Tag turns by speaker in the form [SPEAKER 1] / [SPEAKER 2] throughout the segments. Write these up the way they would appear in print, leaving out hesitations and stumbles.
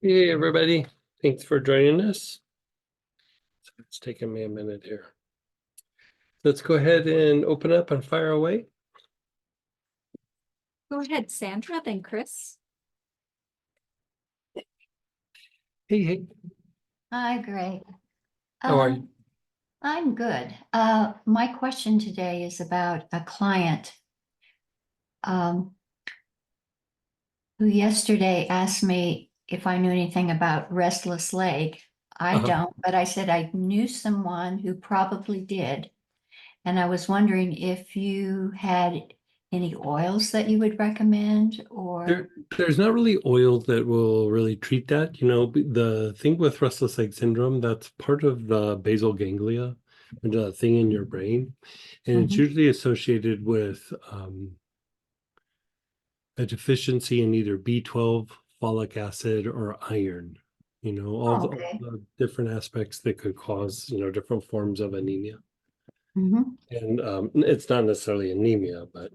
[SPEAKER 1] Hey, everybody. Thanks for joining us. So it's taking me a minute here. Let's go ahead and open up and fire away.
[SPEAKER 2] Go ahead, Sandra, then Chris.
[SPEAKER 1] Hey,
[SPEAKER 3] Hi, Greg.
[SPEAKER 1] how are you?
[SPEAKER 3] I'm good. My question today is about a client um, who yesterday asked me if I knew anything about restless leg. I
[SPEAKER 1] Uh-huh.
[SPEAKER 3] don't, but I said I knew someone who probably did. And I was wondering if you had any oils that you would recommend or,
[SPEAKER 1] There's not really oil that will really treat that. The thing with restless leg syndrome, that's part of the basal ganglia, the thing in your brain. And it's
[SPEAKER 3] Mhm.
[SPEAKER 1] usually associated with a deficiency in either B12, folic acid, or iron.
[SPEAKER 3] Oh,
[SPEAKER 1] All
[SPEAKER 3] okay.
[SPEAKER 1] the different aspects that could cause, different forms of anemia.
[SPEAKER 3] Mhm.
[SPEAKER 1] And it's not necessarily anemia, but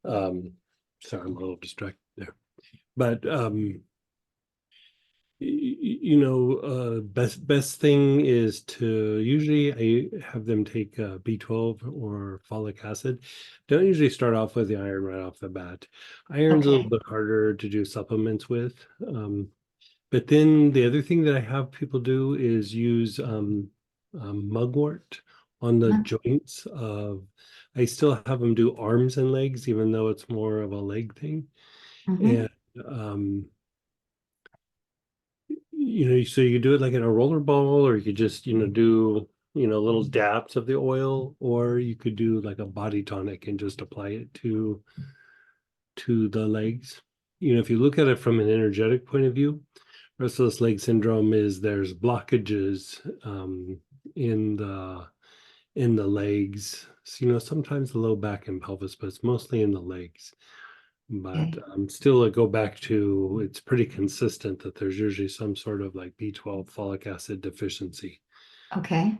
[SPEAKER 1] um, sorry, I'm a little distracted there. But best thing is to usually I have them take B12 or folic acid. Don't usually start off with the iron right off the bat. Iron's a little
[SPEAKER 3] Okay.
[SPEAKER 1] bit harder to do supplements with. But then the other thing that I have people do is use mugwort on the joints of. I still have them do arms and legs, even though it's more of a leg thing. And
[SPEAKER 3] Mhm.
[SPEAKER 1] um, so you could do it like in a roller ball, or you could just do little dabs of the oil, or you could do like a body tonic and just apply it to the legs. If you look at it from an energetic point of view, restless leg syndrome is there's blockages in the legs. So, sometimes the low back and pelvis, but it's mostly in the legs. But
[SPEAKER 3] Okay.
[SPEAKER 1] still, I go back to it's pretty consistent that there's usually some sort of like B12 folic acid deficiency.
[SPEAKER 3] Okay.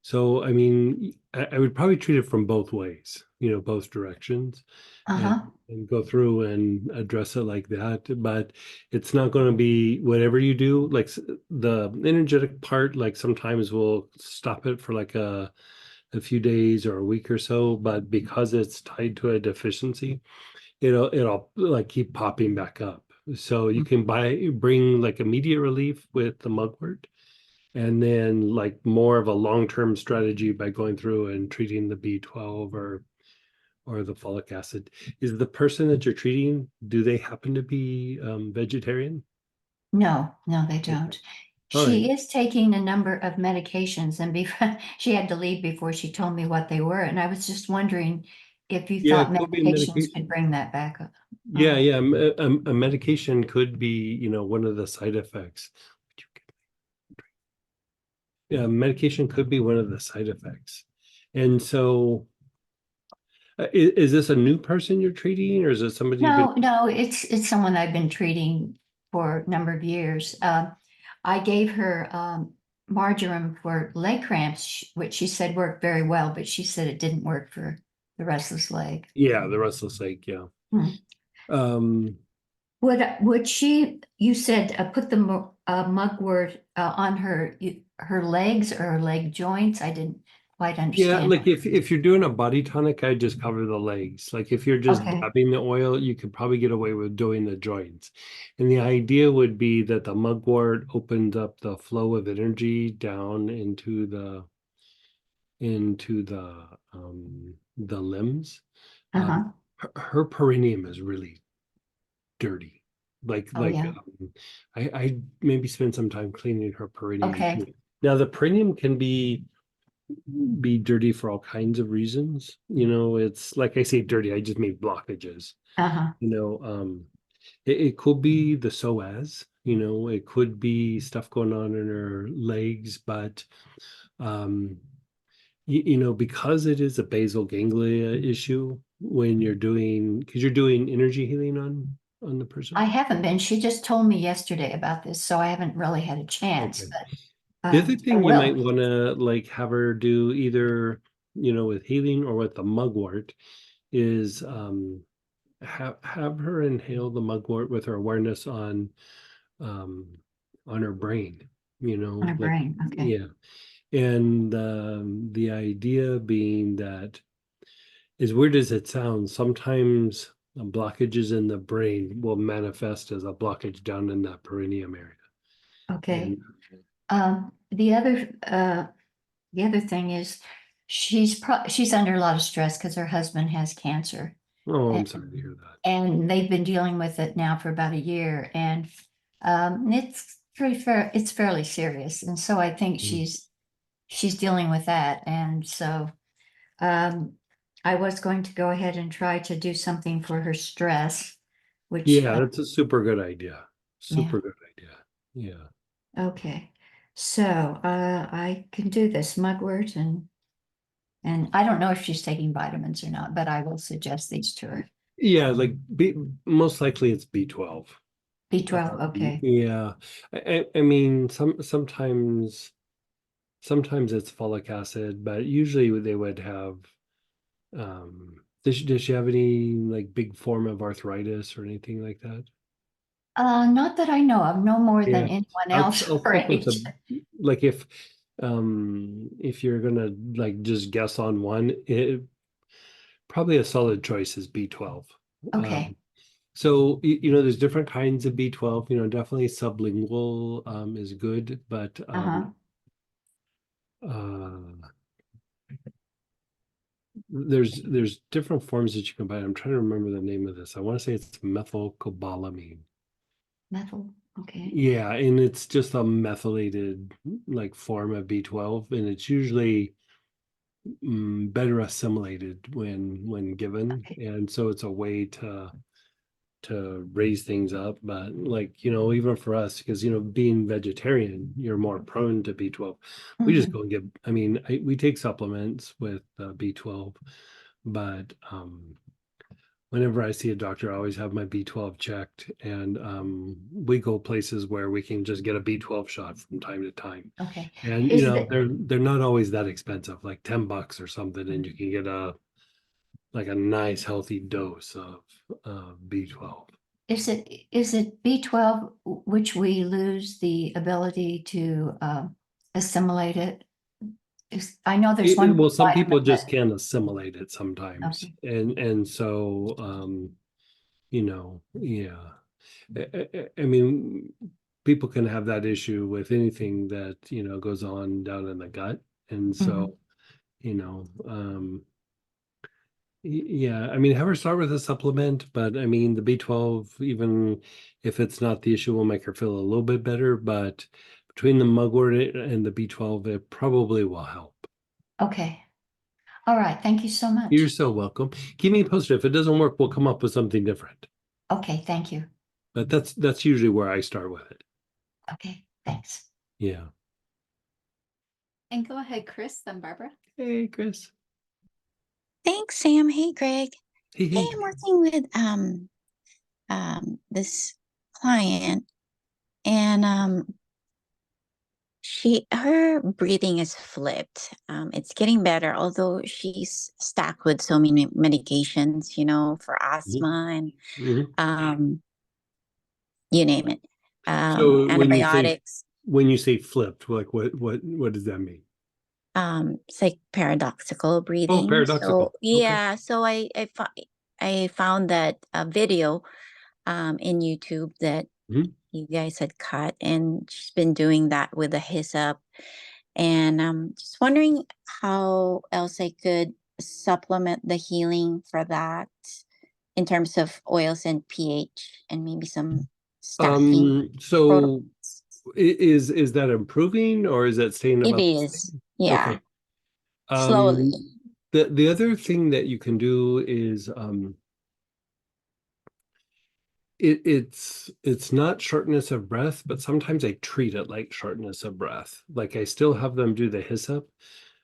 [SPEAKER 1] So, I mean, I would probably treat it from both ways, both directions, and
[SPEAKER 3] Uh-huh.
[SPEAKER 1] and go through and address it like that. But it's not going to be whatever you do. Like the energetic part, like sometimes we'll stop it for like a few days or a week or so. But because it's tied to a deficiency, it'll like keep popping back up. So you can bring like immediate relief with the mugwort, and then like more of a long-term strategy by going through and treating the B12 or the folic acid. Is the person that you're treating, do they happen to be vegetarian?
[SPEAKER 3] No, no, they
[SPEAKER 1] Okay.
[SPEAKER 3] don't.
[SPEAKER 1] All right.
[SPEAKER 3] She is taking a number of medications and before she had to leave before she told me what they were. And I was just wondering if you
[SPEAKER 1] Yeah,
[SPEAKER 3] thought
[SPEAKER 1] it could be
[SPEAKER 3] medications could
[SPEAKER 1] medication.
[SPEAKER 3] bring that back up.
[SPEAKER 1] Yeah,
[SPEAKER 3] Oh,
[SPEAKER 1] yeah. A medication could be, one of the side effects. Yeah, medication could be one of the side effects. And so, is this a new person you're treating, or is it somebody you've been?
[SPEAKER 3] no, no, it's someone I've been treating for a number of years. I gave her marjoram for leg cramps, which she said worked very well, but she said it didn't work for the restless leg.
[SPEAKER 1] Yeah, the restless leg. Yeah.
[SPEAKER 3] Hmm.
[SPEAKER 1] Um,
[SPEAKER 3] Would she, you said, put the mugwort on her legs or her leg joints? I didn't quite
[SPEAKER 1] yeah,
[SPEAKER 3] understand.
[SPEAKER 1] like if you're doing a body tonic, I just cover the legs. Like if you're just
[SPEAKER 3] Okay,
[SPEAKER 1] dabbing the oil, you could probably get away with doing the joints. And the idea would be that the mugwort opens up the flow of energy down into the limbs. Um,
[SPEAKER 3] uh-huh.
[SPEAKER 1] her perineum is really dirty. Like
[SPEAKER 3] Oh,
[SPEAKER 1] like
[SPEAKER 3] yeah.
[SPEAKER 1] um, I maybe spend some time cleaning her perineum
[SPEAKER 3] Okay,
[SPEAKER 1] too. Now the perineum can be dirty for all kinds of reasons. It's like I say dirty, I just mean blockages.
[SPEAKER 3] uh-huh.
[SPEAKER 1] You know, it could be the psoas, it could be stuff going on in her legs, but um, because it is a basal ganglia issue when you're doing, because you're doing energy healing on the
[SPEAKER 3] I
[SPEAKER 1] person.
[SPEAKER 3] haven't been. She just told me yesterday about this, so I haven't really had a chance,
[SPEAKER 1] Okay.
[SPEAKER 3] but
[SPEAKER 1] The other
[SPEAKER 3] I
[SPEAKER 1] thing you might
[SPEAKER 3] will.
[SPEAKER 1] want to like have her do either, with healing or with the mugwort is have her inhale the mugwort with her awareness on on her brain,
[SPEAKER 3] On her
[SPEAKER 1] like,
[SPEAKER 3] brain, okay.
[SPEAKER 1] yeah. And the idea being that, as weird as it sounds, sometimes blockages in the brain will manifest as a blockage down in that perineum area.
[SPEAKER 3] Okay.
[SPEAKER 1] And
[SPEAKER 3] The other thing is she's under a lot of stress because her husband has cancer.
[SPEAKER 1] oh, I'm
[SPEAKER 3] And,
[SPEAKER 1] sorry to hear that.
[SPEAKER 3] and they've been dealing with it now for about a year, and it's pretty fair, it's fairly serious. And so I think
[SPEAKER 1] Mm.
[SPEAKER 3] she's dealing with that. And so um I was going to go ahead and try to do something for her stress, which
[SPEAKER 1] Yeah, that's a super good idea.
[SPEAKER 3] yeah.
[SPEAKER 1] Super good idea. Yeah.
[SPEAKER 3] Okay. So I can do this mugwort, and I don't know if she's taking vitamins or not, but I will suggest these to her.
[SPEAKER 1] Yeah, like most likely it's B12.
[SPEAKER 3] B12, okay.
[SPEAKER 1] Yeah. I mean, sometimes it's folic acid, but usually they would have, does she have any like big form of arthritis or anything like that?
[SPEAKER 3] Not that I know of, no more than
[SPEAKER 1] Yeah.
[SPEAKER 3] anyone
[SPEAKER 1] I'll
[SPEAKER 3] else
[SPEAKER 1] I'll
[SPEAKER 3] her
[SPEAKER 1] check with
[SPEAKER 3] age.
[SPEAKER 1] the, like, if you're gonna like just guess on one, probably a solid choice is B12.
[SPEAKER 3] Okay.
[SPEAKER 1] Um, so there's different kinds of B12, definitely sublingual is good, but
[SPEAKER 3] Uh-huh.
[SPEAKER 1] uh there's different forms that you can buy. I'm trying to remember the name of this. I want to say it's methylcobalamin.
[SPEAKER 3] Methyl, okay.
[SPEAKER 1] Yeah, and it's just a methylated like form of B12, and it's usually better assimilated when given,
[SPEAKER 3] Okay.
[SPEAKER 1] and so it's a way to raise things up. But like, even for us, because being vegetarian, you're more prone to B12. We just
[SPEAKER 3] Mhm.
[SPEAKER 1] go and get, I mean, we take supplements with B12, but whenever I see a doctor, I always have my B12 checked, and we go places where we can just get a B12 shot from time to time.
[SPEAKER 3] Okay.
[SPEAKER 1] And
[SPEAKER 3] Is the
[SPEAKER 1] they're not always that expensive, like $10 or something, and you can get a nice healthy dose of B12.
[SPEAKER 3] is it B12 which we lose the ability to assimilate it? I know there's one
[SPEAKER 1] Well, some
[SPEAKER 3] vitamin
[SPEAKER 1] people just
[SPEAKER 3] that
[SPEAKER 1] can't assimilate it sometimes,
[SPEAKER 3] okay.
[SPEAKER 1] and so yeah. I mean, people can have that issue with anything that goes on down in the gut, and
[SPEAKER 3] Mhm.
[SPEAKER 1] so yeah. I mean, have her start with a supplement, but I mean, the B12, even if it's not the issue, will make her feel a little bit better. But between the mugwort and the B12, it probably will help.
[SPEAKER 3] Okay. All right. Thank you so
[SPEAKER 1] You're
[SPEAKER 3] much.
[SPEAKER 1] so welcome. Keep me posted. If it doesn't work, we'll come up with something different.
[SPEAKER 3] Okay. Thank you.
[SPEAKER 1] But that's usually where I start with it.
[SPEAKER 3] Okay. Thanks.
[SPEAKER 1] Yeah.
[SPEAKER 2] And go ahead, Chris, then Barbara.
[SPEAKER 1] Hey, Chris.
[SPEAKER 4] Thanks, Sam. Hey, Greg.
[SPEAKER 1] Hey,
[SPEAKER 4] Hey,
[SPEAKER 1] hey.
[SPEAKER 4] I'm working with this client, and her breathing is flipped. It's getting better, although she's stuck with so many medications, for asthma and
[SPEAKER 1] Mhm.
[SPEAKER 4] um you name it.
[SPEAKER 1] So
[SPEAKER 4] Antibiotics.
[SPEAKER 1] when you say flipped, like what does that mean?
[SPEAKER 4] It's like paradoxical
[SPEAKER 1] Oh,
[SPEAKER 4] breathing. So
[SPEAKER 1] paradoxical. Okay.
[SPEAKER 4] yeah, so I found that a video in YouTube that
[SPEAKER 1] Mhm.
[SPEAKER 4] you guys had cut, and she's been doing that with the hyssop. And just wondering how else I could supplement the healing for that in terms of oils and pH and maybe some stacking
[SPEAKER 1] So
[SPEAKER 4] protocols.
[SPEAKER 1] is that improving or is that staying
[SPEAKER 4] It
[SPEAKER 1] about the
[SPEAKER 4] is,
[SPEAKER 1] same?
[SPEAKER 4] yeah,
[SPEAKER 1] Okay.
[SPEAKER 4] slowly.
[SPEAKER 1] The other thing that you can do is it's not shortness of breath, but sometimes I treat it like shortness of breath. Like I still have them do the hyssop,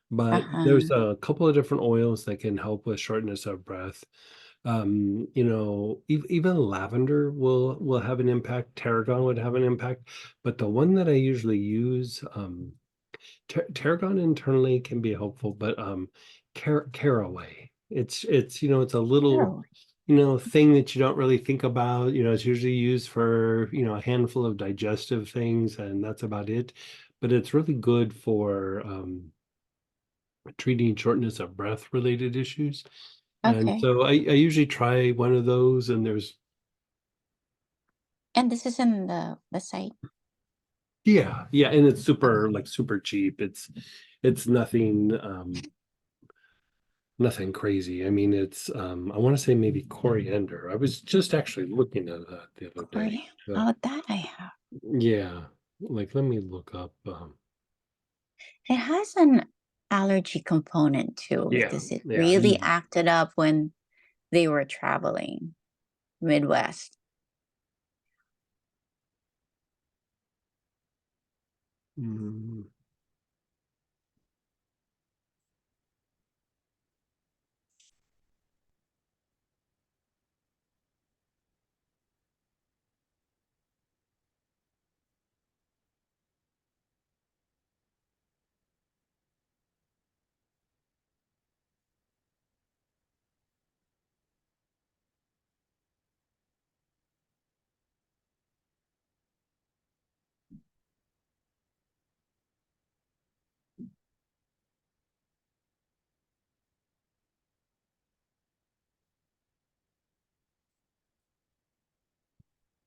[SPEAKER 1] but there's
[SPEAKER 4] Uh-huh.
[SPEAKER 1] a couple of different oils that can help with shortness of breath. Even lavender will have an impact. Tarragon would have an impact, but the one that I usually use, tarragon internally can be helpful, but caraway. It's a little,
[SPEAKER 4] Oh,
[SPEAKER 1] thing that you don't really think about. It's usually used for, a handful of digestive things, and that's about it. But it's really good for treating shortness of breath related issues. And
[SPEAKER 4] Okay.
[SPEAKER 1] so I usually try one of those, and there's,
[SPEAKER 4] And this is in the site.
[SPEAKER 1] yeah, and it's super cheap. It's nothing crazy. I mean, it's I want to say maybe coriander. I was just actually looking at that the other day.
[SPEAKER 4] Korea. Oh, that I have.
[SPEAKER 1] Yeah, like let me look up.
[SPEAKER 4] It has an allergy component too,
[SPEAKER 1] Yeah,
[SPEAKER 4] because it
[SPEAKER 1] yeah.
[SPEAKER 4] really acted up when they were traveling Midwest.
[SPEAKER 1] Mm.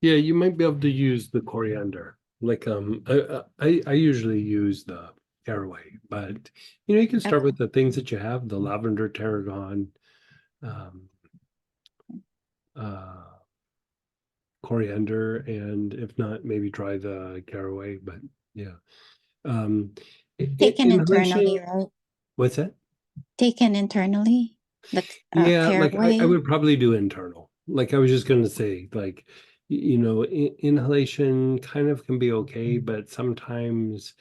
[SPEAKER 1] Yeah, you might be able to use the coriander. Like I usually use the caraway, but you can start
[SPEAKER 4] Okay.
[SPEAKER 1] with the things that you have, the lavender, tarragon, um, uh, coriander, and if not, maybe try the caraway. But yeah, um,
[SPEAKER 4] Taken internally,
[SPEAKER 1] inhalation.
[SPEAKER 4] right?
[SPEAKER 1] What's that?
[SPEAKER 4] Taken internally, the
[SPEAKER 1] Yeah, like I
[SPEAKER 4] caraway.
[SPEAKER 1] would probably do internal. Like I was just going to say, like, inhalation kind of can be okay, but sometimes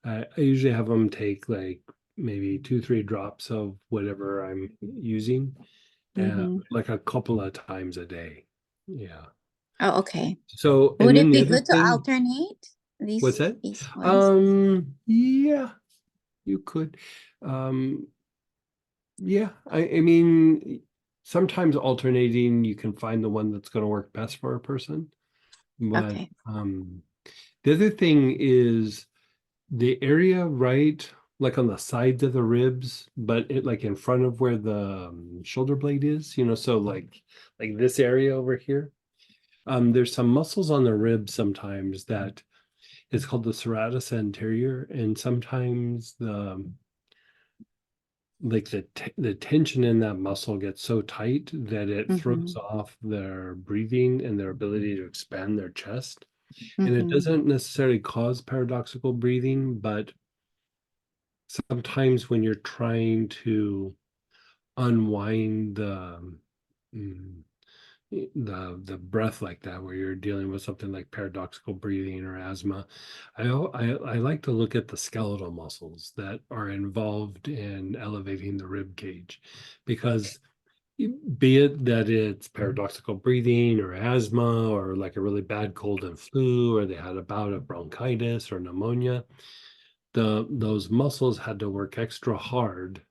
[SPEAKER 1] I usually have them take like maybe 2, 3 drops of whatever I'm using,
[SPEAKER 4] Mm-hmm.
[SPEAKER 1] like a couple of times a day. Yeah.
[SPEAKER 4] Oh, okay.
[SPEAKER 1] So, and
[SPEAKER 4] Would
[SPEAKER 1] then
[SPEAKER 4] it
[SPEAKER 1] the
[SPEAKER 4] be
[SPEAKER 1] other
[SPEAKER 4] good to
[SPEAKER 1] thing,
[SPEAKER 4] alternate
[SPEAKER 1] what's that?
[SPEAKER 4] these ones?
[SPEAKER 1] Yeah, you could. Um, Yeah, I mean, sometimes alternating, you can find the one that's going to work best for a person. But
[SPEAKER 4] Okay.
[SPEAKER 1] the other thing is the area right, like on the sides of the ribs, but like in front of where the shoulder blade is, so like this area over here. There's some muscles on the ribs sometimes that it's called the serratus anterior, and sometimes the tension in that muscle gets so tight that it
[SPEAKER 4] Mm-hmm.
[SPEAKER 1] throws off their breathing and their ability to expand their chest. And it
[SPEAKER 4] Mm-hmm.
[SPEAKER 1] doesn't necessarily cause paradoxical breathing, but sometimes when you're trying to unwind mm, the breath like that, where you're dealing with something like paradoxical breathing or asthma, I like to look at the skeletal muscles that are involved in elevating the rib cage, because be it that it's paradoxical breathing or asthma or like a really bad cold and flu, or they had a bout of bronchitis or pneumonia, those muscles had to work extra hard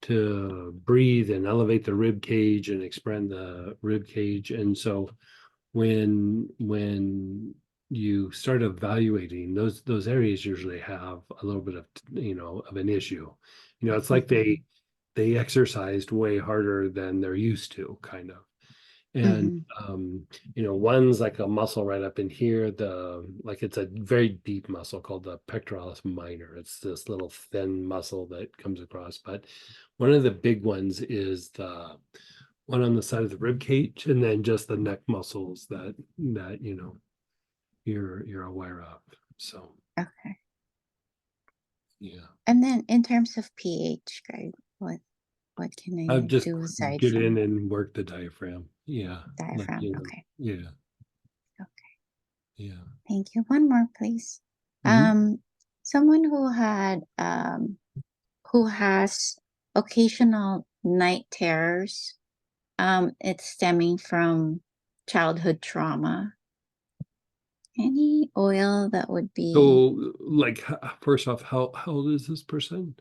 [SPEAKER 1] to breathe and elevate the rib cage and expand the rib cage. And so when you start evaluating those areas, usually have a little bit of of an issue. It's like they exercised way harder than they're used to, kind of. And
[SPEAKER 4] Mm-hmm.
[SPEAKER 1] one's like a muscle right up in here, like it's a very deep muscle called the pectoralis minor. It's this little thin muscle that comes across, but one of the big ones is the one on the side of the rib cage, and then just the neck muscles that you're aware of. So
[SPEAKER 4] Okay.
[SPEAKER 1] yeah,
[SPEAKER 4] And then in terms of pH, right? What can
[SPEAKER 1] I'll
[SPEAKER 4] I
[SPEAKER 1] just
[SPEAKER 4] do aside
[SPEAKER 1] get in
[SPEAKER 4] from
[SPEAKER 1] and work the diaphragm. Yeah, like
[SPEAKER 4] diaphragm? Okay.
[SPEAKER 1] yeah,
[SPEAKER 4] Okay.
[SPEAKER 1] yeah.
[SPEAKER 4] Thank you. One more, please.
[SPEAKER 1] Mhm.
[SPEAKER 4] Someone who has occasional night terrors. It's stemming from childhood trauma. Any oil that would be
[SPEAKER 1] So, like, first off, how old is this person?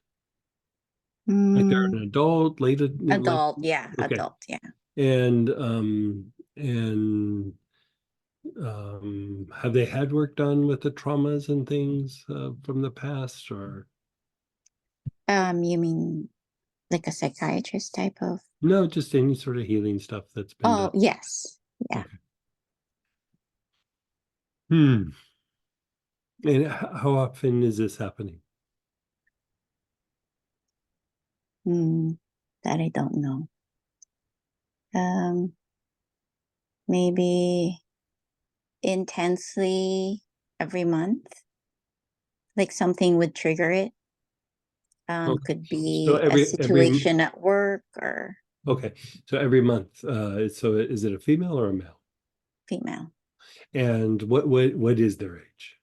[SPEAKER 1] Like, they're
[SPEAKER 4] mm,
[SPEAKER 1] an adult, like,
[SPEAKER 4] adult? Yeah,
[SPEAKER 1] okay,
[SPEAKER 4] adult. Yeah.
[SPEAKER 1] And have they had work done with the traumas and things from the past, or
[SPEAKER 4] You mean like a psychiatrist type of?
[SPEAKER 1] no, just any sort of healing stuff that's been done?
[SPEAKER 4] Oh, yes. Yeah.
[SPEAKER 1] Okay. Hmm. And how often is this happening?
[SPEAKER 4] That I don't know. Um, maybe intensely every month, like something would trigger it.
[SPEAKER 1] Okay.
[SPEAKER 4] Could
[SPEAKER 1] So
[SPEAKER 4] be a
[SPEAKER 1] every
[SPEAKER 4] situation at work or
[SPEAKER 1] okay. So every month. So is it a female or a male?
[SPEAKER 4] female.
[SPEAKER 1] And what is their age?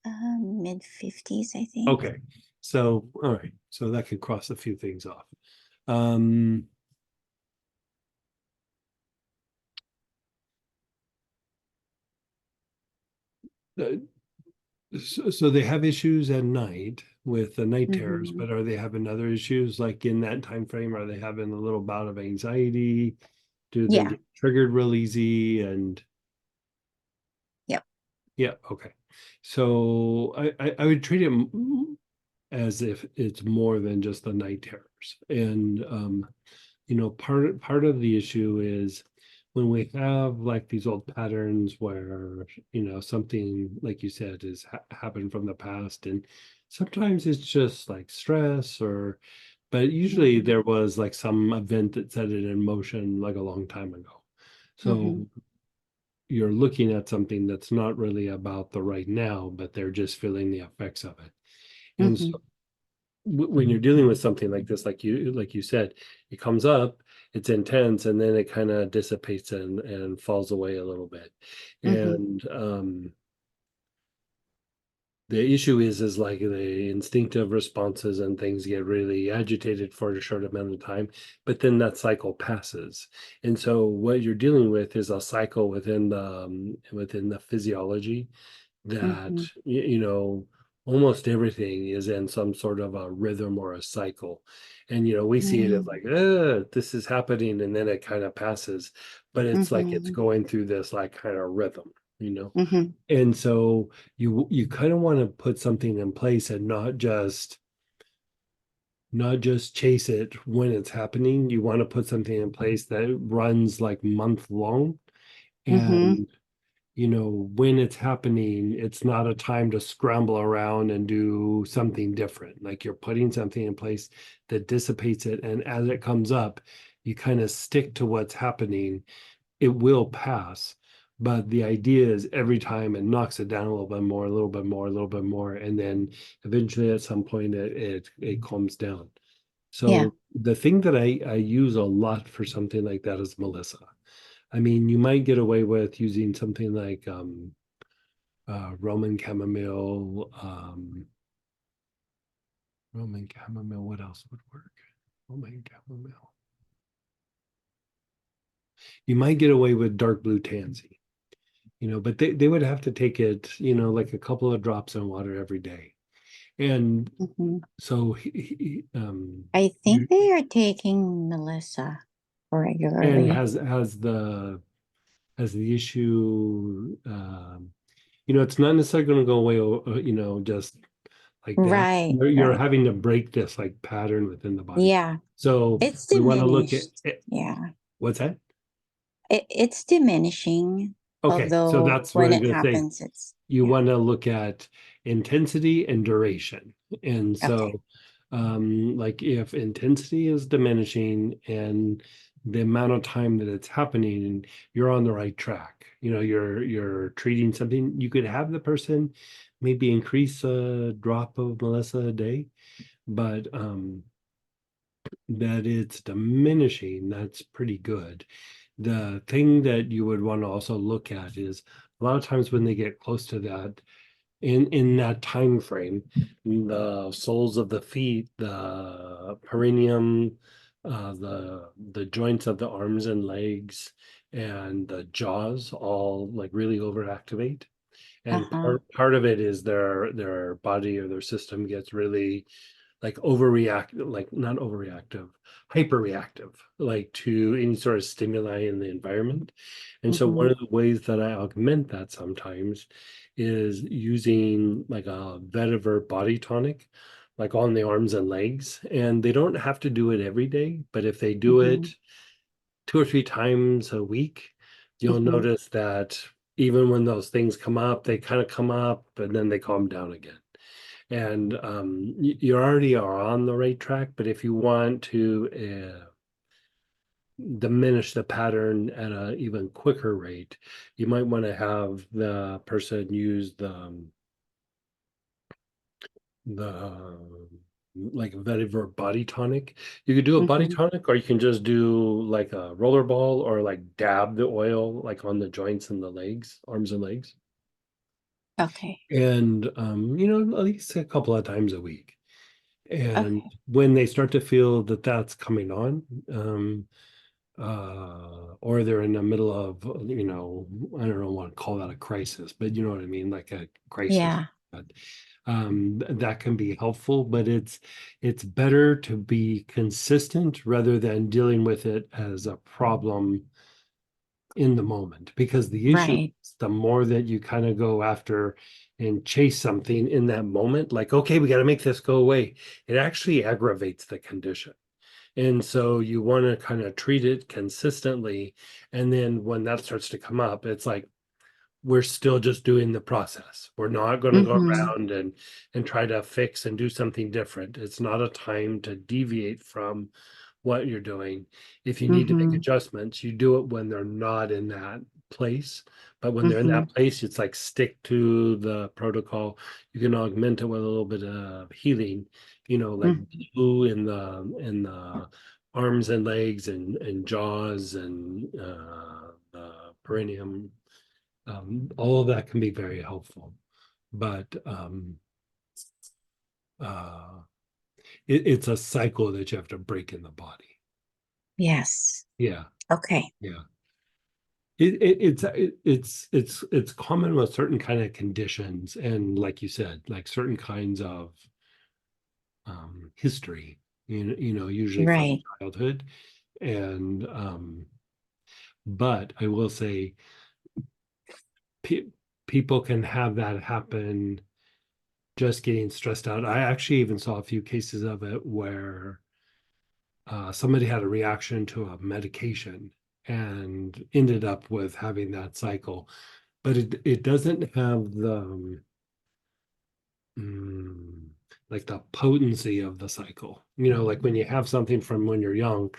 [SPEAKER 4] Mid-50s, I think.
[SPEAKER 1] Okay. So all right. So that could cross a few things off. Um, uh, so they have issues at night with the night terrors,
[SPEAKER 4] Mm-hmm.
[SPEAKER 1] but are they having other issues like in that time frame? Are they having a little bout of anxiety? Do they
[SPEAKER 4] Yeah.
[SPEAKER 1] get triggered real easy? And
[SPEAKER 4] Yep.
[SPEAKER 1] yeah, okay. So I would treat it as if it's more than just the night terrors. And part of the issue is when we have like these old patterns where something like you said is happened from the past, and sometimes it's just like stress, or but usually
[SPEAKER 4] Mm-hmm.
[SPEAKER 1] there was like some event that set it in motion like a long time ago.
[SPEAKER 4] Mm-hmm.
[SPEAKER 1] So you're looking at something that's not really about the right now, but they're just feeling the effects of it. And
[SPEAKER 4] Mm-hmm.
[SPEAKER 1] so when you're dealing with something like this, like you said, it comes up, it's intense, and then it kind of dissipates and falls away a little bit.
[SPEAKER 4] Mm-hmm.
[SPEAKER 1] And the issue is like the instinctive responses and things get really agitated for a short amount of time, but then that cycle passes. And so what you're dealing with is a cycle within the physiology that
[SPEAKER 4] Mm-hmm.
[SPEAKER 1] almost everything is in some sort of a rhythm or a cycle. And we see it as
[SPEAKER 4] Mm-hmm.
[SPEAKER 1] like this is happening, and then it kind of passes, but it's like it's
[SPEAKER 4] Mm-hmm.
[SPEAKER 1] going through this like kind of rhythm.
[SPEAKER 4] Mm-hmm.
[SPEAKER 1] And so you kind of want to put something in place and not just chase it when it's happening. You want to put something in place that runs like month long.
[SPEAKER 4] Mm-hmm.
[SPEAKER 1] And when it's happening, it's not a time to scramble around and do something different. Like you're putting something in place that dissipates it. And as it comes up, you kind of stick to what's happening. It will pass. But the idea is every time it knocks it down a little bit more, a little bit more, a little bit more. And then eventually at some point it calms down.
[SPEAKER 4] Yeah.
[SPEAKER 1] So the thing that I use a lot for something like that is Melissa. I mean, you might get away with using something like Roman chamomile. Roman chamomile. What else would work? Roman chamomile. You might get away with dark blue tansy, but they would have to take it, like a couple of drops in water every day. And
[SPEAKER 4] Mm-hmm.
[SPEAKER 1] so
[SPEAKER 4] I think
[SPEAKER 1] you
[SPEAKER 4] they are taking Melissa
[SPEAKER 1] and
[SPEAKER 4] regularly.
[SPEAKER 1] has the issue. It's not necessarily going to go away, just like that.
[SPEAKER 4] Right,
[SPEAKER 1] You're
[SPEAKER 4] right.
[SPEAKER 1] having to break this like pattern within the body.
[SPEAKER 4] Yeah,
[SPEAKER 1] So
[SPEAKER 4] it's
[SPEAKER 1] we want to look at
[SPEAKER 4] diminished. Yeah,
[SPEAKER 1] what's that?
[SPEAKER 4] it's diminishing.
[SPEAKER 1] Okay, so
[SPEAKER 4] Although
[SPEAKER 1] that's what I
[SPEAKER 4] when
[SPEAKER 1] was
[SPEAKER 4] it
[SPEAKER 1] going to say.
[SPEAKER 4] happens, it's
[SPEAKER 1] You
[SPEAKER 4] yeah.
[SPEAKER 1] want to look at intensity and duration. And
[SPEAKER 4] Okay.
[SPEAKER 1] so, like if intensity is diminishing and the amount of time that it's happening, you're on the right track. You're treating something. You could have the person maybe increase a drop of Melissa a day, but that it's diminishing, that's pretty good. The thing that you would want to also look at is a lot of times when they get close to that, in that time frame, the soles of the feet, the perineum, the joints of the arms and legs, and the jaws all like really overactivate. And
[SPEAKER 4] Uh-huh.
[SPEAKER 1] part of it is their body or their system gets really like overreact, like not overreactive, hyperreactive, like to any sort of stimuli in the environment. And so one
[SPEAKER 3] Mhm.
[SPEAKER 1] of the ways that I augment that sometimes is using like a vetiver body tonic, like on the arms and legs. And they don't have to do it every day, but if they do it
[SPEAKER 3] Mhm.
[SPEAKER 1] 2 or 3 times a week, you'll
[SPEAKER 3] Mhm.
[SPEAKER 1] notice that even when those things come up, they kind of come up and then they calm down again. And you already are on the right track, but if you want to diminish the pattern at an even quicker rate, you might want to have the person use the like a vetiver body tonic. You could do a body
[SPEAKER 3] Mhm.
[SPEAKER 1] tonic, or you can just do like a roller ball, or like dab the oil like on the joints and the legs, arms and legs.
[SPEAKER 4] Okay.
[SPEAKER 1] And at least a couple of times a week. And
[SPEAKER 4] Okay.
[SPEAKER 1] when they start to feel that that's coming on, or they're in the middle of, I don't know want to call that a crisis, but you know what I mean, like a crisis.
[SPEAKER 4] Yeah.
[SPEAKER 1] But that can be helpful, but it's better to be consistent rather than dealing with it as a problem in the moment, because the issue
[SPEAKER 4] Right.
[SPEAKER 1] is the more that you kind of go after and chase something in that moment, like, okay, we got to make this go away, it actually aggravates the condition. And so you want to kind of treat it consistently. And then when that starts to come up, it's like, we're still just doing the process. We're not going to go
[SPEAKER 3] Mhm.
[SPEAKER 1] around and try to fix and do something different. It's not a time to deviate from what you're doing. If you need to make
[SPEAKER 3] Mhm.
[SPEAKER 1] adjustments, you do it when they're not in that place. But when they're in
[SPEAKER 3] Mhm.
[SPEAKER 1] that place, it's like stick to the protocol. You can augment it with a little bit of healing, like
[SPEAKER 3] Mhm.
[SPEAKER 1] blue in the arms and legs and jaws and the perineum. All of that can be very helpful. But uh, it's a cycle that you have to break in the body.
[SPEAKER 4] Yes.
[SPEAKER 1] Yeah,
[SPEAKER 4] Okay.
[SPEAKER 1] yeah. It's common with certain kind of conditions, and like you said, like certain kinds of history. Usually from
[SPEAKER 4] Right.
[SPEAKER 1] childhood, and but I will say, pe- people can have that happen just getting stressed out. I actually even saw a few cases of it where somebody had a reaction to a medication and ended up with having that cycle, but it doesn't have the mm, like the potency of the cycle. Like when you have something from when you're young,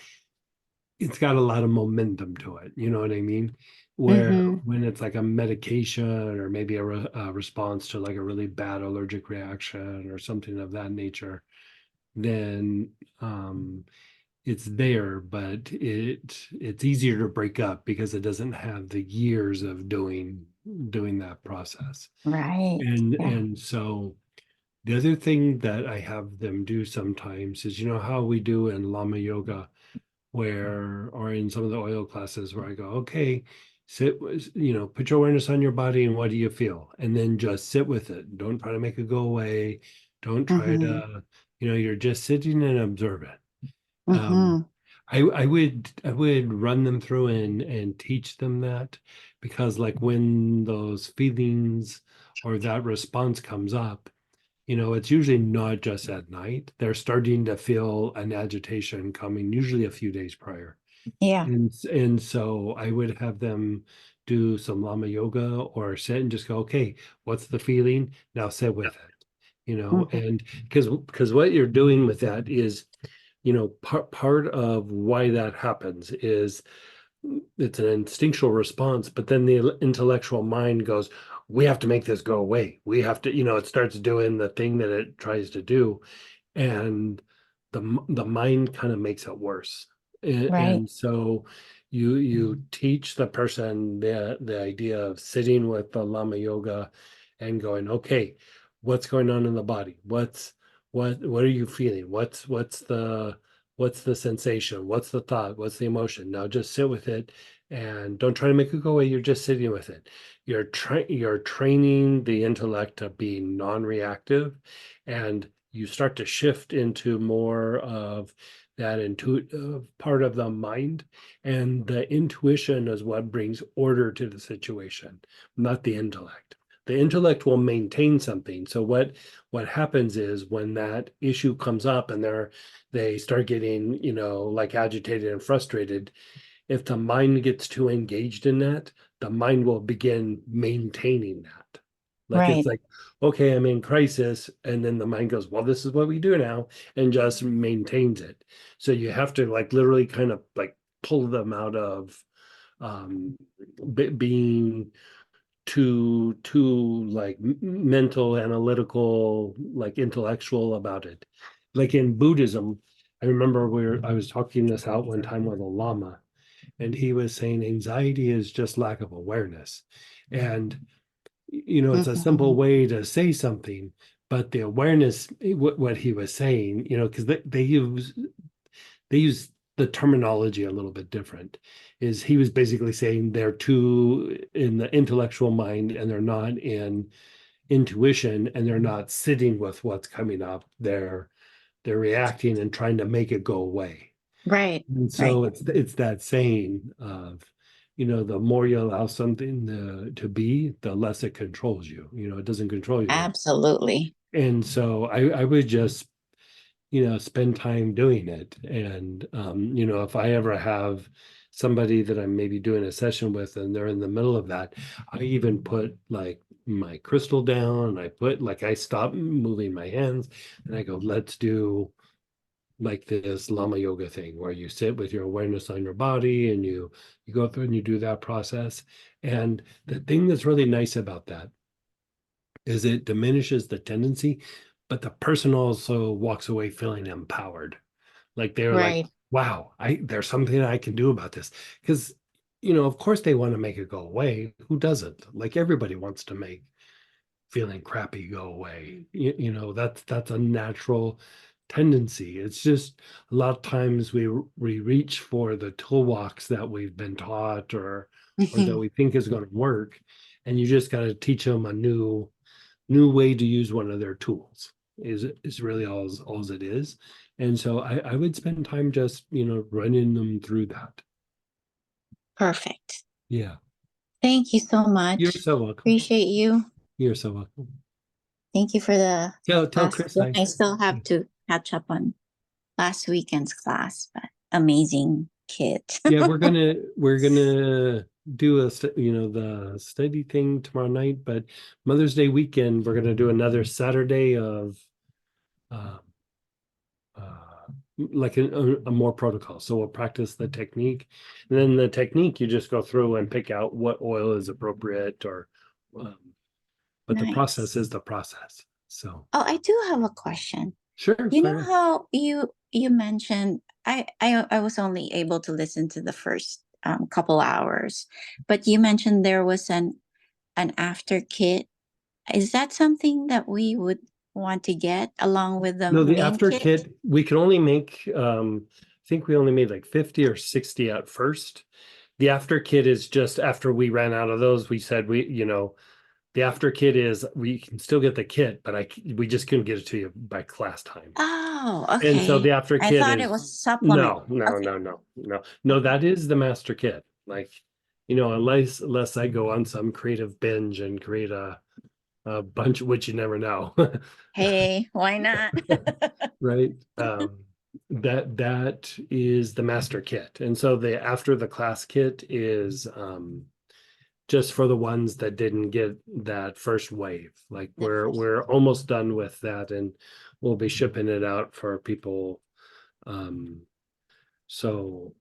[SPEAKER 1] it's got a lot of momentum to it. You know what I mean? Where
[SPEAKER 3] Mhm.
[SPEAKER 1] when it's like a medication, or maybe a response to like a really bad allergic reaction or something of that nature, then um, it's there, but it's easier to break up because it doesn't have the years of doing that process.
[SPEAKER 4] Right. Yeah.
[SPEAKER 1] And so the other thing that I have them do sometimes is, how we do in Lama Yoga, or in some of the oil classes, where I go, okay, put your awareness on your body and what do you feel? And then just sit with it. Don't try to make it go away. Don't try
[SPEAKER 3] Mhm.
[SPEAKER 1] to, you're just sitting and observe it. Um,
[SPEAKER 3] Mhm.
[SPEAKER 1] I would run them through and teach them that, because like when those feelings or that response comes up, it's usually not just at night. They're starting to feel an agitation coming, usually a few days prior.
[SPEAKER 4] Yeah.
[SPEAKER 1] And so I would have them do some Lama yoga or sit and just go, okay, what's the feeling? Now sit with it,
[SPEAKER 3] Mhm.
[SPEAKER 1] and because what you're doing with that is, part of why that happens is it's an instinctual response, but then the intellectual mind goes, we have to make this go away. We have to, it starts doing the thing that it tries to do, and the mind kind of makes it worse. And,
[SPEAKER 4] Right.
[SPEAKER 1] and so you teach the person the idea of sitting with the Lama yoga and going, okay, what's going on in the body? What are you feeling? What's the sensation? What's the thought? What's the emotion? Now just sit with it and don't try to make it go away. You're just sitting with it. You're training the intellect to be non-reactive, and you start to shift into more of that intuitive part of the mind, and the intuition is what brings order to the situation, not the intellect. The intellect will maintain something. So what happens is when that issue comes up and they start getting, like agitated and frustrated, if the mind gets too engaged in that, the mind will begin maintaining that. Like it's
[SPEAKER 4] Right.
[SPEAKER 1] like, okay, I'm in crisis. And then the mind goes, well, this is what we do now, and just maintains it. So you have to like literally kind of like pull them out of being too like mental, analytical, like intellectual about it. Like in Buddhism, I remember I was talking this out one time with a lama, and he was saying anxiety is just lack of awareness. And it's a simple way to say something, but the awareness, what he was saying, because they use the terminology a little bit different, is he was basically saying they're too in the intellectual mind and they're not in intuition, and they're not sitting with what's coming up. They're reacting and trying to make it go away.
[SPEAKER 4] Right.
[SPEAKER 1] And so it's that saying of, the more you allow something to be, the less it controls you. It doesn't control you.
[SPEAKER 4] Absolutely.
[SPEAKER 1] And so I would just, spend time doing it. And, if I ever have somebody that I'm maybe doing a session with and they're in the middle of that, I even put like my crystal down. I stop moving my hands and I go, let's do like this Lama yoga thing where you sit with your awareness on your body and you go through and you do that process. And the thing that's really nice about that is it diminishes the tendency, but the person also walks away feeling empowered. Like they're like,
[SPEAKER 4] Right.
[SPEAKER 1] wow, there's something I can do about this. Because, of course they want to make it go away. Who doesn't? Like everybody wants to make feeling crappy go away. That's a natural tendency. It's just a lot of times we reach for the toolbox that we've been taught or that we think is going to work, and you just got to teach them a new way to use one of their tools. Is really all it is. And so I would spend time just running them through that.
[SPEAKER 4] Perfect.
[SPEAKER 1] Yeah,
[SPEAKER 4] Thank you so
[SPEAKER 1] you're
[SPEAKER 4] much.
[SPEAKER 1] so welcome.
[SPEAKER 4] Appreciate you.
[SPEAKER 1] You're so welcome.
[SPEAKER 4] Thank you for the
[SPEAKER 1] Tell
[SPEAKER 4] class.
[SPEAKER 1] Chris hi.
[SPEAKER 4] I still have to catch up on last weekend's class, but amazing kid.
[SPEAKER 1] Yeah, we're gonna do the study thing tomorrow night, but Mother's Day weekend we're gonna do another Saturday of uh, like a more protocol. So we'll practice the technique, and then the technique you just go through and pick out what oil is appropriate, or but the
[SPEAKER 4] Nice.
[SPEAKER 1] process is the process. So
[SPEAKER 4] Oh, I do have a question.
[SPEAKER 1] sure,
[SPEAKER 4] You know
[SPEAKER 1] fire.
[SPEAKER 4] how you mentioned I was only able to listen to the first couple hours, but you mentioned there was an after kit. Is that something that we would want to get along with the
[SPEAKER 1] No, the
[SPEAKER 4] main
[SPEAKER 1] after
[SPEAKER 4] kit?
[SPEAKER 1] kit, we can only make, I think we only made like 50 or 60 at first. The after kit is just after we ran out of those, we said the after kit is we can still get the kit, but we just couldn't get it to you by class time.
[SPEAKER 4] Oh,
[SPEAKER 1] And so
[SPEAKER 4] okay.
[SPEAKER 1] the after
[SPEAKER 4] I
[SPEAKER 1] kit
[SPEAKER 4] thought it
[SPEAKER 1] is
[SPEAKER 4] was supplement.
[SPEAKER 1] no,
[SPEAKER 4] Okay.
[SPEAKER 1] no, that is the master kit. Like, unless I go on some creative binge and create a bunch, which you never know.
[SPEAKER 4] Hey, why not?
[SPEAKER 1] Right. That is the master kit. And so the after the class kit is just for the ones that didn't get that first wave. Like
[SPEAKER 4] That first-
[SPEAKER 1] we're almost done with that, and we'll be shipping it out for people. So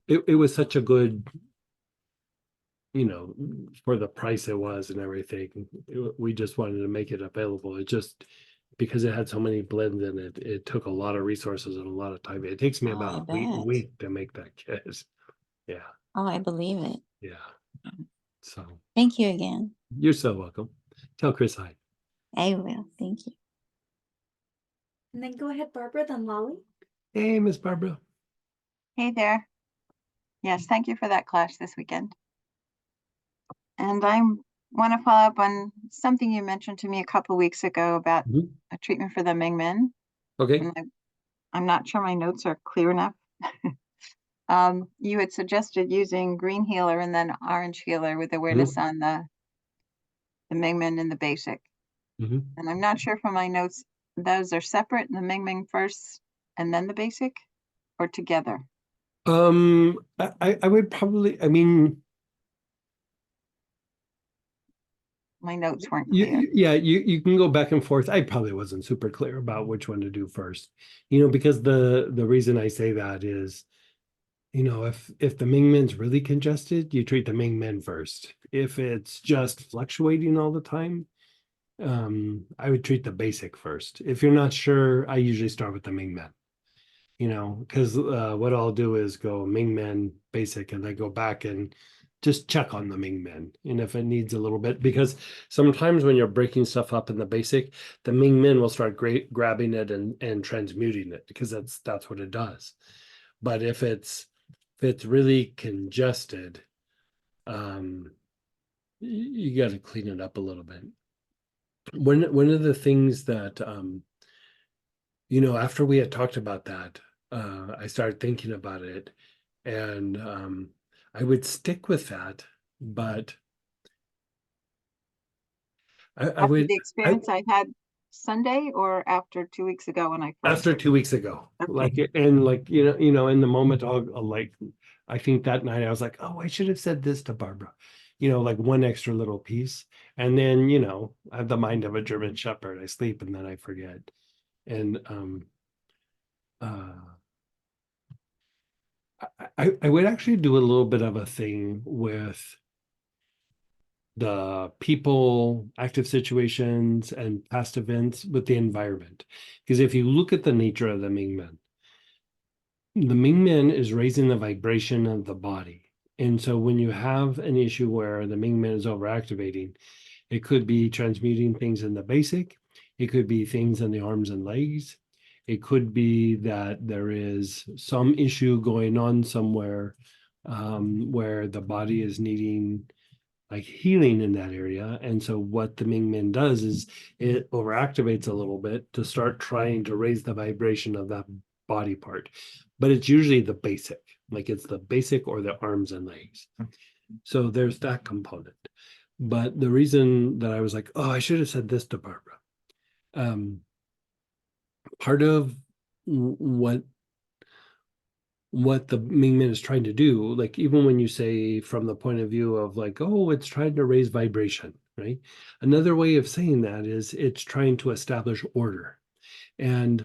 [SPEAKER 1] it was such a good, for the price it was and everything. We just wanted to make it available. It just because it had so many blends in it, it took a lot of resources and a lot of time. It takes me
[SPEAKER 4] Oh, I
[SPEAKER 1] about a
[SPEAKER 4] bet.
[SPEAKER 1] week to make that kit. Yeah,
[SPEAKER 4] Oh, I believe it.
[SPEAKER 1] yeah. So
[SPEAKER 4] Thank you again.
[SPEAKER 1] you're so welcome. Tell Chris hi.
[SPEAKER 4] I will. Thank you.
[SPEAKER 2] And then go ahead, Barbara, then Lolly.
[SPEAKER 1] Hey, Miss Barbara.
[SPEAKER 5] Hey there. Yes, thank you for that class this weekend. And I'm want to follow up on something you mentioned to me a couple weeks ago about
[SPEAKER 1] Mhm.
[SPEAKER 5] a treatment for the Mingmen.
[SPEAKER 1] Okay.
[SPEAKER 5] And I'm not sure my notes are clear enough. You had suggested using green healer and then orange healer with awareness on the Mingmen and the basic.
[SPEAKER 1] Mhm.
[SPEAKER 5] And I'm not sure from my notes, those are separate, the Mingmen first and then the basic, or together?
[SPEAKER 1] I would probably, I mean,
[SPEAKER 5] My notes weren't clear.
[SPEAKER 1] yeah, you can go back and forth. I probably wasn't super clear about which one to do first, because the reason I say that is, if the Mingmen's really congested, you treat the Mingmen first. If it's just fluctuating all the time, I would treat the basic first. If you're not sure, I usually start with the Mingmen. Because what I'll do is go Mingmen basic and then go back and just check on the Mingmen. And if it needs a little bit, because sometimes when you're breaking stuff up in the basic, the Mingmen will start grabbing it and transmuting it because that's what it does. But if it's really congested, you got to clean it up a little bit. One of the things that after we had talked about that, I started thinking about it, and I would stick with that, but I
[SPEAKER 5] After
[SPEAKER 1] would
[SPEAKER 5] the experience I had Sunday or after 2 weeks ago when I first?
[SPEAKER 1] after 2 weeks ago,
[SPEAKER 5] Okay.
[SPEAKER 1] in the moment, I'll like, I think that night I was like, oh, I should have said this to Barbara, like one extra little piece, and then I have the mind of a German Shepherd. I sleep and then I forget, and uh I would actually do a little bit of a thing with the people, active situations, and past events with the environment. Because if you look at the nature of the Mingmen is raising the vibration of the body. And so when you have an issue where the Mingmen is overactivating, it could be transmuting things in the basic, it could be things in the arms and legs. It could be that there is some issue going on somewhere where the body is needing like healing in that area. And so what the Mingmen does is it overactivates a little bit to start trying to raise the vibration of that body part. But it's usually the basic, like it's the basic or the arms and legs. So there's that component. But the reason that I was like, oh, I should have said this to Barbara. Part of what the Mingmen is trying to do, like even when you say from the point of view of like, oh, it's trying to raise vibration, right? Another way of saying that is it's trying to establish order. And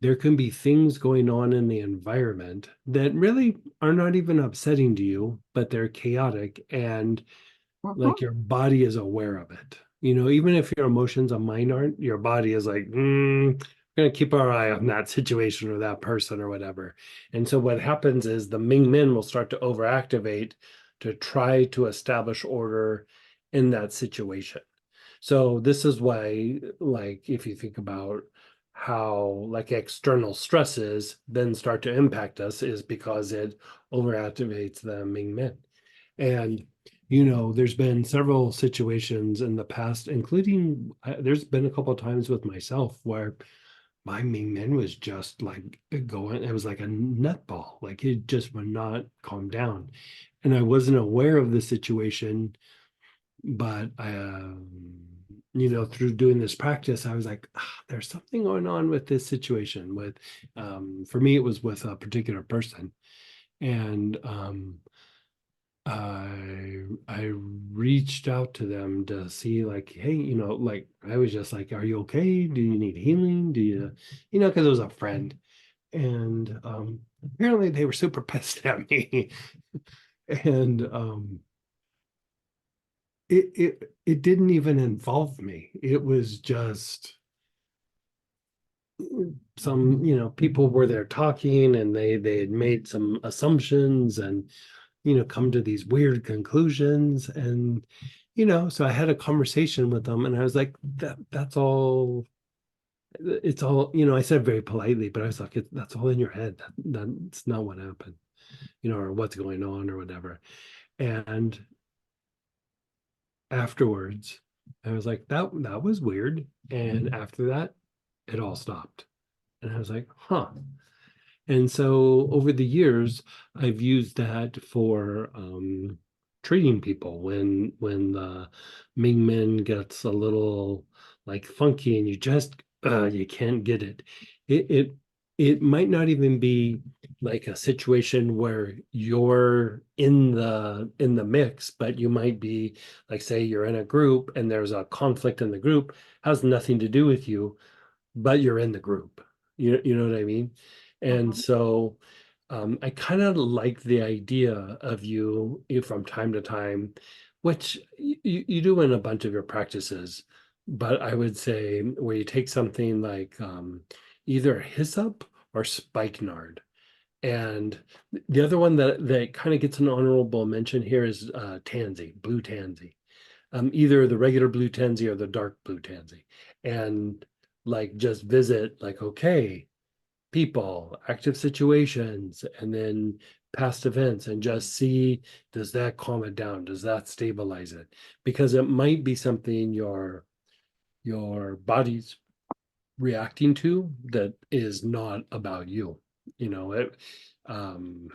[SPEAKER 1] there can be things going on in the environment that really are not even upsetting to you, but they're chaotic and like your body is aware of it. Even if your emotions and mind aren't, your body is like, we're going to keep our eye on that situation or that person or whatever. And so what happens is the Ming Men will start to overactivate to try to establish order in that situation. So this is why, like, if you think about how like external stresses then start to impact us, is because it overactivates the Ming Men. And there's been several situations in the past, including there's been a couple of times with myself where my Ming Men was just like going, it was like a nutball, like it just would not calm down. And I wasn't aware of the situation, but through doing this practice, I was like, there's something going on with this situation with, for me, it was with a particular person. And I reached out to them to see like, hey, like I was just like, are you okay? Do you need healing? Do you, because it was a friend. And apparently they were super pissed at me. And it didn't even involve me. It was just some, people were there talking and they had made some assumptions and come to these weird conclusions. And, so I had a conversation with them and I was like, that's all, it's all, I said very politely, but I was like, that's all in your head. That's not what happened, or what's going on or whatever. And afterwards, I was like, that was weird. And after that, it all stopped. And I was like, huh. And so over the years, I've used that for treating people when the Mingmen gets a little like funky and you just you can't get it. It it might not even be like a situation where you're in the mix, but you might be like, say you're in a group and there's a conflict in the group, has nothing to do with you, but you're in the group. You know what I mean? And
[SPEAKER 5] Mhm.
[SPEAKER 1] so I kind of like the idea of from time to time, which you do in a bunch of your practices, but I would say where you take something like either hyssop or spikenard. And the other one that kind of gets an honorable mention here is tansy, blue tansy, either the regular blue tansy or the dark blue tansy, and like just visit like, okay, people, active situations, and then past events, and just see, does that calm it down, does that stabilize it, because it might be something your body's reacting to that is not about you, you know it. um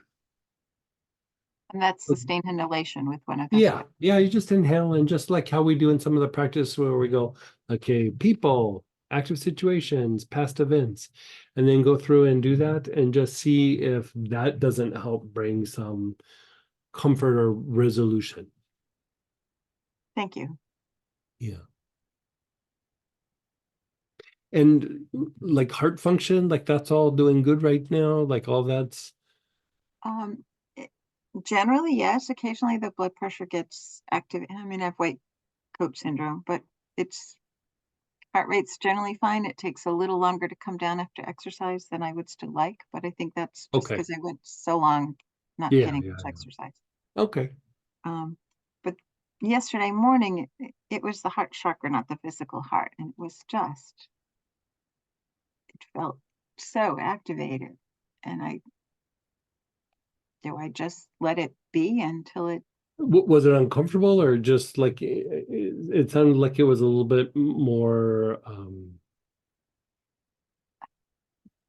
[SPEAKER 5] And that's sustained inhalation with one of the
[SPEAKER 1] Yeah,
[SPEAKER 5] thoughts.
[SPEAKER 1] yeah, you just inhale, and just like how we do in some of the practice where we go, okay, people, active situations, past events, and then go through and do that and just see if that doesn't help bring some comfort or resolution.
[SPEAKER 5] Thank you.
[SPEAKER 1] Yeah. And like heart function, like that's all doing good right now, like all that's
[SPEAKER 5] Um, it- Generally, yes. Occasionally, the blood pressure gets active. I mean, I have white coat syndrome, but it's heart rate's generally fine. It takes a little longer to come down after exercise than I would still like, but I think that's just
[SPEAKER 1] okay.
[SPEAKER 5] because I went so long not
[SPEAKER 1] Yeah,
[SPEAKER 5] getting
[SPEAKER 1] yeah,
[SPEAKER 5] much
[SPEAKER 1] yeah.
[SPEAKER 5] exercise.
[SPEAKER 1] Okay.
[SPEAKER 5] Um, but yesterday morning, it was the heart chakra, not the physical heart, and it was just, it felt so activated. And I just let it be until it,
[SPEAKER 1] Was it uncomfortable, or just like it sounded like it was a little bit more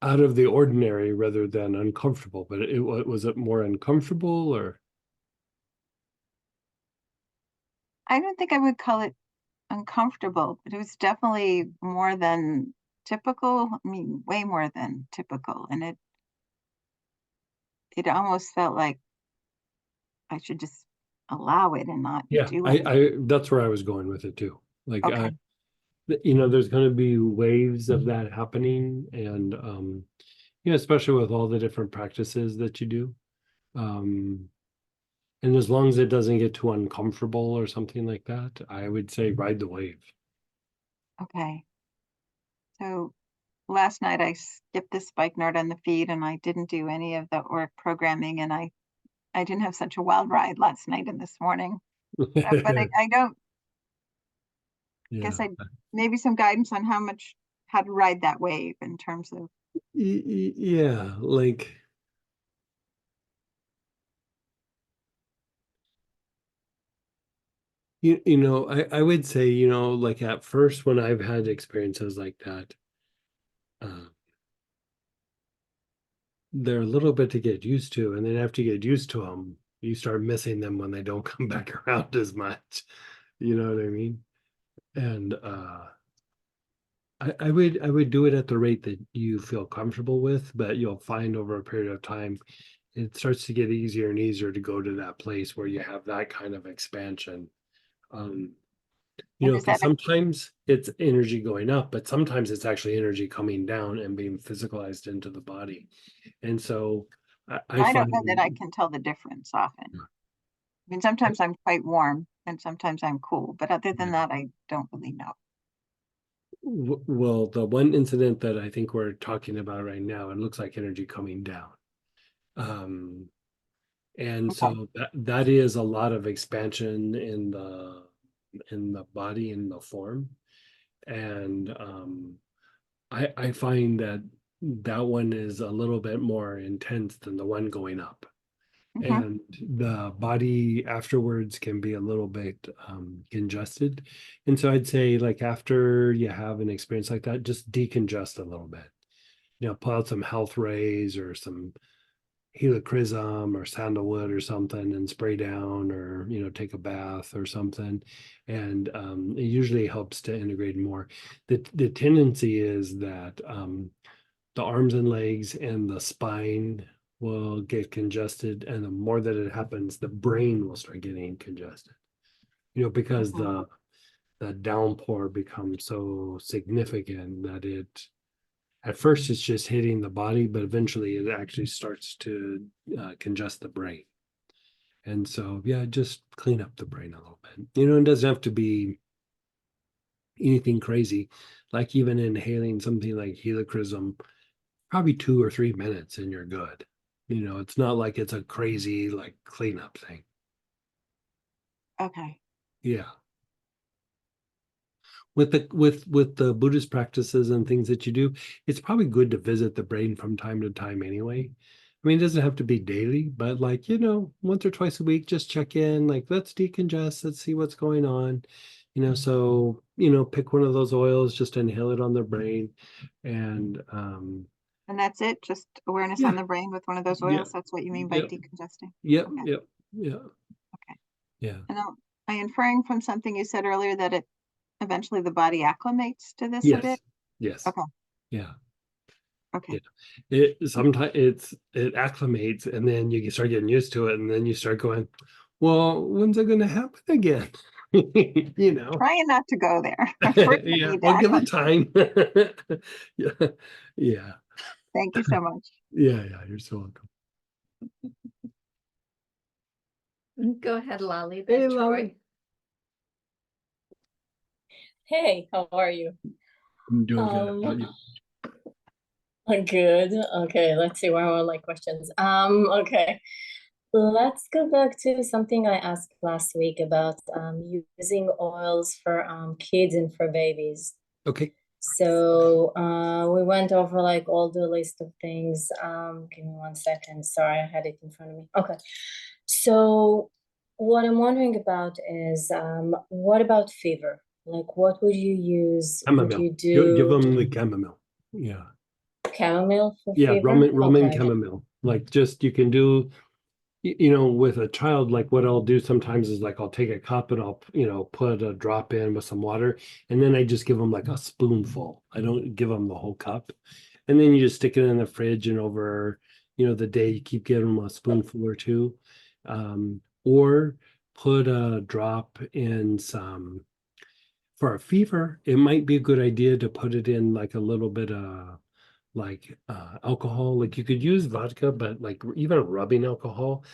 [SPEAKER 1] out of the ordinary rather than uncomfortable, but was it more uncomfortable or
[SPEAKER 5] I don't think I would call it uncomfortable, but it was definitely more than typical. I mean, way more than typical. And it almost felt like I should just allow it and not
[SPEAKER 1] yeah,
[SPEAKER 5] do
[SPEAKER 1] I
[SPEAKER 5] anything.
[SPEAKER 1] that's where I was going with it too. Like
[SPEAKER 5] Okay.
[SPEAKER 1] there's going to be waves of that happening, and especially with all the different practices that you do. Um and as long as it doesn't get too uncomfortable or something like that, I would say ride the wave.
[SPEAKER 5] Okay. So last night I skipped the spikenard on the feed and I didn't do any of the auric programming and I didn't have such a wild ride last night and this morning. But I don't
[SPEAKER 1] Yeah.
[SPEAKER 5] guess I maybe some guidance on how to ride that wave in terms of
[SPEAKER 1] Yeah, like I would say, like at first when I've had experiences like that, uh, they're a little bit to get used to, and then after you get used to them, you start missing them when they don't come back around as much. You know what I mean? And I would do it at the rate that you feel comfortable with, but you'll find over a period of time it starts to get easier and easier to go to that place where you have that kind of expansion. Um,
[SPEAKER 5] and is
[SPEAKER 1] because
[SPEAKER 5] that
[SPEAKER 1] sometimes it's energy going up, but sometimes it's actually energy coming down and being physicalized into the body. And so I
[SPEAKER 5] I don't know that
[SPEAKER 1] find,
[SPEAKER 5] I can tell the difference often. I mean, sometimes I'm quite warm and sometimes I'm cool, but other than
[SPEAKER 1] yeah.
[SPEAKER 5] that, I don't really know.
[SPEAKER 1] Well, the one incident that I think we're talking about right now, it looks like energy coming down. Um, and
[SPEAKER 5] Okay.
[SPEAKER 1] so that is a lot of expansion in the body, in the form. And I find that that one is a little bit more intense than the one going up.
[SPEAKER 5] Mhm.
[SPEAKER 1] and the body afterwards can be a little bit congested. And so I'd say, like, after you have an experience like that, just decongest a little bit. Pull out some health rays or some helichrysum or sandalwood or something and spray down, or take a bath or something. And it usually helps to integrate more. The tendency is that the arms and legs and the spine will get congested, and the more that it happens, the brain will start getting congested, because
[SPEAKER 5] Mhm.
[SPEAKER 1] the downpour becomes so significant that at first it's just hitting the body, but eventually it actually starts to congest the brain. And so, yeah, just clean up the brain a little bit. It doesn't have to be anything crazy, like even inhaling something like helichrysum, probably 2 or 3 minutes and you're good. It's not like it's a crazy like cleanup thing.
[SPEAKER 5] Okay.
[SPEAKER 1] Yeah. With the Buddhist practices and things that you do, it's probably good to visit the brain from time to time anyway. I mean, it doesn't have to be daily, but like, once or twice a week, just check in, like, let's decongest, let's see what's going on. So, pick one of those oils, just inhale it on the brain. And
[SPEAKER 5] And that's it? Just awareness on
[SPEAKER 1] yeah,
[SPEAKER 5] the brain with one of those
[SPEAKER 1] yep,
[SPEAKER 5] oils? That's what you mean by
[SPEAKER 1] yep,
[SPEAKER 5] decongesting?
[SPEAKER 1] yep,
[SPEAKER 5] Okay.
[SPEAKER 1] yep, yeah,
[SPEAKER 5] Okay.
[SPEAKER 1] yeah.
[SPEAKER 5] And I inferring from something you said earlier that it eventually the body acclimates to this a
[SPEAKER 1] Yes,
[SPEAKER 5] bit?
[SPEAKER 1] yes,
[SPEAKER 5] Okay.
[SPEAKER 1] yeah.
[SPEAKER 5] Okay.
[SPEAKER 1] Yeah. It sometimes it acclimates, and then you start getting used to it, and then you start going, well, when's it gonna happen again? You know.
[SPEAKER 5] Trying not to go there. Afraid to
[SPEAKER 1] Yeah,
[SPEAKER 5] be
[SPEAKER 1] well,
[SPEAKER 5] there.
[SPEAKER 1] give it time. Yeah, yeah,
[SPEAKER 5] Thank you so much.
[SPEAKER 1] yeah, yeah. You're so welcome.
[SPEAKER 2] Go ahead, Lolly,
[SPEAKER 1] Hey,
[SPEAKER 2] then Troy.
[SPEAKER 1] Lolly.
[SPEAKER 6] Hey, how are you?
[SPEAKER 1] I'm doing good. How about
[SPEAKER 6] Um,
[SPEAKER 1] you?
[SPEAKER 6] I'm good. Okay, let's see where are my questions. Okay. Let's go back to something I asked last week about using oils for kids and for babies.
[SPEAKER 1] Okay.
[SPEAKER 6] So we went over like all the list of things. Give me 1 second. Sorry, I had it in front of me. Okay. So what I'm wondering about is what about fever? Like what would you use? Would
[SPEAKER 1] Chamomile.
[SPEAKER 6] you
[SPEAKER 1] Give
[SPEAKER 6] do
[SPEAKER 1] them the chamomile. Yeah.
[SPEAKER 6] chamomile for
[SPEAKER 1] Yeah.
[SPEAKER 6] fever?
[SPEAKER 1] Roman
[SPEAKER 6] Okay.
[SPEAKER 1] chamomile. Like, just you can do, with a child, like what I'll do sometimes is, like, I'll take a cup and I'll, put a drop in with some water, and then I just give them like a spoonful. I don't give them the whole cup. And then you just stick it in the fridge, and over, the day, you keep giving them a spoonful or two. Or put a drop in some, for a fever, it might be a good idea to put it in like a little bit of like alcohol. Like, you could use vodka, but like even rubbing alcohol,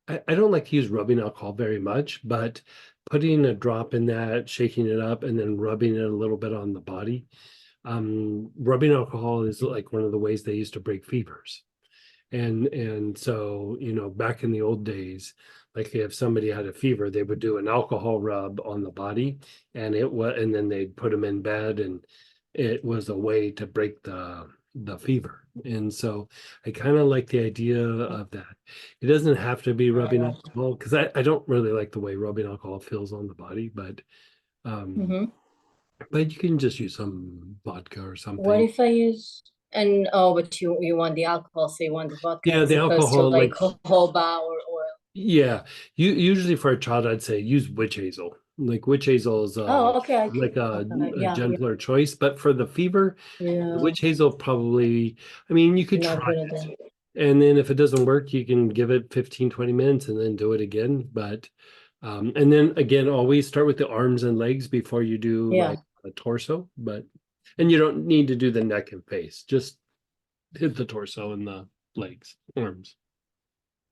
[SPEAKER 1] I don't like to use rubbing alcohol very much, but putting a drop in that, shaking it up, and then rubbing it a little bit on the body. Rubbing alcohol is like one of the ways they used to break fevers. And so, back in the old days, like if somebody had a fever, they would do an alcohol rub on the body, and then they'd put them in bed, and it was a way to break the fever. And so I kind of like the idea of that. It doesn't have to be rubbing alcohol, because I don't really like the way rubbing alcohol feels on the body, um,
[SPEAKER 6] Mm-hmm.
[SPEAKER 1] but you can just use some vodka or
[SPEAKER 6] What
[SPEAKER 1] something.
[SPEAKER 6] if I use and oh, but you want the alcohol, so you want the vodka
[SPEAKER 1] Yeah,
[SPEAKER 6] as
[SPEAKER 1] the
[SPEAKER 6] opposed to
[SPEAKER 1] alcohol,
[SPEAKER 6] like
[SPEAKER 1] like,
[SPEAKER 6] jojoba or oil.
[SPEAKER 1] yeah, usually for a child, I'd say use witch hazel. Like, witch hazel is
[SPEAKER 6] Oh, okay.
[SPEAKER 1] like
[SPEAKER 6] Okay,
[SPEAKER 1] a
[SPEAKER 6] yeah, yeah,
[SPEAKER 1] gentler choice, but for the fever, the
[SPEAKER 6] yeah.
[SPEAKER 1] witch hazel probably, I mean, you could
[SPEAKER 6] Not
[SPEAKER 1] try
[SPEAKER 6] good
[SPEAKER 1] it.
[SPEAKER 6] idea.
[SPEAKER 1] And then if it doesn't work, you can give it 15-20 minutes and then do it again. But and then again, always start with the arms and legs before you do
[SPEAKER 6] Yeah.
[SPEAKER 1] like a torso. And you don't need to do the neck and face. Just hit the torso and the legs, arms.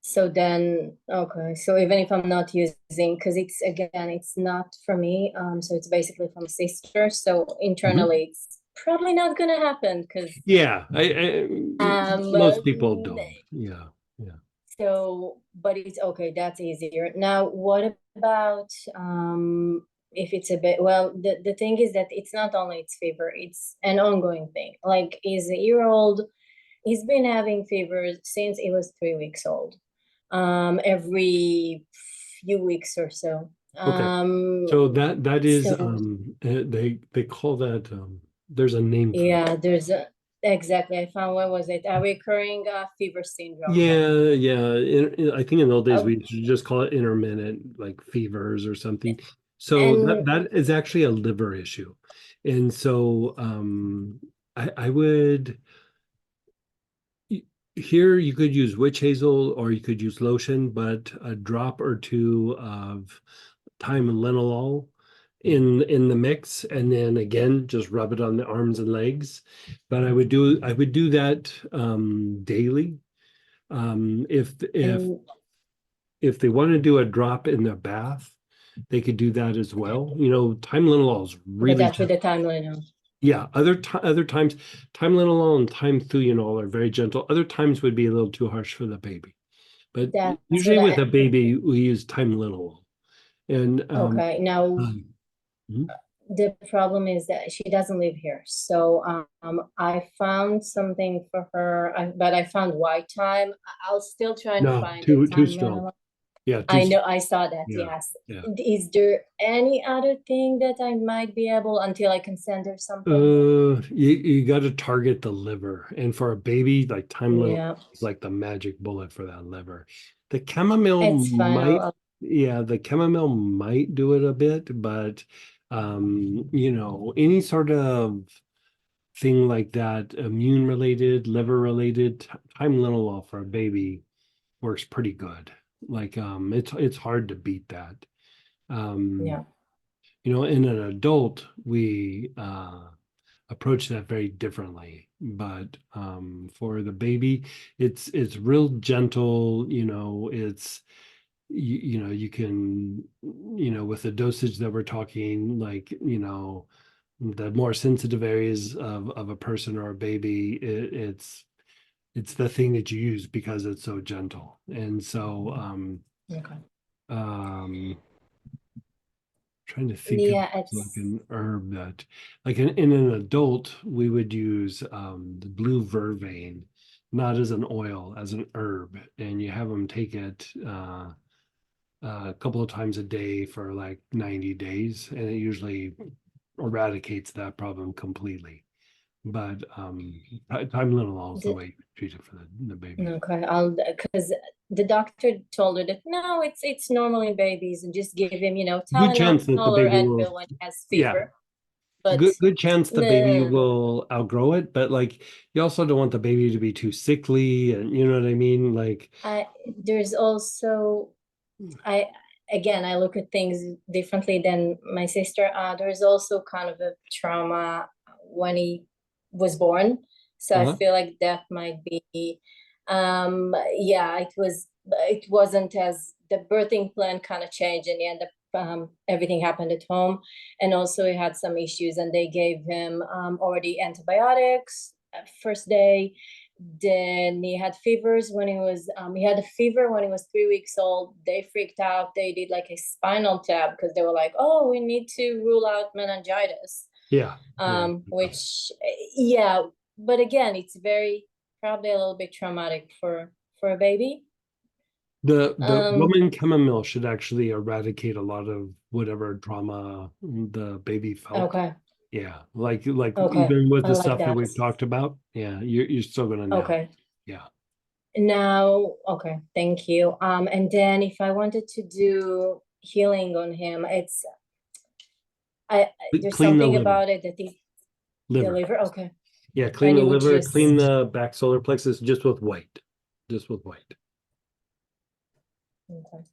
[SPEAKER 6] So then, okay. So even if I'm not using, because it's again, it's not for me. So it's basically from sister. So
[SPEAKER 1] Mhm.
[SPEAKER 6] internally, it's probably not gonna happen because
[SPEAKER 1] Yeah,
[SPEAKER 6] um.
[SPEAKER 1] most people don't. Yeah, yeah.
[SPEAKER 6] So, but it's okay, that's easier. Now, what about if it's a bit, well, the thing is that it's not only its fever, it's an ongoing thing. Like, he's a year old, he's been having fevers since he was 3 weeks old. every few weeks or so.
[SPEAKER 1] Okay. So that is
[SPEAKER 6] so
[SPEAKER 1] they call that there's a name for it.
[SPEAKER 6] yeah, there's a exactly. I found what was it? A recurring fever syndrome.
[SPEAKER 1] Yeah. I think in those days
[SPEAKER 6] Uh,
[SPEAKER 1] we used to just call it intermittent like fevers or something. So
[SPEAKER 6] and
[SPEAKER 1] that is actually a liver issue. And so I would here you could use witch hazel or you could use lotion, but a drop or two of thyme and linalool in the mix, and then again just rub it on the arms and legs. But I would do that daily. If
[SPEAKER 6] and
[SPEAKER 1] if they want to do a drop in their bath, they could do that as well. You know, thyme linalool is
[SPEAKER 6] but
[SPEAKER 1] really
[SPEAKER 6] that's with the timeline now.
[SPEAKER 1] yeah. Other times, thyme linalool and thyme thuyinol are very gentle. Other times would be a little too harsh for the baby. But
[SPEAKER 6] That's
[SPEAKER 1] usually
[SPEAKER 6] what
[SPEAKER 1] with
[SPEAKER 6] I
[SPEAKER 1] a baby, we use thyme linalool. And
[SPEAKER 6] okay. Now
[SPEAKER 1] mhm.
[SPEAKER 6] the problem is that she doesn't live here. So I found something for her, but I found white thyme. I'll still try and
[SPEAKER 1] No,
[SPEAKER 6] find the
[SPEAKER 1] too
[SPEAKER 6] time
[SPEAKER 1] strong.
[SPEAKER 6] when
[SPEAKER 1] Yeah,
[SPEAKER 6] I know I saw that,
[SPEAKER 1] yeah,
[SPEAKER 6] yes.
[SPEAKER 1] yeah.
[SPEAKER 6] Is there any other thing that I might be able until I can send her something?
[SPEAKER 1] You got to target the liver, and for a baby, like thyme linalool
[SPEAKER 6] Yeah,
[SPEAKER 1] is like the magic bullet for that liver. The chamomile
[SPEAKER 6] it's fine.
[SPEAKER 1] might, yeah, the chamomile might do it a bit, but any sort of thing like that, immune related, liver related, thyme linalool for a baby works pretty good. Like it's hard to beat that.
[SPEAKER 6] Yeah.
[SPEAKER 1] In an adult, we approach that very differently. But for the baby, it's real gentle. You can, with the dosage that we're talking, like, the more sensitive areas of a person or a baby, it's the thing that you use because it's so gentle. And so
[SPEAKER 6] Okay.
[SPEAKER 1] um trying to think of
[SPEAKER 6] Yeah,
[SPEAKER 1] like
[SPEAKER 6] it's
[SPEAKER 1] an herb that like in an adult we would use the blue vervain, not as an oil, as an herb, and you have them take it a couple of times a day for like 90 days, and it usually eradicates that problem completely. But time linalool is the
[SPEAKER 6] the,
[SPEAKER 1] way you treat it for the baby.
[SPEAKER 6] okay. I'll because the doctor told her that no, it's normal in babies, and just give him,
[SPEAKER 1] Good
[SPEAKER 6] Tylenol
[SPEAKER 1] chance that the
[SPEAKER 6] or
[SPEAKER 1] baby will,
[SPEAKER 6] Advil when he has
[SPEAKER 1] yeah,
[SPEAKER 6] fever. But
[SPEAKER 1] good chance the baby
[SPEAKER 6] no,
[SPEAKER 1] will outgrow it, but like you also don't want the baby to be too sickly, and you know what I mean? Like,
[SPEAKER 6] there's also I again I look at things differently than my sister. There's also kind of a trauma when he was born, so I
[SPEAKER 1] uh-huh.
[SPEAKER 6] feel like that might be yeah, it wasn't as the birthing plan kind of changed and he ended up everything happened at home, and also he had some issues and they gave him already antibiotics first day. Then he had fevers when he had a fever when he was 3 weeks old. They freaked out. They did like a spinal tap because they were like, oh, we need to rule out meningitis.
[SPEAKER 1] Yeah.
[SPEAKER 6] Which yeah, but again, it's very probably a little bit traumatic for a baby.
[SPEAKER 1] The woman chamomile should actually eradicate a lot of whatever trauma the baby felt.
[SPEAKER 6] Okay.
[SPEAKER 1] Yeah, like
[SPEAKER 6] Okay.
[SPEAKER 1] even with
[SPEAKER 6] I
[SPEAKER 1] the
[SPEAKER 6] like
[SPEAKER 1] stuff that
[SPEAKER 6] that.
[SPEAKER 1] we've talked about, yeah, you're still gonna know.
[SPEAKER 6] Okay.
[SPEAKER 1] Yeah.
[SPEAKER 6] Now, okay, thank you. And then if I wanted to do healing on him, there's
[SPEAKER 1] Clean the
[SPEAKER 6] something
[SPEAKER 1] liver.
[SPEAKER 6] about it that the
[SPEAKER 1] Liver.
[SPEAKER 6] liver. Okay.
[SPEAKER 1] Yeah, clean
[SPEAKER 6] And
[SPEAKER 1] the
[SPEAKER 6] you would
[SPEAKER 1] liver,
[SPEAKER 6] just
[SPEAKER 1] clean the back solar plexus just with white. Just with white.
[SPEAKER 6] okay.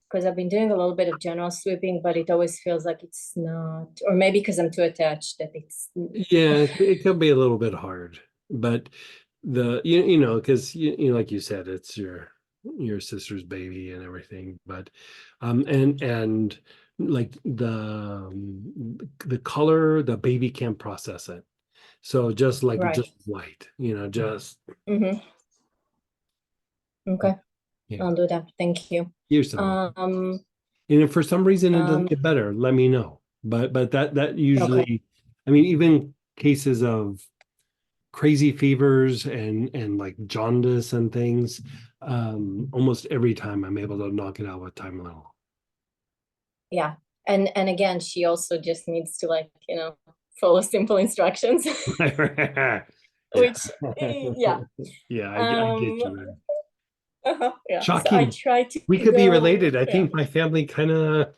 [SPEAKER 6] Because I've been doing a little bit of general sweeping, but it always feels like it's not, or maybe because I'm too attached that it's
[SPEAKER 1] Yeah, it could be a little bit hard, but because like you said, it's your sister's baby and everything, but and like the color, the baby can't process it. So just like
[SPEAKER 6] right.
[SPEAKER 1] just white, just
[SPEAKER 6] Mm-hmm. Okay,
[SPEAKER 1] yeah.
[SPEAKER 6] I'll do that. Thank you.
[SPEAKER 1] You're so welcome.
[SPEAKER 6] Um,
[SPEAKER 1] And if for some reason it doesn't
[SPEAKER 6] um,
[SPEAKER 1] get better, let me know. But that
[SPEAKER 6] okay.
[SPEAKER 1] usually, I mean, even cases of crazy fevers and like jaundice and things, almost every time I'm able to knock it out with Tylenol.
[SPEAKER 6] Yeah. And again, she also just needs to like, follow simple instructions,
[SPEAKER 1] Yeah.
[SPEAKER 6] which, yeah.
[SPEAKER 1] Yeah, I get
[SPEAKER 6] Um,
[SPEAKER 1] you, man.
[SPEAKER 6] yeah. So I
[SPEAKER 1] Shocking.
[SPEAKER 6] try to
[SPEAKER 1] We could be
[SPEAKER 6] go,
[SPEAKER 1] related. I
[SPEAKER 6] yeah,
[SPEAKER 1] think my family kind of.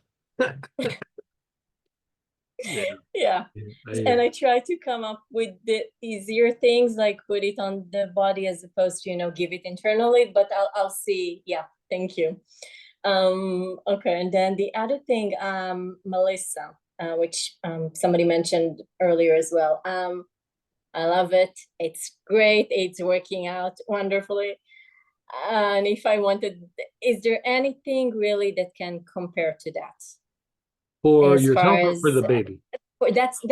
[SPEAKER 1] Yeah,
[SPEAKER 6] yeah.
[SPEAKER 1] yeah,
[SPEAKER 6] And I try to come up with the easier things, like put it on the body as opposed to, give it internally, but I'll see. Yeah. Thank you. Okay. And then the other thing, Melissa, which somebody mentioned earlier as well. I love it. It's great. It's working out wonderfully. And if I wanted, is there anything really that can compare to that?
[SPEAKER 1] For
[SPEAKER 6] As far
[SPEAKER 1] yourself or for
[SPEAKER 6] as
[SPEAKER 1] the baby?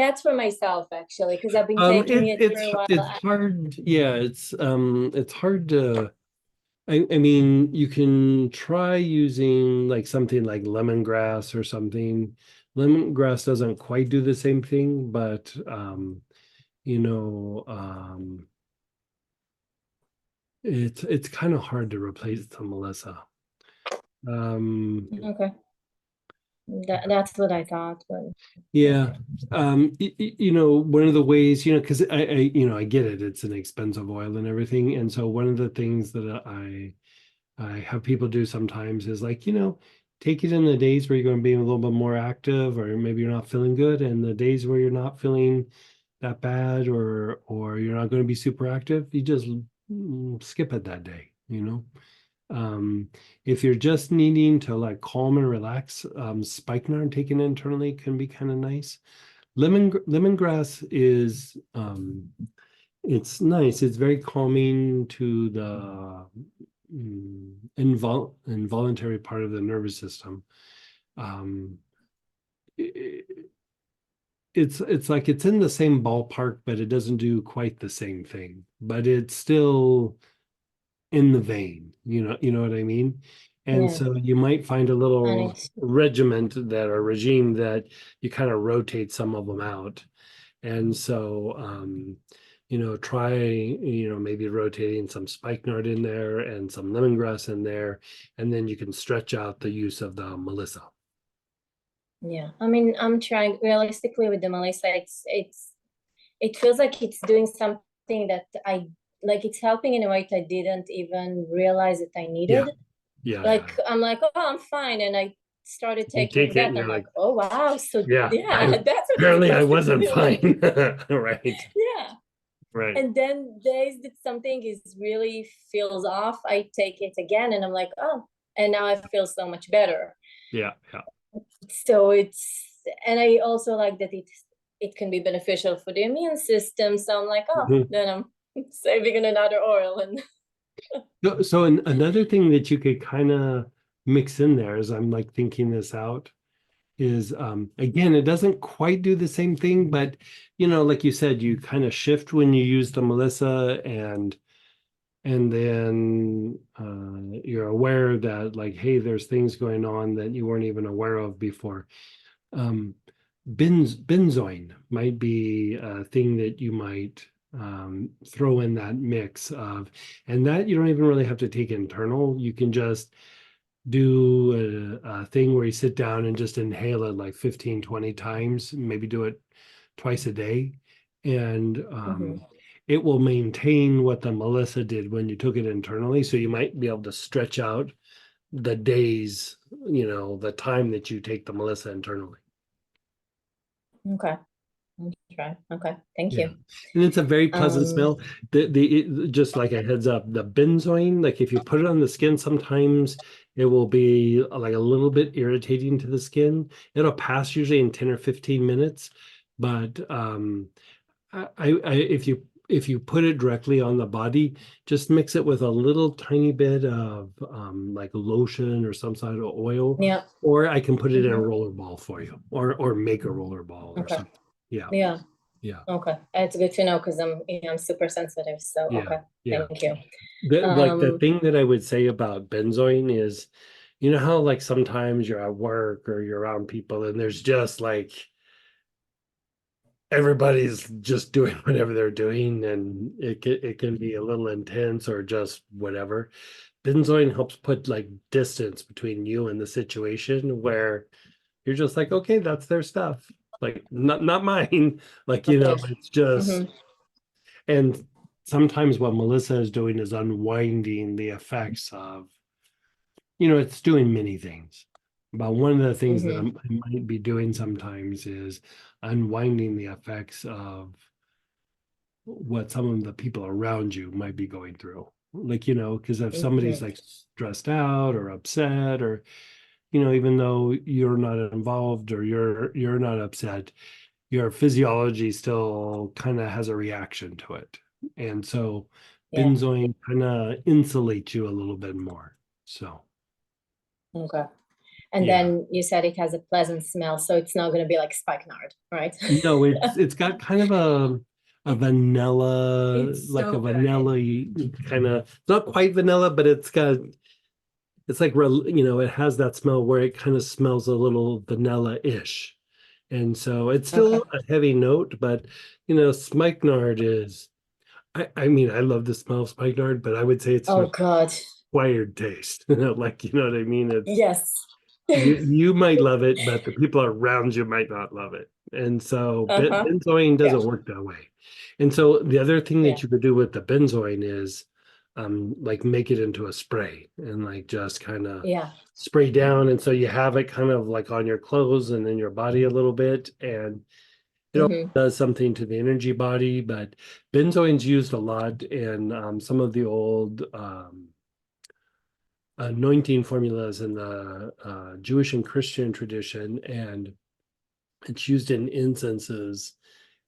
[SPEAKER 6] that's for myself actually, because I've been taking it for a while.
[SPEAKER 1] It's hard. Yeah, it's hard to. I mean, you can try using like something like lemongrass or something. Lemongrass doesn't quite do the same thing, but you know, it's kind of hard to replace the Melissa.
[SPEAKER 6] Okay, that's what I thought, but
[SPEAKER 1] Yeah. One of the ways, because I get it, it's an expensive oil and everything. And so one of the things that I have people do sometimes is like, take it in the days where you're going to be a little bit more active, or maybe you're not feeling good, and the days where you're not feeling that bad, or you're not going to be super active, you just skip it that day. If you're just needing to like calm and relax, spikenard taken internally can be kind of nice. Lemongrass is it's nice. It's very calming to the involuntary part of the nervous system. Um, i- it's like it's in the same ballpark, but it doesn't do quite the same thing. But it's still in the vein, you know what I mean? And
[SPEAKER 6] yeah,
[SPEAKER 1] so you might find a
[SPEAKER 6] and
[SPEAKER 1] little
[SPEAKER 6] it's
[SPEAKER 1] regiment that or regime that you kind of rotate some of them out. And so try, maybe rotating some spikenard in there and some lemongrass in there, and then you can stretch out the use of the Melissa.
[SPEAKER 6] yeah. I mean, I'm trying realistically with the Melissa. It feels like it's doing something that I like. It's helping in a way that I didn't even realize that I
[SPEAKER 1] Yeah,
[SPEAKER 6] needed.
[SPEAKER 1] yeah.
[SPEAKER 6] Like I'm like, oh, I'm fine, and I started
[SPEAKER 1] You
[SPEAKER 6] taking
[SPEAKER 1] take it
[SPEAKER 6] that.
[SPEAKER 1] and
[SPEAKER 6] I'm
[SPEAKER 1] you're
[SPEAKER 6] like,
[SPEAKER 1] like,
[SPEAKER 6] oh wow, so
[SPEAKER 1] yeah,
[SPEAKER 6] yeah, that's what it's
[SPEAKER 1] apparently I
[SPEAKER 6] supposed to
[SPEAKER 1] wasn't
[SPEAKER 6] do.
[SPEAKER 1] fine. Right,
[SPEAKER 6] Yeah.
[SPEAKER 1] right.
[SPEAKER 6] And then days that something is really feels off, I take it again, and I'm like, oh, and now I feel so much better.
[SPEAKER 1] Yeah, yeah.
[SPEAKER 6] So and I also like that it can be beneficial for the immune system. So I'm like, oh,
[SPEAKER 1] Mhm.
[SPEAKER 6] then I'm saving another oil. And
[SPEAKER 1] So another thing that you could kind of mix in there as I'm like thinking this out is again, it doesn't quite do the same thing, but like you said, you kind of shift when you use the Melissa, and then you're aware that like, hey, there's things going on that you weren't even aware of before. Um, benzoin might be a thing that you might throw in that mix of, and that you don't even really have to take internal. You can just do a thing where you sit down and just inhale it like 15, 20 times, maybe do it twice a day. And it will maintain what the Melissa did when you took it internally. So you might be able to stretch out the days, the time that you take the Melissa internally.
[SPEAKER 6] okay, I'll try. Okay, thank
[SPEAKER 1] Yeah.
[SPEAKER 6] you.
[SPEAKER 1] And it's a very pleasant
[SPEAKER 6] Um,
[SPEAKER 1] smell. Just like a heads up, the benzoin, like if you put it on the skin, sometimes it will be like a little bit irritating to the skin. It'll pass usually in 10 or 15 minutes. But if you put it directly on the body, just mix it with a little tiny bit of like lotion or some sort of oil,
[SPEAKER 6] yeah.
[SPEAKER 1] or I can put it in a roller ball for you, or make a roller ball or
[SPEAKER 6] Okay.
[SPEAKER 1] something. Yeah,
[SPEAKER 6] Yeah.
[SPEAKER 1] yeah.
[SPEAKER 6] Okay. It's good to know because I'm super sensitive. So
[SPEAKER 1] Yeah,
[SPEAKER 6] okay.
[SPEAKER 1] yeah.
[SPEAKER 6] Thank you.
[SPEAKER 1] The thing that I would say about benzoin is, how like sometimes you're at work or you're around people and there's just like everybody's just doing whatever they're doing, and it can be a little intense or just whatever. benzoin helps put like distance between you and the situation where you're just like, okay, that's their stuff. Like not mine. Like, you know,
[SPEAKER 6] Okay.
[SPEAKER 1] it's just,
[SPEAKER 6] Mhm.
[SPEAKER 1] and sometimes what Melissa is doing is unwinding the effects of, you know, it's doing many things. But one of the things that
[SPEAKER 6] Mhm.
[SPEAKER 1] I might be doing sometimes is unwinding the effects of what some of the people around you might be going through. Like, you know, because if somebody's
[SPEAKER 6] Mhm.
[SPEAKER 1] like stressed out or upset, or, you know, even though you're not involved or you're not upset, your physiology still kind of has a reaction to it. And so
[SPEAKER 6] Yeah.
[SPEAKER 1] benzoin kind of insulates you a little bit more. So
[SPEAKER 6] Okay. And
[SPEAKER 1] yeah.
[SPEAKER 6] then you said it has a pleasant smell, so it's not gonna be like spikenard, right?
[SPEAKER 1] No, it's got kind of a vanilla,
[SPEAKER 6] It's
[SPEAKER 1] like a
[SPEAKER 6] so good.
[SPEAKER 1] vanilla kind of, not quite vanilla, but it's like you know, it has that smell where it kind of smells a little vanilla-ish. And so it's
[SPEAKER 6] Okay.
[SPEAKER 1] still a heavy note, but you know, spikenard is, I mean, I love the smell of spikenard, but I would say it's
[SPEAKER 6] Oh
[SPEAKER 1] an
[SPEAKER 6] God.
[SPEAKER 1] acquired taste. Like, you know what I mean? It's
[SPEAKER 6] Yes.
[SPEAKER 1] you might love it, but the people around you might not love it. And so
[SPEAKER 6] Uh-huh.
[SPEAKER 1] benzoin
[SPEAKER 6] Yeah.
[SPEAKER 1] doesn't work that way. And so the other thing
[SPEAKER 6] Yeah.
[SPEAKER 1] that you could do with the benzoin is like make it into a spray and like just kind of
[SPEAKER 6] Yeah.
[SPEAKER 1] spray down. And so you have it kind of like on your clothes and in your body a little bit. And it also
[SPEAKER 6] Mm-hmm.
[SPEAKER 1] does something to the energy body, but benzoin's used a lot in some of the old anointing formulas in the Jewish and Christian tradition, and it's used in incenses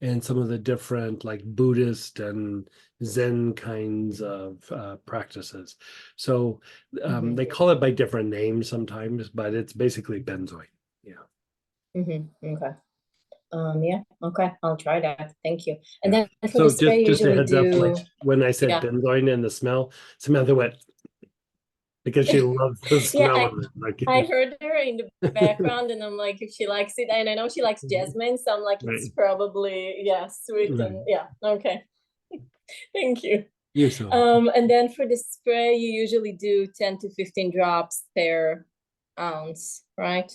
[SPEAKER 1] and some of the different like Buddhist and Zen kinds of practices. So
[SPEAKER 6] Mm-hmm.
[SPEAKER 1] they call it by different names sometimes, but it's basically benzoin. Yeah.
[SPEAKER 6] Mm-hmm. Okay. Yeah, okay, I'll try that. Thank you. And
[SPEAKER 1] Yeah.
[SPEAKER 6] then for the
[SPEAKER 1] So
[SPEAKER 6] spray, you
[SPEAKER 1] just a
[SPEAKER 6] usually
[SPEAKER 1] heads up, like
[SPEAKER 6] do,
[SPEAKER 1] when I said
[SPEAKER 6] yeah.
[SPEAKER 1] benzoin and the smell, Samantha went because she loves the
[SPEAKER 6] Yeah,
[SPEAKER 1] smell of it. Like,
[SPEAKER 6] I heard her in the background and I'm like, if she likes it, and I know she likes jasmine, so I'm like, it's
[SPEAKER 1] right,
[SPEAKER 6] probably, yeah, sweet
[SPEAKER 1] right.
[SPEAKER 6] and yeah, okay. Thank you.
[SPEAKER 1] You're so welcome.
[SPEAKER 6] And then for the spray, you usually do 10 to 15 drops per ounce, right?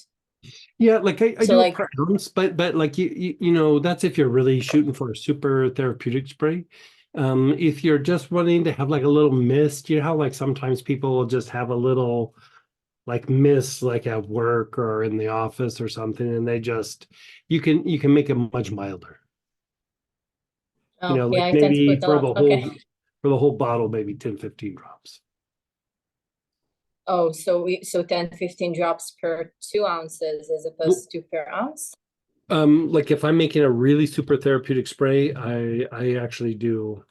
[SPEAKER 1] Yeah, like I
[SPEAKER 6] So
[SPEAKER 1] do it
[SPEAKER 6] like,
[SPEAKER 1] per ounce, but like you know, that's if you're really shooting for a super therapeutic spray. If you're just wanting to have like a little mist, you know how like sometimes people will just have a little like mist like at work or in the office or something, and they just you can make it much milder. You
[SPEAKER 6] oh
[SPEAKER 1] know, like
[SPEAKER 6] yeah, I tend to
[SPEAKER 1] maybe
[SPEAKER 6] put a lot. Okay.
[SPEAKER 1] for the whole bottle, maybe 10, 15 drops.
[SPEAKER 6] Oh, so 10, 15 drops per 2 ounces as
[SPEAKER 1] Well,
[SPEAKER 6] opposed to per ounce?
[SPEAKER 1] like if I'm making a really super therapeutic spray, I actually do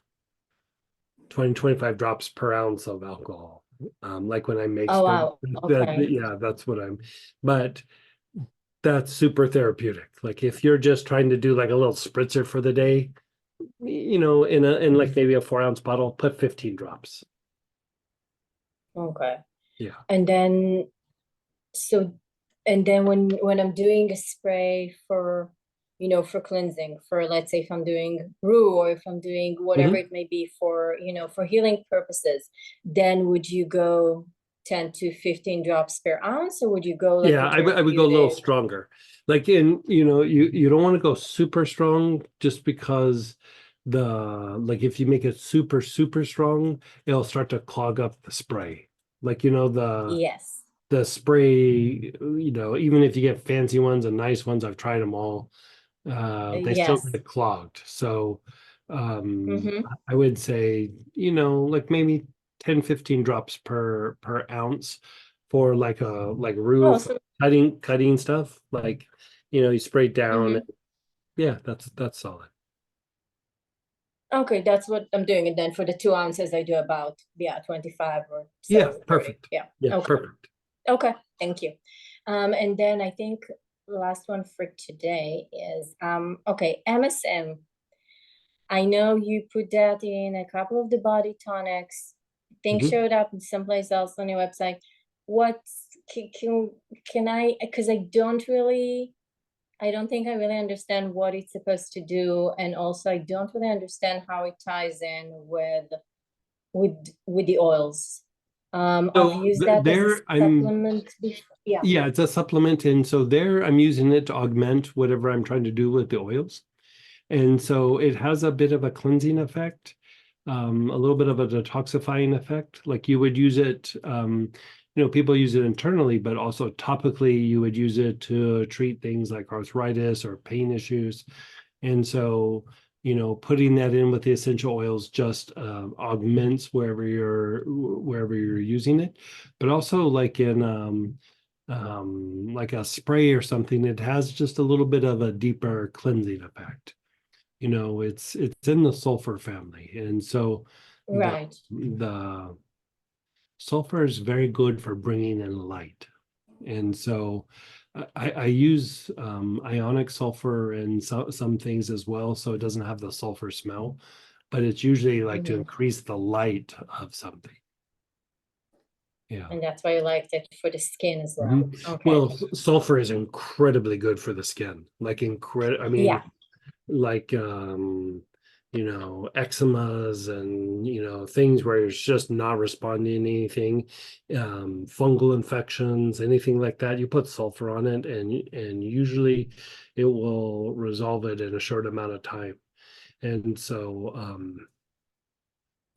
[SPEAKER 1] 20, 25 drops per ounce of alcohol. Like when I make
[SPEAKER 6] Oh
[SPEAKER 1] spray,
[SPEAKER 6] wow. Okay.
[SPEAKER 1] yeah, that's what but that's super therapeutic. Like if you're just trying to do like a little spritzer for the day, you know, in like maybe a 4 ounce bottle, put 15 drops.
[SPEAKER 6] Okay.
[SPEAKER 1] Yeah.
[SPEAKER 6] And then so and then when I'm doing a spray for for cleansing, for let's say if I'm doing roux or if I'm doing whatever
[SPEAKER 1] Mhm.
[SPEAKER 6] it may be for for healing purposes, then would you go 10 to 15 drops per ounce, or would you go like
[SPEAKER 1] Yeah,
[SPEAKER 6] a
[SPEAKER 1] I would go a little
[SPEAKER 6] therapeutic?
[SPEAKER 1] stronger. Like in, you know, you don't want to go super strong just because the like if you make it super strong, it'll start to clog up the spray. Like, you know,
[SPEAKER 6] Yes.
[SPEAKER 1] the spray, you know, even if you get fancy ones and nice ones, I've tried them all, they still
[SPEAKER 6] Yes.
[SPEAKER 1] get clogged. So
[SPEAKER 6] Mm-hmm.
[SPEAKER 1] I would say, you know, like maybe 10, 15 drops per ounce for like a like
[SPEAKER 6] Oh,
[SPEAKER 1] roof
[SPEAKER 6] so
[SPEAKER 1] cutting stuff. Like, you know, you spray it down.
[SPEAKER 6] mm-hmm.
[SPEAKER 1] Yeah, that's solid.
[SPEAKER 6] Okay, that's what I'm doing. And then for the 2 ounces, I do about 25 or
[SPEAKER 1] Yeah,
[SPEAKER 6] so 30.
[SPEAKER 1] perfect.
[SPEAKER 6] Yeah.
[SPEAKER 1] Yeah,
[SPEAKER 6] Okay.
[SPEAKER 1] perfect.
[SPEAKER 6] Okay. Thank you. And then I think last one for today is okay, MSM. I know you put that in a couple of the body tonics. I think
[SPEAKER 1] Mhm.
[SPEAKER 6] showed up in someplace else on your website. What can I, because I don't think I really understand what it's supposed to do, and also I don't really understand how it ties in with with the oils. I've used that as a
[SPEAKER 1] there I'm
[SPEAKER 6] supplement before. Yeah.
[SPEAKER 1] yeah, it's a supplement, and so there I'm using it to augment whatever I'm trying to do with the oils. And so it has a bit of a cleansing effect, a little bit of a detoxifying effect. Like you would use it, people use it internally, but also topically, you would use it to treat things like arthritis or pain issues. And so, putting that in with the essential oils just augments wherever you're using it. But also, like in like a spray or something, it has just a little bit of a deeper cleansing effect. It's in the sulfur family, and so
[SPEAKER 6] Right.
[SPEAKER 1] the sulfur is very good for bringing in light. And so I use ionic sulfur in some things as well, so it doesn't have the sulfur smell, but it's usually like to
[SPEAKER 6] Mhm.
[SPEAKER 1] increase the light of something. Yeah.
[SPEAKER 6] And that's why you liked it for the skin as well.
[SPEAKER 1] Mhm.
[SPEAKER 6] Okay.
[SPEAKER 1] Well, sulfur is incredibly good for the skin. Like I mean,
[SPEAKER 6] Yeah.
[SPEAKER 1] like eczemas and things where it's just not responding to anything, fungal infections, anything like that, you put sulfur on it, and usually it will resolve it in a short amount of time. And so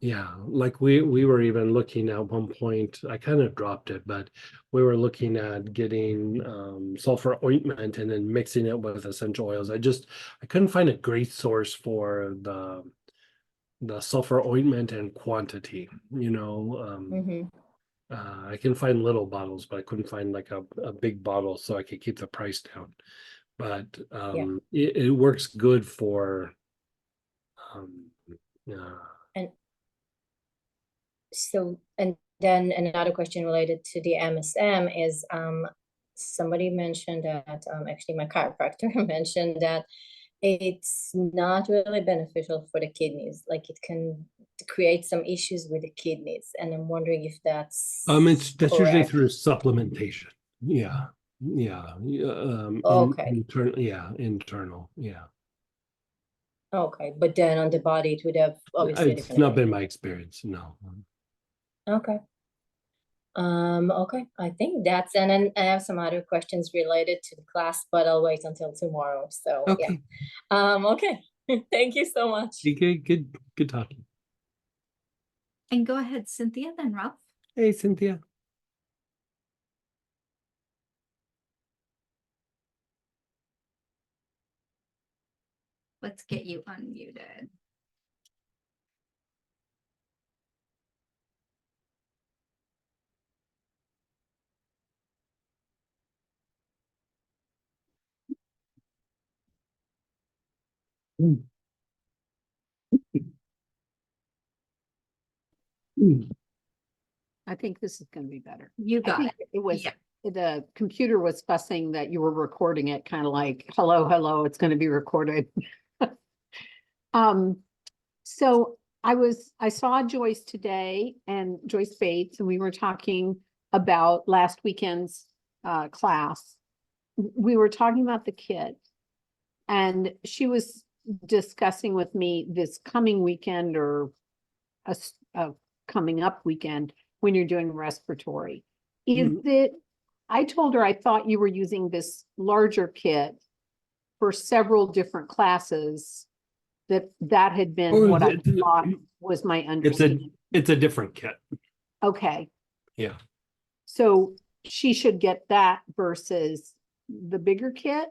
[SPEAKER 1] yeah, like we were even looking at one point, I kind of dropped it, but we were looking at getting sulfur ointment and then mixing it with essential oils. I couldn't find a great source for the sulfur ointment and quantity.
[SPEAKER 6] Mm-hmm.
[SPEAKER 1] I can find little bottles, but I couldn't find like a big bottle so I could keep the price down. But
[SPEAKER 6] Yeah.
[SPEAKER 1] it works good for um, uh,
[SPEAKER 6] And so, and then another question related to the MSM is somebody mentioned that actually my chiropractor mentioned that it's not really beneficial for the kidneys. Like it can create some issues with the kidneys, and I'm wondering if that's
[SPEAKER 1] that's usually
[SPEAKER 6] correct.
[SPEAKER 1] through supplementation. Yeah. Yeah.
[SPEAKER 6] Okay.
[SPEAKER 1] Internal. Yeah.
[SPEAKER 6] Okay, but then on the body it would have obviously a
[SPEAKER 1] It's
[SPEAKER 6] different
[SPEAKER 1] not
[SPEAKER 6] effect.
[SPEAKER 1] been my experience. No.
[SPEAKER 6] Okay. Okay, I think that's, and then I have some other questions related to the class, but I'll wait until tomorrow. So yeah.
[SPEAKER 1] Okay.
[SPEAKER 6] Okay. Thank you so much.
[SPEAKER 1] Good talking.
[SPEAKER 2] And go ahead, Cynthia, then Ralph.
[SPEAKER 1] Hey, Cynthia.
[SPEAKER 2] Let's get you unmuted.
[SPEAKER 7] I think this is gonna be better.
[SPEAKER 2] You
[SPEAKER 7] I
[SPEAKER 2] got
[SPEAKER 7] think
[SPEAKER 2] it.
[SPEAKER 7] it was,
[SPEAKER 2] Yeah.
[SPEAKER 7] the computer was fussing that you were recording it, kind of like, hello, it's gonna be recorded. So I saw Joyce today and Joyce Bates, and we were talking about last weekend's class. We were talking about the kid, and she was discussing with me this coming weekend or a coming up weekend when you're doing respiratory. Is
[SPEAKER 1] Mhm.
[SPEAKER 7] it, I told her I thought you were using this larger kit for several different classes, that had been
[SPEAKER 1] Or
[SPEAKER 7] what I
[SPEAKER 1] is it-
[SPEAKER 7] thought was my understanding.
[SPEAKER 1] It's a different kit.
[SPEAKER 7] Okay,
[SPEAKER 1] Yeah.
[SPEAKER 7] so she should get that versus the bigger kit?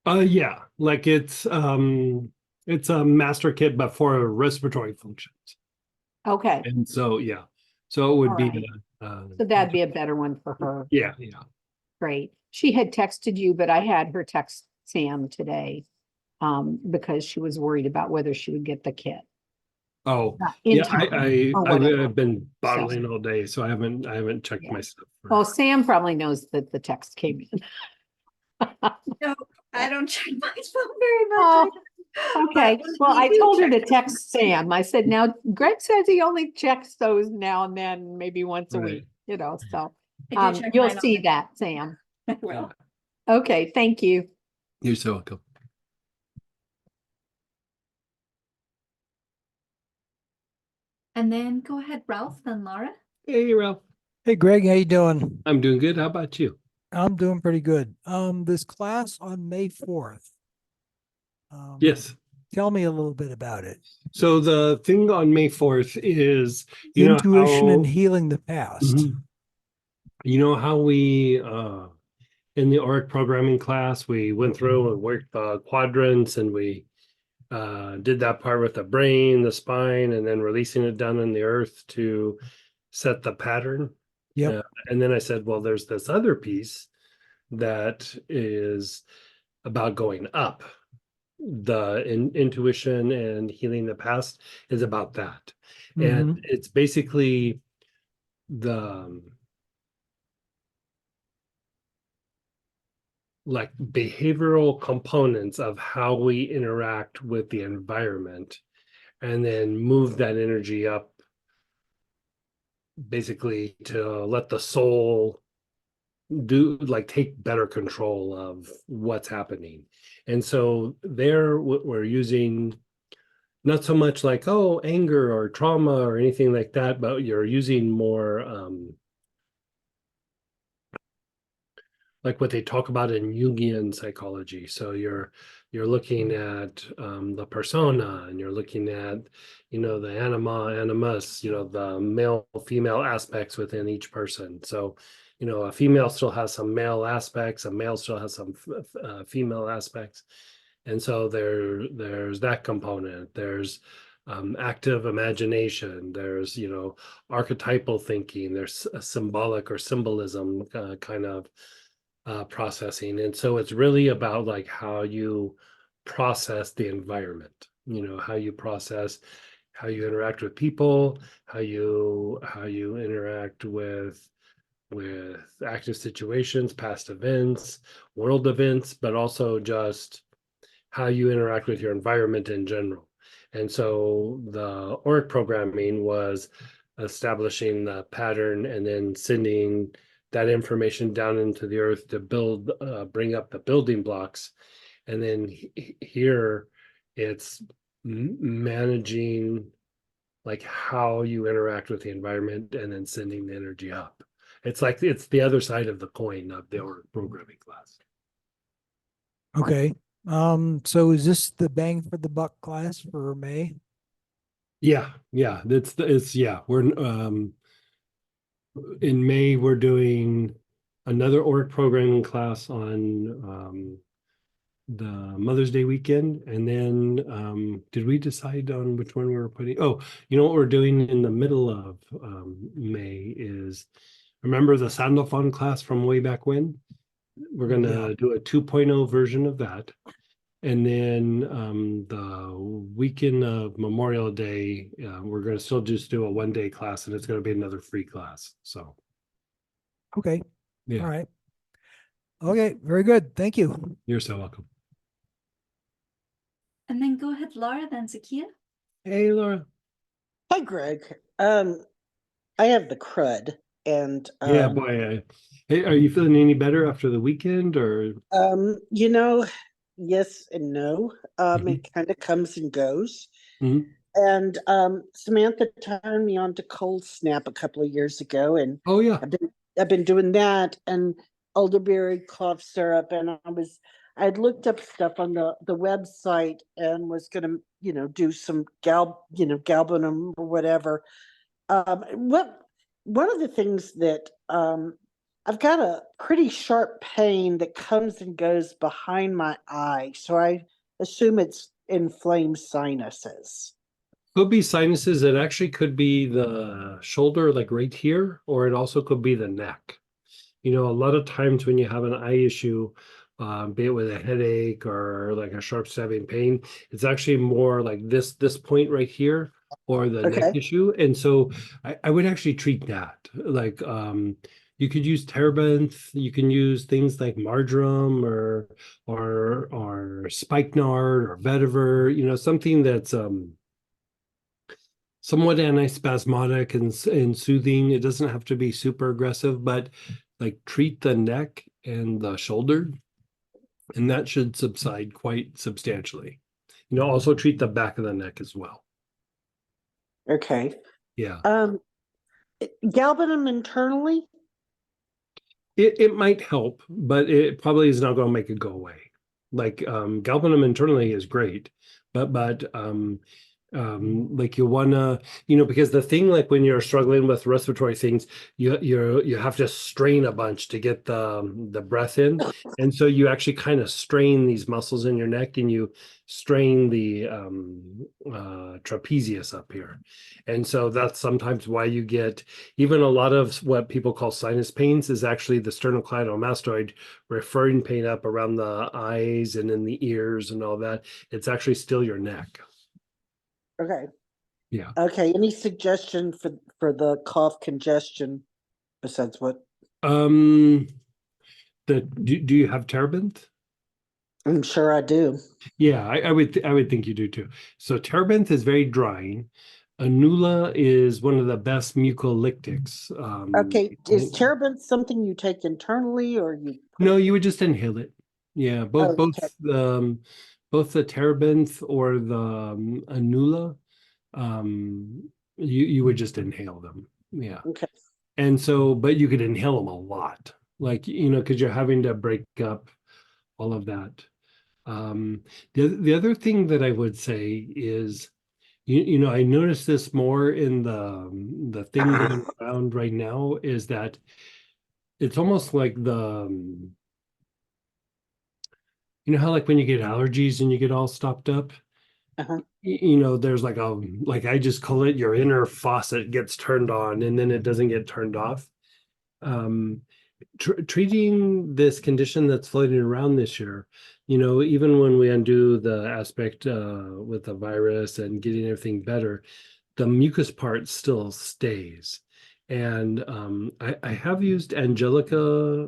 [SPEAKER 1] Yeah. Like it's a master kit, but for respiratory functions.
[SPEAKER 7] Okay,
[SPEAKER 1] And so yeah. So it would
[SPEAKER 7] All
[SPEAKER 1] be
[SPEAKER 7] right. So that'd be a better one for her.
[SPEAKER 1] yeah.
[SPEAKER 7] Great. She had texted you, but I had her text Sam today, because she was worried about whether she would get the kit.
[SPEAKER 1] Oh,
[SPEAKER 7] In
[SPEAKER 1] yeah,
[SPEAKER 7] time, or
[SPEAKER 1] I've
[SPEAKER 7] whatever.
[SPEAKER 1] been bottling all day, so I haven't checked
[SPEAKER 7] Yeah.
[SPEAKER 1] my stuff.
[SPEAKER 7] Well, Sam probably knows that the text came in.
[SPEAKER 2] No, I don't check my phone very much.
[SPEAKER 7] Oh,
[SPEAKER 2] either.
[SPEAKER 7] Okay,
[SPEAKER 2] But
[SPEAKER 7] well,
[SPEAKER 2] we
[SPEAKER 7] I
[SPEAKER 2] do
[SPEAKER 7] told her
[SPEAKER 2] check
[SPEAKER 7] to
[SPEAKER 2] it.
[SPEAKER 7] text Sam. I said, now Greg says he only checks those now and then, maybe once a week, so.
[SPEAKER 2] I do check
[SPEAKER 7] You'll
[SPEAKER 2] mine all
[SPEAKER 7] see
[SPEAKER 2] the
[SPEAKER 7] that, Sam.
[SPEAKER 2] time. Well,
[SPEAKER 7] Okay, thank you.
[SPEAKER 1] You're so welcome.
[SPEAKER 2] and then go ahead, Ralph, then Laura.
[SPEAKER 1] Hey, Ralph.
[SPEAKER 8] Hey Greg, how you doing?
[SPEAKER 1] I'm doing good. How about you?
[SPEAKER 8] I'm doing pretty good. This class on May 4th.
[SPEAKER 1] Yes.
[SPEAKER 8] Tell me a little bit about it.
[SPEAKER 1] So the thing on May 4th is,
[SPEAKER 8] Intuition and
[SPEAKER 1] how,
[SPEAKER 8] healing the past.
[SPEAKER 1] Mhm. You know how we in the auric programming class we went through and worked the quadrants, and we did that part with the brain, the spine, and then releasing it down in the earth to set the pattern.
[SPEAKER 8] Yep.
[SPEAKER 1] And then I said, well, there's this other piece that is about going up. The intuition and healing the past is about that. And
[SPEAKER 8] Mhm.
[SPEAKER 1] it's basically the like behavioral components of how we interact with the environment, and then move that energy up basically to let the soul do like take better control of what's happening. And so there we're using not so much like, oh, anger or trauma or anything like that, but you're using more like what they talk about in Jungian psychology. So you're looking at the persona, and you're looking at, the anima, animus, the male, female aspects within each person. So, a female still has some male aspects, a male still has some female aspects. And so there's that component. There's active imagination. There's, archetypal thinking. There's a symbolic or symbolism kind of processing. And so it's really about like how you process the environment, how you process, how you interact with people, how you interact with active situations, past events, world events, but also just how you interact with your environment in general. And so the auric programming was establishing the pattern and then sending that information down into the earth to bring up the building blocks. And then here it's managing like how you interact with the environment and then sending the energy up. It's like it's the other side of the coin of the auric programming class.
[SPEAKER 8] Okay. So is this the bang for the buck class for May?
[SPEAKER 1] Yeah. We're in May, we're doing another auric programming class on the Mother's Day weekend. And then did we decide on which one we were putting? Oh, you know what we're doing in the middle of May is, remember the Sandalphon class from way back when? We're gonna
[SPEAKER 8] Yeah.
[SPEAKER 1] do a 2.0 version of that. And then the weekend of Memorial Day, we're going to still just do a 1 day class, and it's going to be another free class. So,
[SPEAKER 8] Okay.
[SPEAKER 1] yeah,
[SPEAKER 8] All right. Okay. Very good. Thank you.
[SPEAKER 1] you're so welcome.
[SPEAKER 2] And then go ahead, Laura, then Zakia.
[SPEAKER 1] Hey, Laura.
[SPEAKER 9] Hi, Greg. I have the crud, and
[SPEAKER 1] Yeah, boy. Hey, are you feeling any better after the weekend, or?
[SPEAKER 9] you know, yes and no.
[SPEAKER 1] Mhm.
[SPEAKER 9] It kind of comes and goes.
[SPEAKER 1] Mhm.
[SPEAKER 9] And Samantha turned me on to cold snap a couple of years ago, and
[SPEAKER 1] Oh, yeah.
[SPEAKER 9] I've been doing that and elderberry cough syrup, and I'd looked up stuff on the website and was gonna, do some galbanum or whatever. One of the things that I've got a pretty sharp pain that comes and goes behind my eye, so I assume it's inflamed sinuses.
[SPEAKER 1] Could be sinuses. It actually could be the shoulder, like right here, or it also could be the neck. A lot of times when you have an eye issue, be it with a headache or like a sharp stabbing pain, it's actually more like this point right here, or the neck
[SPEAKER 9] Okay.
[SPEAKER 1] issue. And so I would actually treat that. Like you could use terebinth, you can use things like marjoram or spikenard or vetiver, something that's somewhat antispasmodic and soothing. It doesn't have to be super aggressive, but like treat the neck and the shoulder, and that should subside quite substantially. Also treat the back of the neck as well.
[SPEAKER 9] Okay.
[SPEAKER 1] Yeah.
[SPEAKER 9] Um, galbanum internally?
[SPEAKER 1] It might help, but it probably is not going to make it go away. Like galbanum internally is great, but like you wanna, because the thing, like when you're struggling with respiratory things, you have to strain a bunch to get the breath in, and so you actually kind of strain these muscles in your neck, and you strain the trapezius up here, and so that's sometimes why you get even a lot of what people call sinus pains is actually the sternocleidomastoid referring pain up around the eyes and in the ears and all that. It's actually still your neck.
[SPEAKER 9] Okay.
[SPEAKER 1] Yeah.
[SPEAKER 9] Okay, any suggestion for the cough congestion besides what?
[SPEAKER 1] Do you have terebinth?
[SPEAKER 9] I'm sure I do.
[SPEAKER 1] Yeah, I would think you do too. So terebinth is very drying. Anula is one of the best mucolytics.
[SPEAKER 9] Okay, is terebinth something you take internally or you?
[SPEAKER 1] No, you would just inhale it. Yeah,
[SPEAKER 9] Okay.
[SPEAKER 1] both the terebinth or the anula, you would just inhale them. Yeah.
[SPEAKER 9] Okay.
[SPEAKER 1] And so, but you could inhale them a lot, like, because you're having to break up all of that. The other thing that I would say is, I noticed this more in the thing going around right now is that it's almost like how like when you get allergies and you get all stopped up,
[SPEAKER 9] Uh-huh.
[SPEAKER 1] there's like I just call it your inner faucet gets turned on and then it doesn't get turned off. Um, treating this condition that's floating around this year, even when we undo the aspect with the virus and getting everything better, the mucus part still stays. And I have used angelica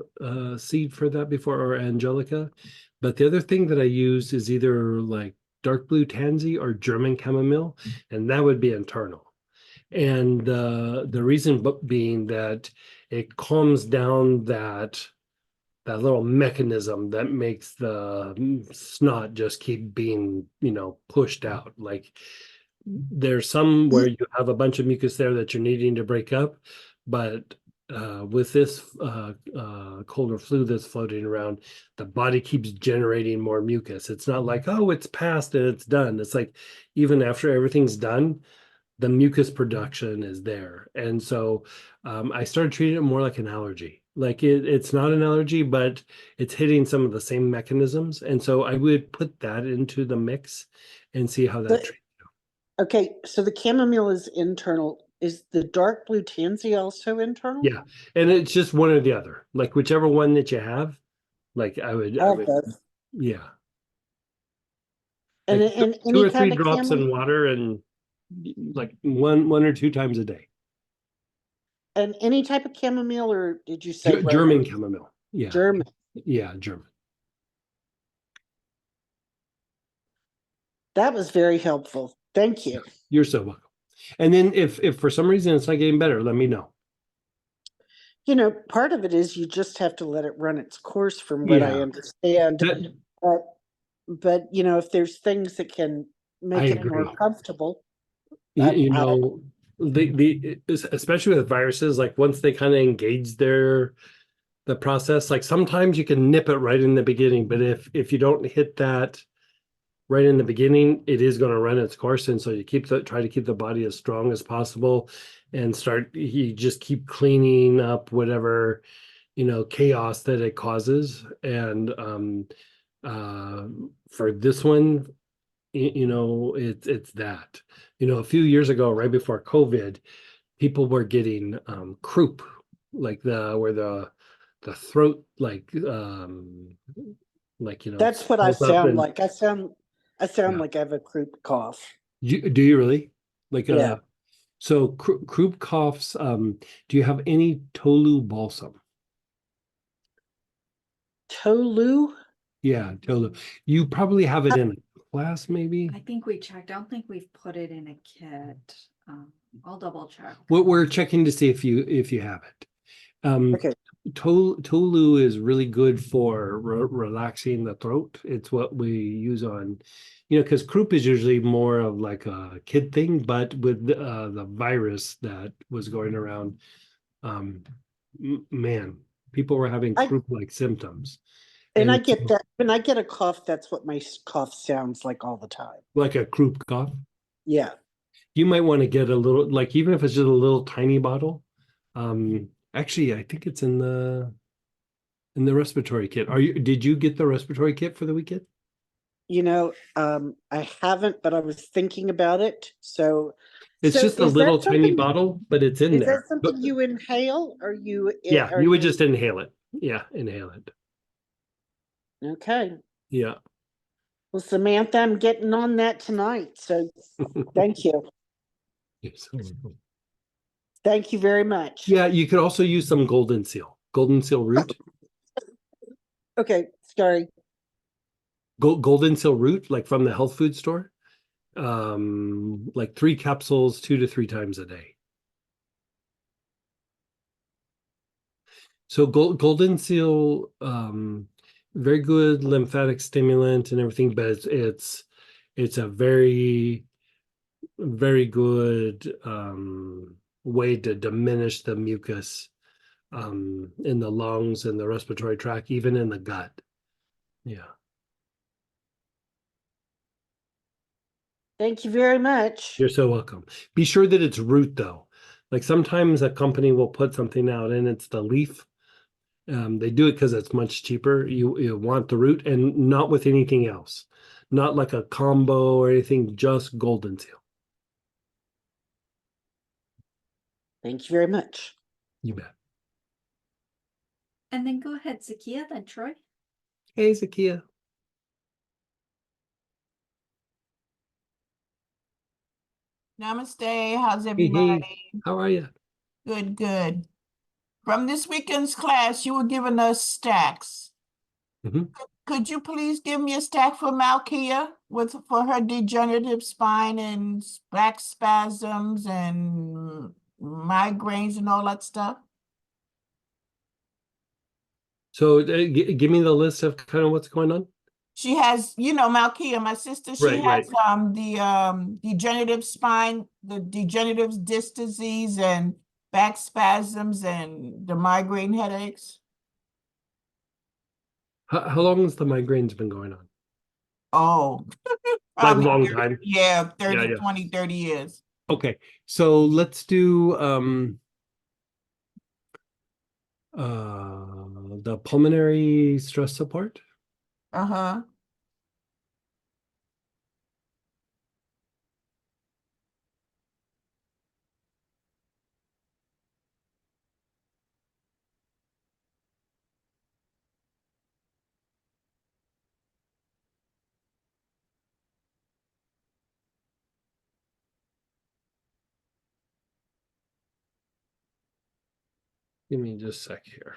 [SPEAKER 1] seed for that before, or angelica. But the other thing that I use is either like dark blue tansy or German chamomile, and that would be internal. And the reason being that it calms down that little mechanism that makes the snot just keep being, pushed out. Like there's some where you have a bunch of mucus there that you're needing to break up, but with this cold or flu that's floating around, the body keeps generating more mucus. It's not like, oh, it's passed and it's done. It's like even after everything's done, the mucus production is there. And so I started treating it more like an allergy. Like it's not an allergy, but it's hitting some of the same mechanisms. And so I would put that into the mix and see how that
[SPEAKER 9] But-
[SPEAKER 1] treats.
[SPEAKER 9] Okay, so the chamomile is internal. Is the dark blue tansy also internal?
[SPEAKER 1] Yeah. And it's just one or the other. Like whichever one that you have, like I would yeah.
[SPEAKER 9] And,
[SPEAKER 1] Like
[SPEAKER 9] and
[SPEAKER 1] two
[SPEAKER 9] any
[SPEAKER 1] or three
[SPEAKER 9] kind of
[SPEAKER 1] drops in water and like one or two times a day.
[SPEAKER 9] and any type of chamomile, or did you say
[SPEAKER 1] German chamomile. Yeah.
[SPEAKER 9] German?
[SPEAKER 1] Yeah, German.
[SPEAKER 9] That was very helpful. Thank you.
[SPEAKER 1] You're so welcome. And then if for some reason it's not getting better, let me know.
[SPEAKER 9] Part of it is you just have to let it run its course from what I
[SPEAKER 1] Yeah.
[SPEAKER 9] understand.
[SPEAKER 1] That-
[SPEAKER 9] But if there's things that can make
[SPEAKER 1] I
[SPEAKER 9] it more
[SPEAKER 1] agree.
[SPEAKER 9] comfortable,
[SPEAKER 1] the especially with viruses, like once they kind of engage the process, like sometimes you can nip it right in the beginning, but if you don't hit that right in the beginning, it is going to run its course. And so you try to keep the body as strong as possible and you just keep cleaning up whatever, chaos that it causes. And for this one, it's that, a few years ago, right before COVID, people were getting croup, like where the throat, like
[SPEAKER 9] that's what I
[SPEAKER 1] swells up
[SPEAKER 9] sound
[SPEAKER 1] and
[SPEAKER 9] like. I sound
[SPEAKER 1] Yeah.
[SPEAKER 9] like I have a croup cough.
[SPEAKER 1] do you really? Like
[SPEAKER 9] Yeah.
[SPEAKER 1] so croup coughs, do you have any Tolu balsam?
[SPEAKER 9] Tolu?
[SPEAKER 1] Yeah, Tolu. You probably have it in a class, maybe.
[SPEAKER 2] I think we checked. I don't think we've put it in a kit. I'll double check.
[SPEAKER 1] We're checking to see if you have it.
[SPEAKER 9] Okay.
[SPEAKER 1] Tolu is really good for relaxing the throat. It's what we use on, because croup is usually more of like a kid thing, but with the virus that was going around, um, man, people were having
[SPEAKER 9] I
[SPEAKER 1] croup-like symptoms.
[SPEAKER 9] and I
[SPEAKER 1] And
[SPEAKER 9] get that when I get a cough, that's what my cough sounds like all the time.
[SPEAKER 1] like a croup cough,
[SPEAKER 9] Yeah.
[SPEAKER 1] you might want to get a little, like even if it's just a little tiny bottle. Actually, I think it's in the respiratory kit. Did you get the respiratory kit for the weekend?
[SPEAKER 9] I haven't, but I was thinking about it. So,
[SPEAKER 1] It's
[SPEAKER 9] so
[SPEAKER 1] just a little tiny bottle, but it's in
[SPEAKER 9] is that
[SPEAKER 1] there.
[SPEAKER 9] something you inhale or
[SPEAKER 1] Yeah,
[SPEAKER 9] are
[SPEAKER 1] you would
[SPEAKER 9] you,
[SPEAKER 1] just inhale it. Yeah, inhale it.
[SPEAKER 9] okay.
[SPEAKER 1] Yeah.
[SPEAKER 9] Well, Samantha, I'm getting on that tonight. So thank you.
[SPEAKER 1] Yes.
[SPEAKER 9] Thank you very much.
[SPEAKER 1] Yeah, you could also use some golden seal root.
[SPEAKER 9] Okay, sorry.
[SPEAKER 1] Golden seal root, like from the health food store. Like 3 capsules, 2 to 3 times a day. So golden seal, very good lymphatic stimulant and everything, but it's a very, very good way to diminish the mucus in the lungs and the respiratory tract, even in the gut. Yeah.
[SPEAKER 9] Thank you very much.
[SPEAKER 1] You're so welcome. Be sure that it's root though. Like sometimes a company will put something out and it's the leaf. They do it because it's much cheaper. You want the root and not with anything else. Not like a combo or anything, just golden seal.
[SPEAKER 9] Thank you very much.
[SPEAKER 1] You bet.
[SPEAKER 2] And then go ahead, Zakia, then Troy.
[SPEAKER 1] Hey, Zakia.
[SPEAKER 10] Namaste. How's
[SPEAKER 1] Hey,
[SPEAKER 10] everybody?
[SPEAKER 1] hey. How are you?
[SPEAKER 10] Good, good. From this weekend's class, you were giving us stacks.
[SPEAKER 1] Mhm.
[SPEAKER 10] Could you please give me a stack for Malkia for her degenerative spine and back spasms and migraines and all that stuff?
[SPEAKER 1] So give me the list of kind of what's going on.
[SPEAKER 10] She has, Malkia, my sister, she
[SPEAKER 1] Right, right.
[SPEAKER 10] has the degenerative spine, the degenerative disc disease and back spasms and the migraine headaches.
[SPEAKER 1] How long has the migraines been going on?
[SPEAKER 10] Oh,
[SPEAKER 1] Like a
[SPEAKER 10] probably
[SPEAKER 1] long
[SPEAKER 10] 30,
[SPEAKER 1] time.
[SPEAKER 10] yeah,
[SPEAKER 1] Yeah,
[SPEAKER 10] 30,
[SPEAKER 1] yeah.
[SPEAKER 10] 20, 30 years.
[SPEAKER 1] Okay. So let's do the pulmonary stress support.
[SPEAKER 10] Uh-huh.
[SPEAKER 1] Give me just a sec here.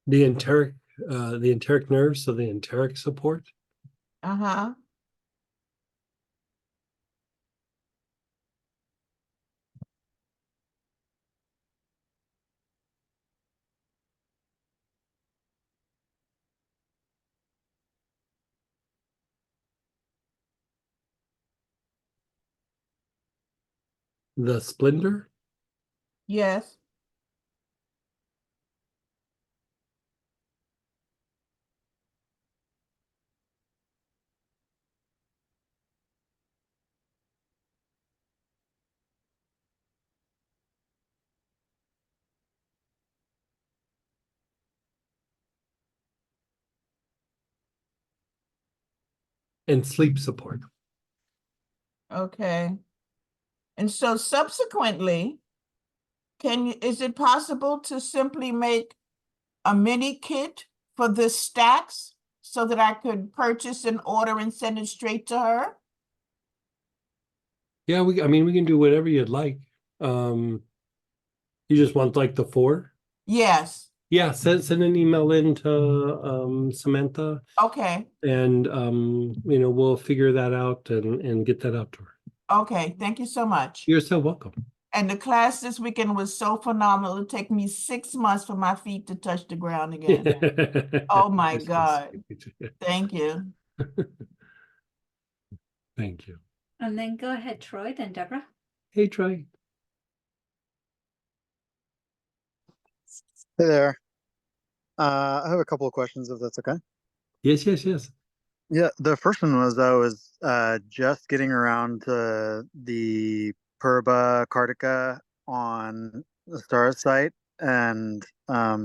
[SPEAKER 1] The enteric nerve, so the enteric support.
[SPEAKER 10] Uh-huh.
[SPEAKER 1] The splendor.
[SPEAKER 10] Yes.
[SPEAKER 1] and sleep support.
[SPEAKER 10] Okay. And so subsequently, is it possible to simply make a mini kit for the stacks so that I could purchase and order and send it straight to her?
[SPEAKER 1] Yeah, I mean, we can do whatever you'd like. You just want like the 4?
[SPEAKER 10] Yes.
[SPEAKER 1] Yeah, send an email in to Samantha,
[SPEAKER 10] Okay.
[SPEAKER 1] and we'll figure that out and get that out to her.
[SPEAKER 10] Okay. Thank you so much.
[SPEAKER 1] You're so welcome.
[SPEAKER 10] And the class this weekend was so phenomenal. It'll take me 6 months for my feet to touch the ground again. Oh my
[SPEAKER 1] Yes, yes.
[SPEAKER 10] God. Thank you.
[SPEAKER 1] Thank you.
[SPEAKER 2] And then go ahead, Troy, then Deborah.
[SPEAKER 1] Hey, Troy.
[SPEAKER 11] Hey there. I have a couple of questions if that's okay.
[SPEAKER 1] Yes, yes, yes.
[SPEAKER 11] Yeah, the first one was I was just getting around to the phurba kartika on the star site, and I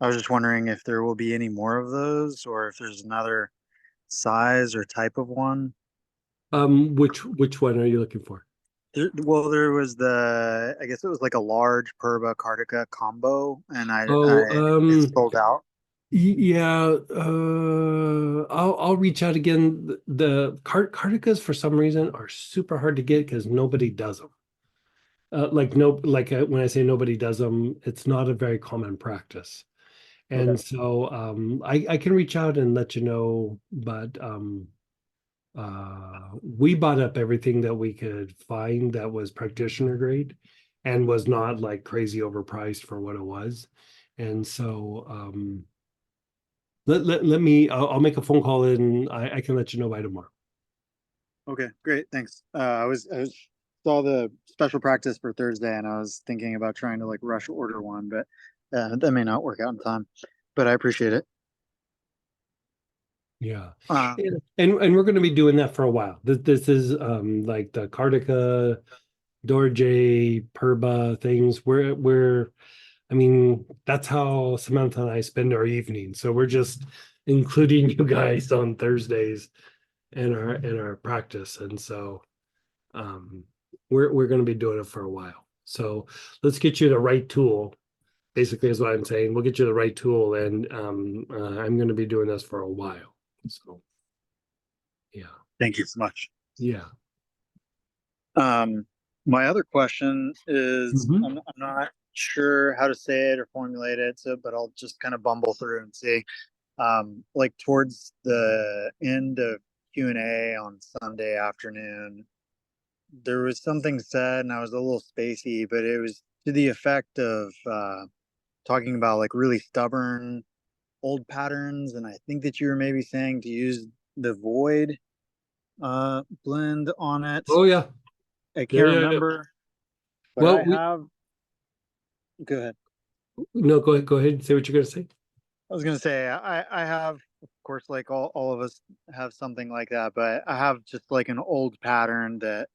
[SPEAKER 11] was just wondering if there will be any more of those, or if there's another size or type of one.
[SPEAKER 1] Which one are you looking for?
[SPEAKER 11] Well, there was I guess it was like a large phurba kartika combo, and
[SPEAKER 1] Oh,
[SPEAKER 11] it's sold out.
[SPEAKER 1] Yeah, I'll reach out again. The Kartikas for some reason are super hard to get because nobody does them. When I say nobody does them, it's not a very common practice. And
[SPEAKER 11] Okay.
[SPEAKER 1] so I can reach out and let you know, but we bought up everything that we could find that was practitioner grade and was not like crazy overpriced for what it was. And so let me, I'll make a phone call and I can let you know by tomorrow.
[SPEAKER 11] Okay, great, thanks. I saw the special practice for Thursday, and I was thinking about trying to like rush order one, but that may not work out in time. But I appreciate it.
[SPEAKER 1] Yeah.
[SPEAKER 11] Um,
[SPEAKER 1] And we're going to be doing that for a while. This is like the Kartika, Dorje, Purba things. I mean, that's how Samantha and I spend our evening. So we're just including you guys on Thursdays in our practice. And so we're going to be doing it for a while. So let's get you the right tool. Basically, is what I'm saying. We'll get you the right tool, and I'm going to be doing this for a while. So, yeah,
[SPEAKER 11] Thank you so much.
[SPEAKER 1] yeah.
[SPEAKER 11] My other question is,
[SPEAKER 1] Mhm.
[SPEAKER 11] I'm not sure how to say it or formulate it, but I'll just kind of bumble through and see. Like towards the end of Q&A on Sunday afternoon, there was something said, and I was a little spacey, but it was to the effect of talking about like really stubborn old patterns, and I think that you were maybe saying to use the void blend on it.
[SPEAKER 1] Oh yeah,
[SPEAKER 11] I
[SPEAKER 1] yeah,
[SPEAKER 11] can't
[SPEAKER 1] yeah, yeah.
[SPEAKER 11] remember, but
[SPEAKER 1] Well,
[SPEAKER 11] I have. Go ahead.
[SPEAKER 1] no, go ahead. Go ahead and say what you're going to say.
[SPEAKER 11] I was gonna say I have, of course, like all of us have something like that, but I have just like an old pattern that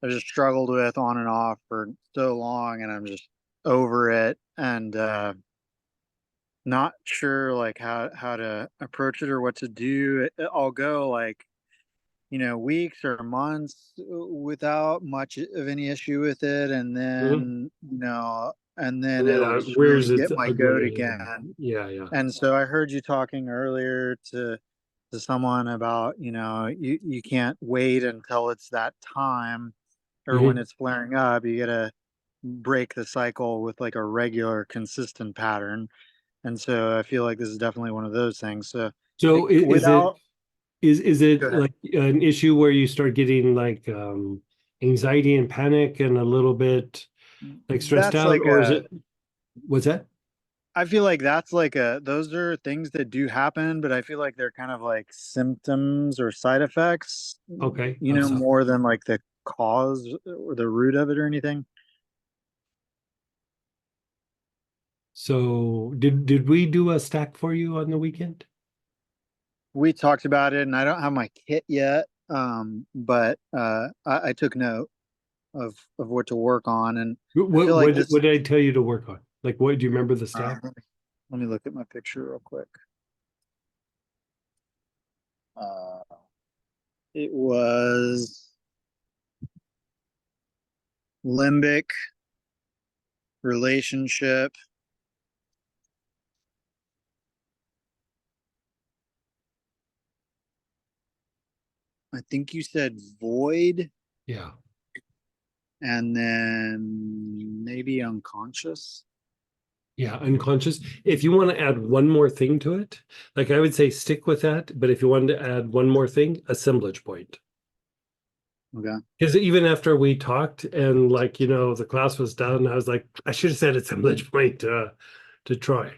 [SPEAKER 11] I just struggled with on and off for so long, and I'm just over it, and not sure like how to approach it or what to do. I'll go like, weeks or months without much of any issue with it, and
[SPEAKER 1] Mhm.
[SPEAKER 11] then and then
[SPEAKER 1] And then
[SPEAKER 11] it'll just really
[SPEAKER 1] where's its
[SPEAKER 11] get my goat
[SPEAKER 1] ugly?
[SPEAKER 11] again.
[SPEAKER 1] Yeah, yeah.
[SPEAKER 11] And so I heard you talking earlier to someone about, you can't wait until it's that time, or when
[SPEAKER 1] Mhm.
[SPEAKER 11] it's flaring up. You gotta break the cycle with like a regular consistent pattern. And so I feel like this is definitely one of those things. So
[SPEAKER 1] So
[SPEAKER 11] without
[SPEAKER 1] is
[SPEAKER 11] go
[SPEAKER 1] it
[SPEAKER 11] ahead.
[SPEAKER 1] like an issue where you start getting like anxiety and panic and a little bit like stressed
[SPEAKER 11] That's
[SPEAKER 1] out,
[SPEAKER 11] like
[SPEAKER 1] or is it what's that?
[SPEAKER 11] I feel like that's like those are things that do happen, but I feel like they're kind of like symptoms or side effects,
[SPEAKER 1] Okay, of something.
[SPEAKER 11] more than like the cause or the root of it or anything.
[SPEAKER 1] So did we do a stack for you on the weekend?
[SPEAKER 11] We talked about it, and I don't have my kit yet, but I took note of what to work on, and I feel like this.
[SPEAKER 1] What did I tell you to work on? Like what do you remember the
[SPEAKER 11] Uh,
[SPEAKER 1] stack?
[SPEAKER 11] let me look at my picture real quick. Uh, It was limbic, relationship, I think you said void,
[SPEAKER 1] Yeah.
[SPEAKER 11] and then maybe unconscious.
[SPEAKER 1] Yeah, unconscious. If you want to add one more thing to it, like I would say stick with that, but if you wanted to add one more thing, assemblage point.
[SPEAKER 11] Okay.
[SPEAKER 1] Because even after we talked and like, the class was done, I was like, I should have said assemblage point to Troy.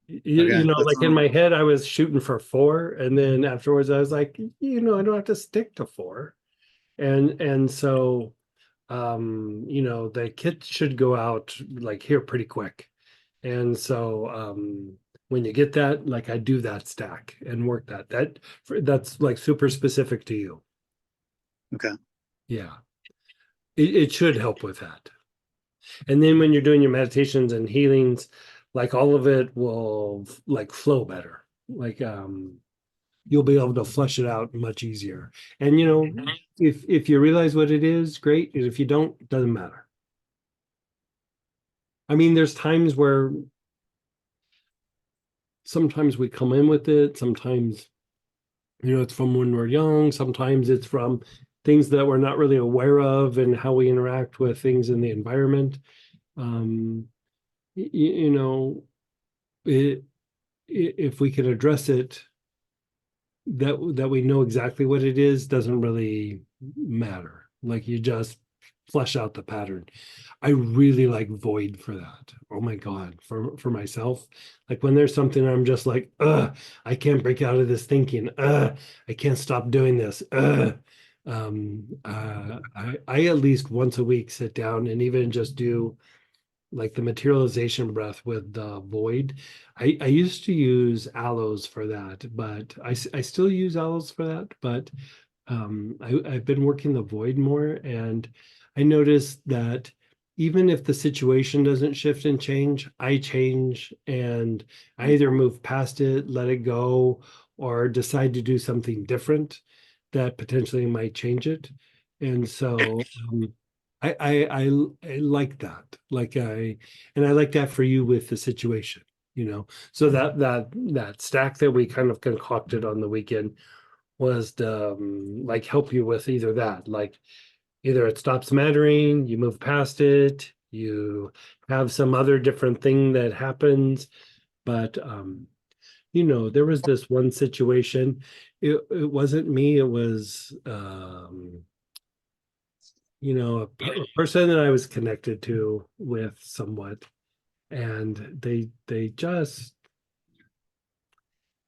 [SPEAKER 11] Okay. That's
[SPEAKER 1] Like in my head, I was shooting for 4, and then afterwards I was like, I don't have to stick to 4. And so the kit should go out like here pretty quick. And so when you get that, like I do that stack and work that's like super specific to you.
[SPEAKER 11] okay.
[SPEAKER 1] Yeah. It should help with that. And then when you're doing your meditations and healings, like all of it will like flow better. Like you'll be able to flush it out much easier. And if you realize what it is, great. And if you don't, it doesn't matter. I mean, there's times where sometimes we come in with it, sometimes it's from when we're young, sometimes it's from things that we're not really aware of and how we interact with things in the environment. You know, if we can address it, that we know exactly what it is doesn't really matter. Like you just flesh out the pattern. I really like void for that. Oh my God, for myself. Like when there's something I'm just like, I can't break out of this thinking. I can't stop doing this. I at least once a week sit down and even just do like the materialization breath with the void. I used to use aloes for that, but I still use aloes for that, but I've been working the void more, and I noticed that even if the situation doesn't shift and change, I change, and I either move past it, let it go, or decide to do something different that potentially might change it. And so I like that. And I like that for you with the situation, So that stack that we kind of concocted on the weekend was to like help you with either that, like either it stops mattering, you move past it, you have some other different thing that happens. But there was this one situation. It wasn't me, it was a person that I was connected to with somewhat, and they just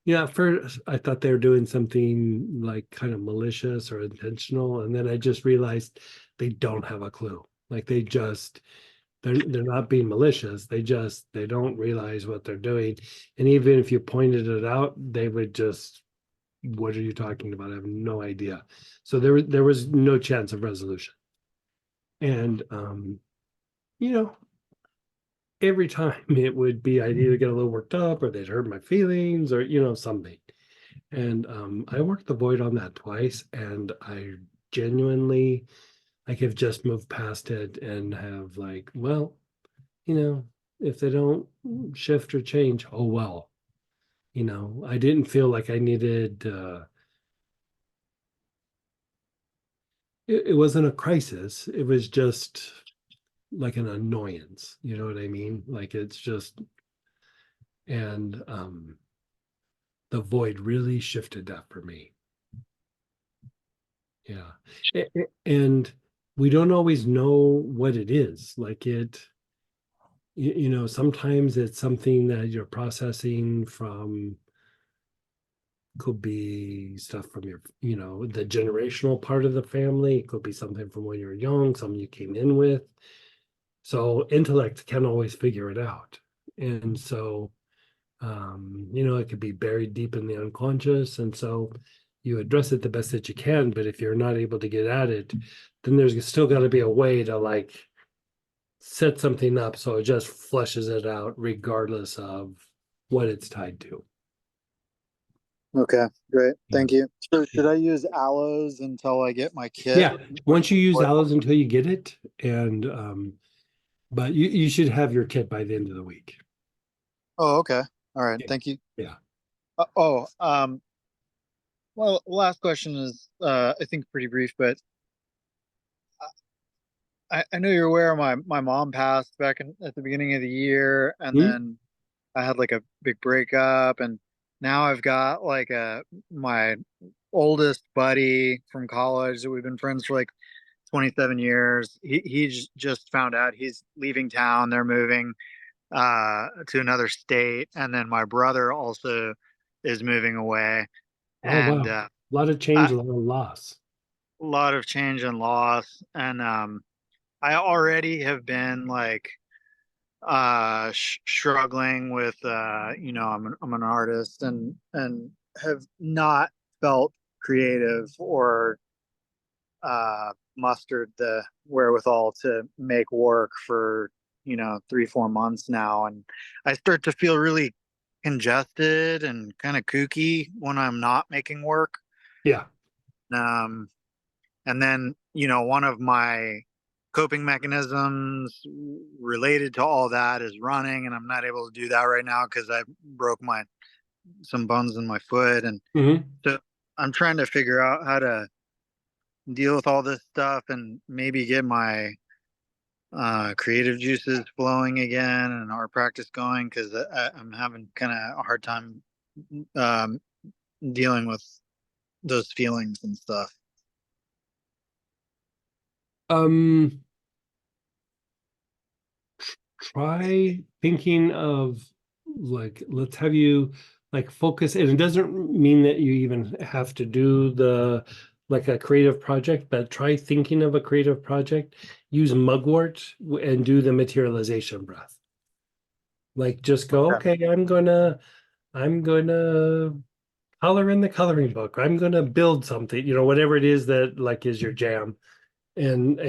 [SPEAKER 1] at first I thought they were doing something like kind of malicious or intentional, and then I just realized they don't have a clue. Like they're not being malicious. They don't realize what they're doing. And even if you pointed it out, they would just, what are you talking about? I have no idea. So there was no chance of resolution. And you know, every time it would be I'd either get a little worked up or they'd hurt my feelings or something. And I worked the void on that twice, and I genuinely like have just moved past it and have like, well, if they don't shift or change, oh well. I didn't feel like I needed it wasn't a crisis. It was just like an annoyance. You know what I mean? Like it's just and the void really shifted that for me. Yeah. And we don't always know what it is. Like sometimes it's something that you're processing from, could be stuff from your, the generational part of the family. It could be something from when you're young, something you came in with. So intellect can't always figure it out. And so, it could be buried deep in the unconscious. And so you address it the best that you can. But if you're not able to get at it, then there's still got to be a way to like set something up so it just flushes it out regardless of what it's tied to.
[SPEAKER 11] Okay, great.
[SPEAKER 1] Yeah.
[SPEAKER 11] Thank you. So should I use aloes until I get my kit?
[SPEAKER 1] Yeah, once you use
[SPEAKER 11] Or-
[SPEAKER 1] aloes until you get it, and but you should have your kit by the end of the week.
[SPEAKER 11] Oh, okay. All right.
[SPEAKER 1] Yeah.
[SPEAKER 11] Thank you.
[SPEAKER 1] Yeah.
[SPEAKER 11] Well, last question is, I think pretty brief, but I know you're aware my mom passed back at the beginning of the year, and
[SPEAKER 1] Hmm?
[SPEAKER 11] then I had like a big breakup, and now I've got like my oldest buddy from college that we've been friends for like 27 years. He just found out he's leaving town. They're moving to another state, and then my brother also is moving away,
[SPEAKER 1] Oh wow,
[SPEAKER 11] and
[SPEAKER 1] a lot of change,
[SPEAKER 11] a
[SPEAKER 1] a lot of loss.
[SPEAKER 11] lot of change and loss, and I already have been like struggling with I'm an artist and have not felt creative or mustered the wherewithal to make work for 3-4 months now, and I start to feel really congested and kind of kooky when I'm not making work.
[SPEAKER 1] Yeah.
[SPEAKER 11] um and then one of my coping mechanisms related to all that is running, and I'm not able to do that right now because I broke some bones in my foot, and
[SPEAKER 1] Hmm.
[SPEAKER 11] so I'm trying to figure out how to deal with all this stuff and maybe get my creative juices flowing again and our practice going, because I'm having kind of a hard time um, dealing with those feelings and stuff.
[SPEAKER 1] Um, try thinking of like, let's have you like focus, and it doesn't mean that you even have to do the like a creative project, but try thinking of a creative project. Use mugwort and do the materialization breath. Like just go,
[SPEAKER 11] Okay.
[SPEAKER 1] okay, I'm gonna color in the coloring book. I'm gonna build something, whatever it is that like is your jam. And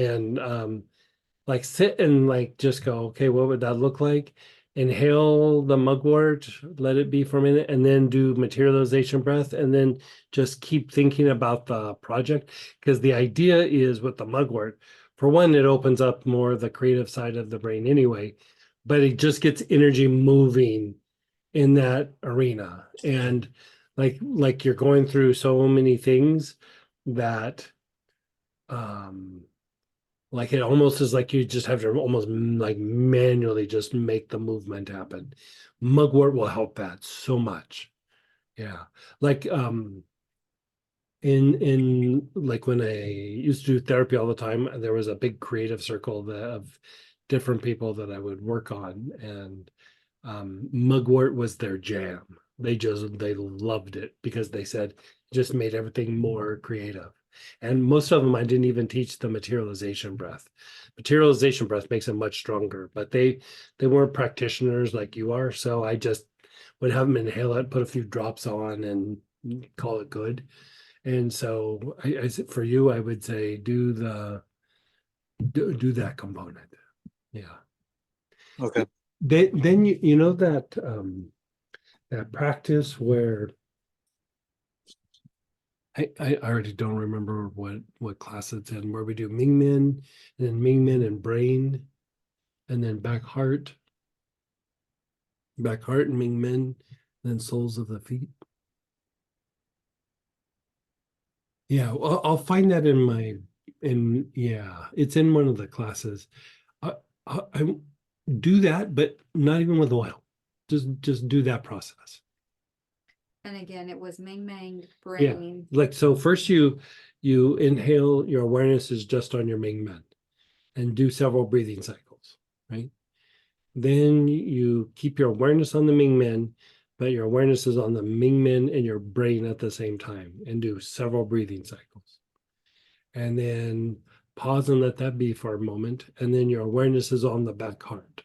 [SPEAKER 1] like sit and like just go, okay, what would that look like? Inhale the mugwort, let it be for a minute, and then do materialization breath, and then just keep thinking about the project. Because the idea is with the mugwort, for one, it opens up more of the creative side of the brain anyway, but it just gets energy moving in that arena. And like you're going through so many things that like it almost is like you just have to almost like manually just make the movement happen. Mugwort will help that so much. Yeah. Like in like when I used to do therapy all the time, there was a big creative circle of different people that I would work on, and mugwort was their jam. They loved it because they said it just made everything more creative. And most of them I didn't even teach the materialization breath. Materialization breath makes it much stronger, but they weren't practitioners like you are, so I just would have them inhale it, put a few drops on, and call it good. And so for you, I would say do that component. Yeah.
[SPEAKER 11] Okay.
[SPEAKER 1] Then you know that that practice where I already don't remember what class it's in, where we do Mingmen, and then Mingmen and brain, and then back heart and Mingmen, then soles of the feet. Yeah, well, I'll find that it's in one of the classes. I do that, but not even with oil. Just do that process.
[SPEAKER 2] And again, it was Ming Mang
[SPEAKER 1] Yeah,
[SPEAKER 2] brain.
[SPEAKER 1] like so first you inhale, your awareness is just on your Ming Men, and do several breathing cycles, right? Then you keep your awareness on the Ming Men, but your awareness is on the Ming Men and your brain at the same time, and do several breathing cycles. And then pause and let that be for a moment. And then your awareness is on the back heart.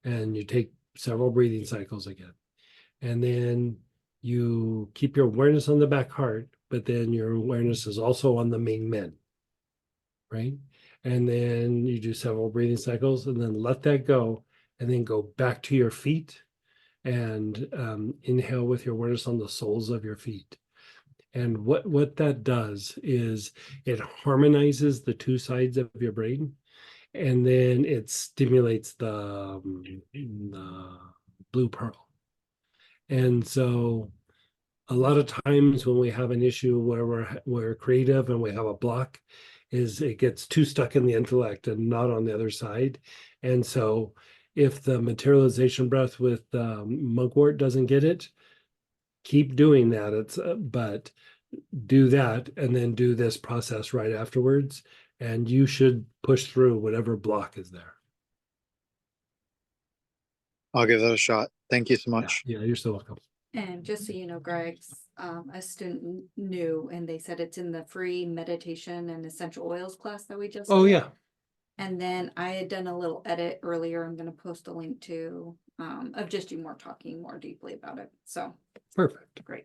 [SPEAKER 1] And you take several breathing cycles again. And then you keep your awareness on the back heart, but then your awareness is also on the Ming Men, right? And then you do several breathing cycles and then let that go, and then go back to your feet and inhale with your awareness on the soles of your feet. And what that does is it harmonizes the two sides of your brain, and then it stimulates the blue pearl. And so a lot of times when we have an issue where we're creative and we have a block, is it gets too stuck in the intellect and not on the other side. And so if the materialization breath with mugwort doesn't get it, keep doing that. It's but do that and then do this process right afterwards, and you should push through whatever block is there.
[SPEAKER 11] I'll give that a shot. Thank you so
[SPEAKER 1] Yeah,
[SPEAKER 11] much.
[SPEAKER 1] yeah, you're so welcome.
[SPEAKER 2] And just so you know, Greg's a student new, and they said it's in the free meditation and essential oils class that we just
[SPEAKER 1] Oh
[SPEAKER 2] did.
[SPEAKER 1] yeah.
[SPEAKER 2] And then I had done a little edit earlier. I'm gonna post a link to of just you more talking more deeply about it. So
[SPEAKER 1] Perfect.
[SPEAKER 2] great.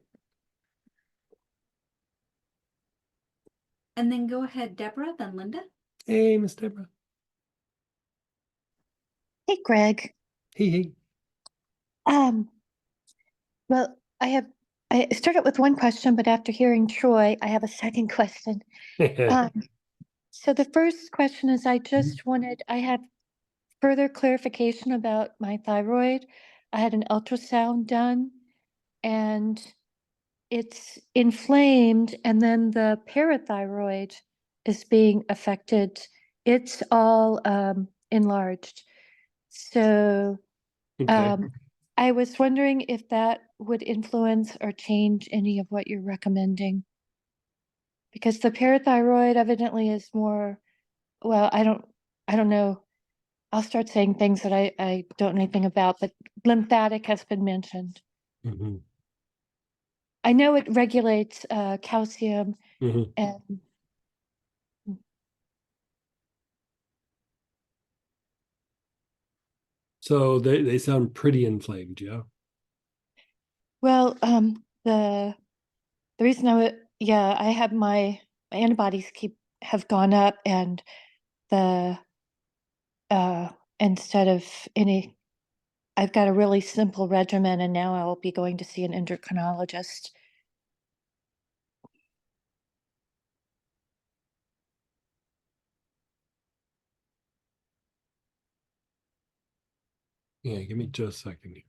[SPEAKER 2] And then go ahead, Deborah, then Linda.
[SPEAKER 1] Hey, Miss Deborah.
[SPEAKER 12] Hey, Greg.
[SPEAKER 1] Hey.
[SPEAKER 12] Well, I started with one question, but after hearing Troy, I have a second question. Um, so the first question is I have further clarification about my thyroid. I had an ultrasound done and it's inflamed, and then the parathyroid is being affected. It's all enlarged. So
[SPEAKER 1] Okay.
[SPEAKER 12] I was wondering if that would influence or change any of what you're recommending. Because the parathyroid evidently is more, well, I don't know. I'll start saying things that I don't know anything about, but lymphatic has been mentioned.
[SPEAKER 1] Mhm,
[SPEAKER 12] I know it regulates calcium
[SPEAKER 1] mhm.
[SPEAKER 12] and
[SPEAKER 1] So they sound pretty inflamed, yeah.
[SPEAKER 12] well, the reason I have my antibodies have gone up, and the instead of any, I've got a really simple regimen, and now I will be going to see an endocrinologist.
[SPEAKER 1] Yeah, give me just a second here.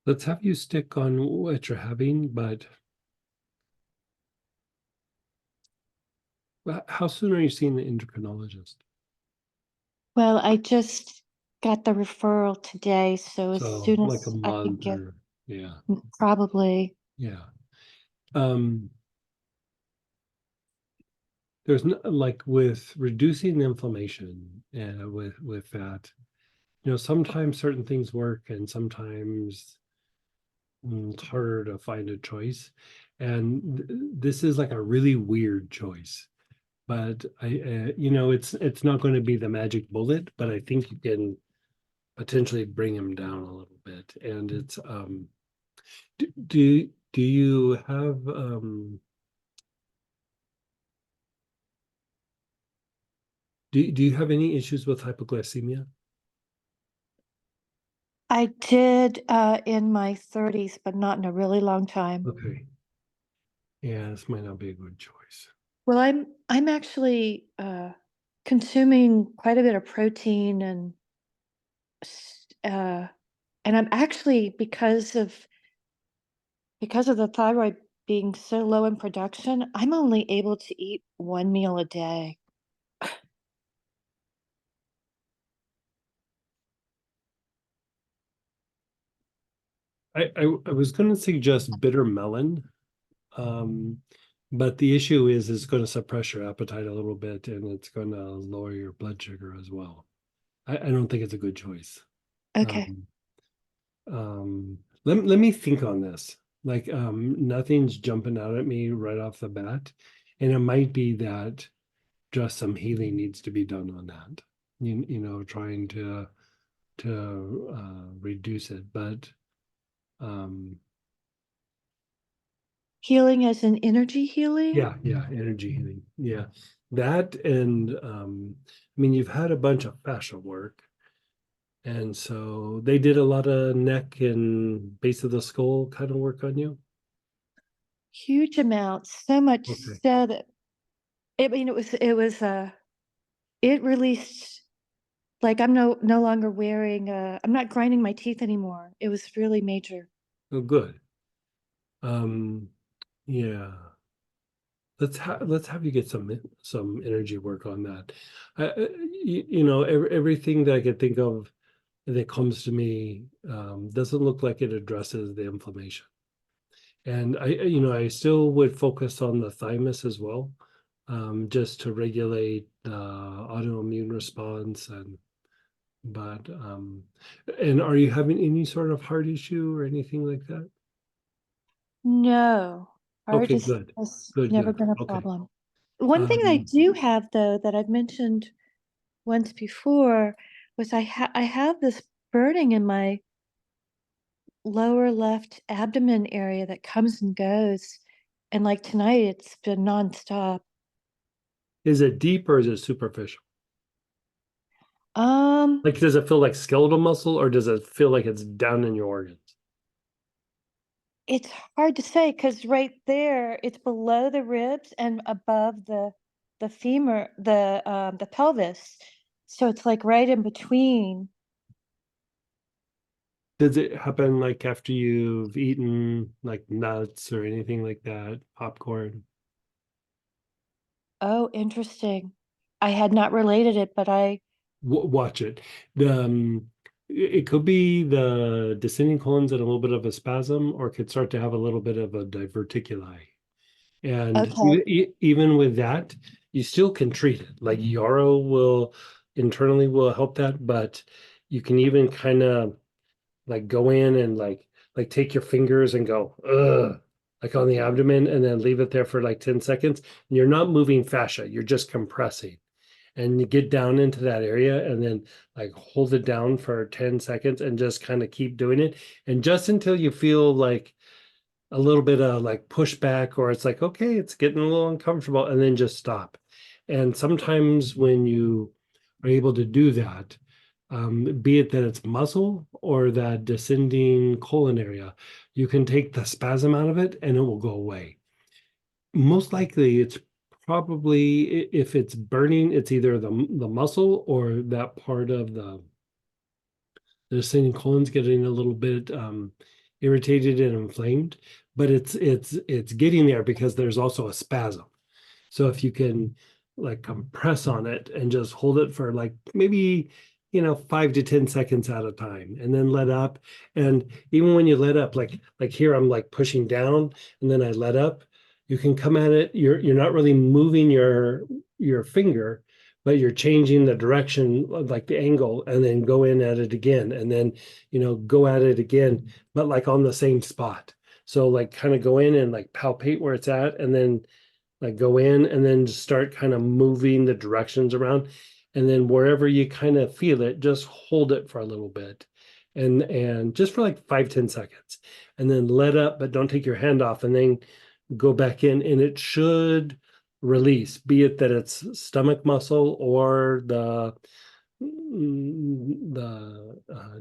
[SPEAKER 1] Let's have you stick on what you're having, but how soon are you seeing the endocrinologist?
[SPEAKER 12] Well, I just got the referral today, so as
[SPEAKER 1] So
[SPEAKER 12] soon
[SPEAKER 1] like a
[SPEAKER 12] as I can
[SPEAKER 1] month
[SPEAKER 12] get,
[SPEAKER 1] or yeah,
[SPEAKER 12] probably.
[SPEAKER 1] yeah. Um, there's no, like with reducing the inflammation and with that, sometimes certain things work and sometimes it's harder to find a choice. And this is like a really weird choice. But it's not going to be the magic bullet, but I think you can potentially bring him down a little bit. And it's do you have do you have any issues with hypoglycemia?
[SPEAKER 12] I did in my 30s, but not in a really long time.
[SPEAKER 1] Okay. Yeah, this might not be a good choice.
[SPEAKER 12] Well, I'm actually consuming quite a bit of protein and I'm actually because of the thyroid being so low in production, I'm only able to eat one meal a day.
[SPEAKER 1] I was going to suggest bitter melon, but the issue is it's going to suppress your appetite a little bit and it's going to lower your blood sugar as well. I don't think it's a good choice.
[SPEAKER 12] Okay.
[SPEAKER 1] Let me think on this. Like nothing's jumping out at me right off the bat, and it might be that just some healing needs to be done on that. Trying to reduce it, but
[SPEAKER 12] Healing as an energy healing?
[SPEAKER 1] yeah, energy healing. Yeah. That and I mean you've had a bunch of fascia work. And so they did a lot of neck and base of the skull kind of work on you.
[SPEAKER 12] Huge amounts, so much
[SPEAKER 1] Okay.
[SPEAKER 12] so that it released, like I'm no longer wearing I'm not grinding my teeth anymore. It was really major.
[SPEAKER 1] Oh, good. Yeah. Let's have you get some energy work on that. Everything that I could think of that comes to me doesn't look like it addresses the inflammation. And I still would focus on the thymus as well, just to regulate the autoimmune response and are you having any sort of heart issue or anything like that?
[SPEAKER 12] No, art
[SPEAKER 1] Okay,
[SPEAKER 12] is
[SPEAKER 1] good.
[SPEAKER 12] has
[SPEAKER 1] Good,
[SPEAKER 12] never
[SPEAKER 1] good.
[SPEAKER 12] been a
[SPEAKER 1] Okay.
[SPEAKER 12] problem. One thing I
[SPEAKER 1] Um,
[SPEAKER 12] do have though that I've mentioned once before was I have this burning in my lower left abdomen area that comes and goes. And like tonight, it's been nonstop.
[SPEAKER 1] is it deep or is it superficial?
[SPEAKER 12] Um,
[SPEAKER 1] Like, does it feel like skeletal muscle or does it feel like it's down in your organs?
[SPEAKER 12] it's hard to say because right there, it's below the ribs and above the femur, the pelvis. So it's like right in between.
[SPEAKER 1] Does it happen like after you've eaten like nuts or anything like that, popcorn?
[SPEAKER 12] Oh, interesting. I had not related it, but
[SPEAKER 1] Watch it. It could be the descending colons and a little bit of a spasm, or it could start to have a little bit of a diverticuli. And
[SPEAKER 12] okay.
[SPEAKER 1] even with that, you still can treat it. Like yarrow will internally will help that, but you can even kind of like go in and like take your fingers and go like on the abdomen and then leave it there for like 10 seconds. And you're not moving fascia, you're just compressing. And you get down into that area and then like hold it down for 10 seconds and just kind of keep doing it. And just until you feel like a little bit of like pushback or it's like, okay, it's getting a little uncomfortable, and then just stop. And sometimes when you are able to do that, be it that it's muscle or that descending colon area, you can take the spasm out of it and it will go away. Most likely it's probably if it's burning, it's either the muscle or that part of the descending colon's getting a little bit irritated and inflamed, but it's getting there because there's also a spasm. So if you can like compress on it and just hold it for like maybe 5 to 10 seconds at a time and then let up. And even when you let up, like here I'm like pushing down and then I let up, you can come at it, you're not really moving your finger, but you're changing the direction, like the angle, and then go in at it again, and then, go at it again, but like on the same spot. So like kind of go in and like palpate where it's at, and then like go in and then just start kind of moving the directions around. And then wherever you kind of feel it, just hold it for a little bit. And just for like 5-10 seconds. And then let up, but don't take your hand off, and then go back in, and it should release, be it that it's stomach muscle or the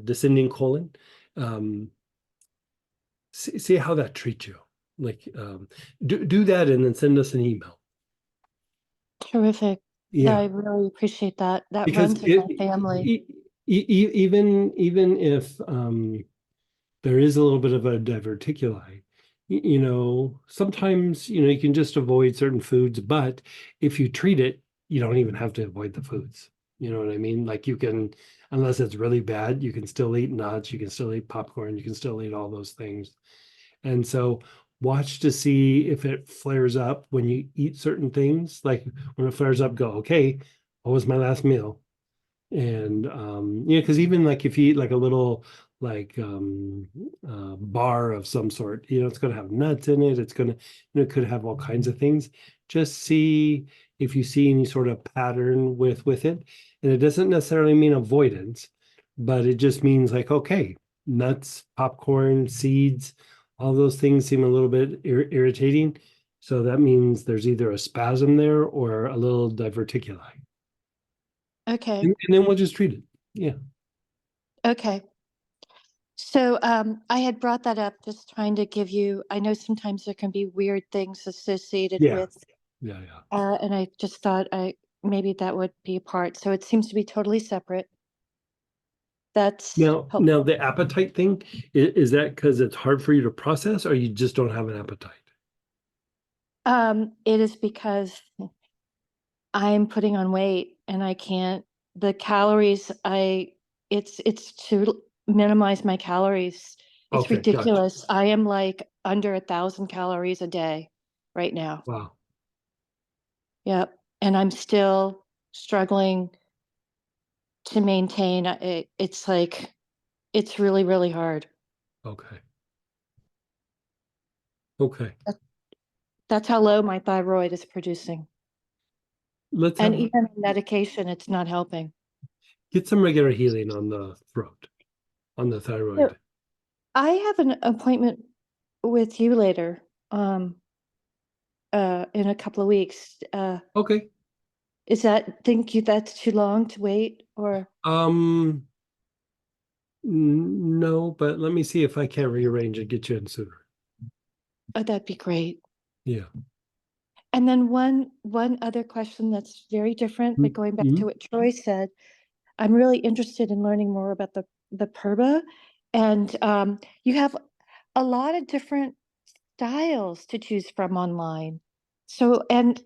[SPEAKER 1] descending colon. See how that treats you. Like do that and then send us an email.
[SPEAKER 12] Terrific.
[SPEAKER 1] Yeah,
[SPEAKER 12] I really appreciate that. That
[SPEAKER 1] because
[SPEAKER 12] runs in my family.
[SPEAKER 1] even if there is a little bit of a diverticuli, sometimes you can just avoid certain foods, but if you treat it, you don't even have to avoid the foods. You know what I mean? Like you can, unless it's really bad, you can still eat nuts, you can still eat popcorn, you can still eat all those things. And so watch to see if it flares up when you eat certain things. Like when it flares up, go, okay, what was my last meal? And because even like if you eat like a little like bar of some sort, it's going to have nuts in it. It's going to, it could have all kinds of things. Just see if you see any sort of pattern with it. And it doesn't necessarily mean avoidance, but it just means like, okay, nuts, popcorn, seeds, all those things seem a little bit irritating. So that means there's either a spasm there or a little diverticuli.
[SPEAKER 12] Okay.
[SPEAKER 1] And then we'll just treat it. Yeah.
[SPEAKER 12] Okay. So I had brought that up just trying to give you, I know sometimes there can be weird things associated
[SPEAKER 1] Yeah.
[SPEAKER 12] with,
[SPEAKER 1] Yeah.
[SPEAKER 12] and I just thought maybe that would be a part. So it seems to be totally separate. That's
[SPEAKER 1] Now
[SPEAKER 12] helpful.
[SPEAKER 1] the appetite thing, is that because it's hard for you to process, or you just don't have an appetite?
[SPEAKER 12] It is because I'm putting on weight and I can't, the calories, it's to minimize my calories. It's
[SPEAKER 1] Okay, gotcha.
[SPEAKER 12] ridiculous. I am like under 1,000 calories a day right now.
[SPEAKER 1] Wow.
[SPEAKER 12] Yep. And I'm still struggling to maintain it. It's like, it's really, really hard.
[SPEAKER 1] Okay. Okay.
[SPEAKER 12] That's how low my thyroid is producing.
[SPEAKER 1] Let's
[SPEAKER 12] And
[SPEAKER 1] have
[SPEAKER 12] even medication, it's not helping.
[SPEAKER 1] get some regular healing on the throat, on the thyroid.
[SPEAKER 12] I have an appointment with you later, in a couple of weeks.
[SPEAKER 1] Okay.
[SPEAKER 12] Think you that's too long to wait, or?
[SPEAKER 1] No, but let me see if I can rearrange and get you in sooner.
[SPEAKER 12] Oh, that'd be great.
[SPEAKER 1] Yeah.
[SPEAKER 12] And then one other question that's very different, but going back to what Troy said, I'm really interested in learning more about the phurba, and you have a lot of different styles to choose from online. So, and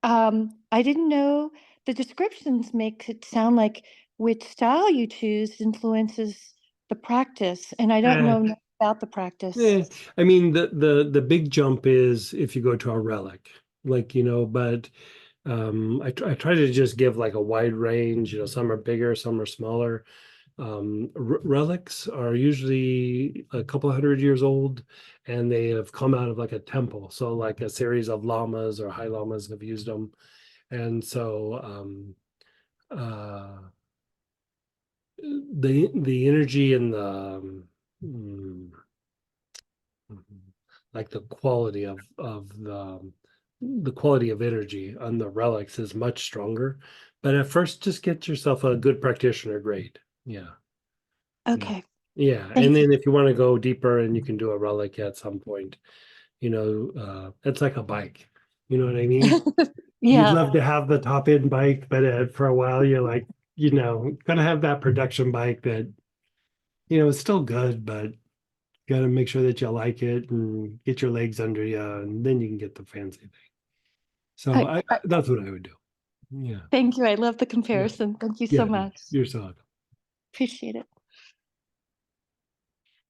[SPEAKER 12] I didn't know the descriptions make it sound like which style you choose influences the practice, and I don't know enough about the practice.
[SPEAKER 1] Yeah, I mean the big jump is if you go to a relic, like but I try to just give like a wide range. Some are bigger, some are smaller. Relics are usually a couple hundred years old, and they have come out of like a temple. So like a series of lamas or high lamas have used them, and so the energy and like the quality of the quality of energy on the relics is much stronger. But at first, just get yourself a good practitioner grade. Yeah.
[SPEAKER 12] Okay.
[SPEAKER 1] Yeah.
[SPEAKER 12] Thank
[SPEAKER 1] And
[SPEAKER 12] you.
[SPEAKER 1] then if you want to go deeper and you can do a relic at some point, it's like a bike. You know what I mean? You'd
[SPEAKER 12] Yeah.
[SPEAKER 1] love to have the top end bike, but for a while you're like, gonna have that production bike that, is still good, but got to make sure that you like it and get your legs under you, and then you can get the fancy thing. So that's what I would do. Yeah.
[SPEAKER 12] Thank you. I love the comparison. Thank you so
[SPEAKER 1] Yeah.
[SPEAKER 12] much.
[SPEAKER 1] You're so welcome.
[SPEAKER 12] Appreciate it.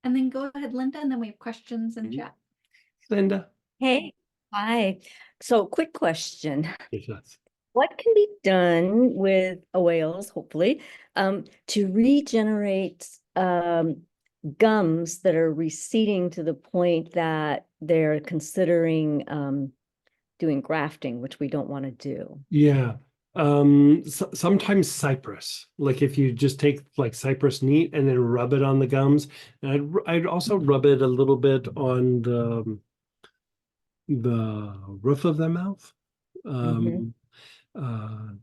[SPEAKER 2] And then go ahead, Linda, and then we have questions in chat.
[SPEAKER 1] Linda.
[SPEAKER 13] Hey, hi. So quick question.
[SPEAKER 1] Yes.
[SPEAKER 13] what can be done with oils, hopefully, to regenerate gums that are receding to the point that they're considering doing grafting, which we don't want to do?
[SPEAKER 1] Yeah. Sometimes cypress, like if you just take like cypress neat and then rub it on the gums, and I'd also rub it a little bit on the roof of the mouth.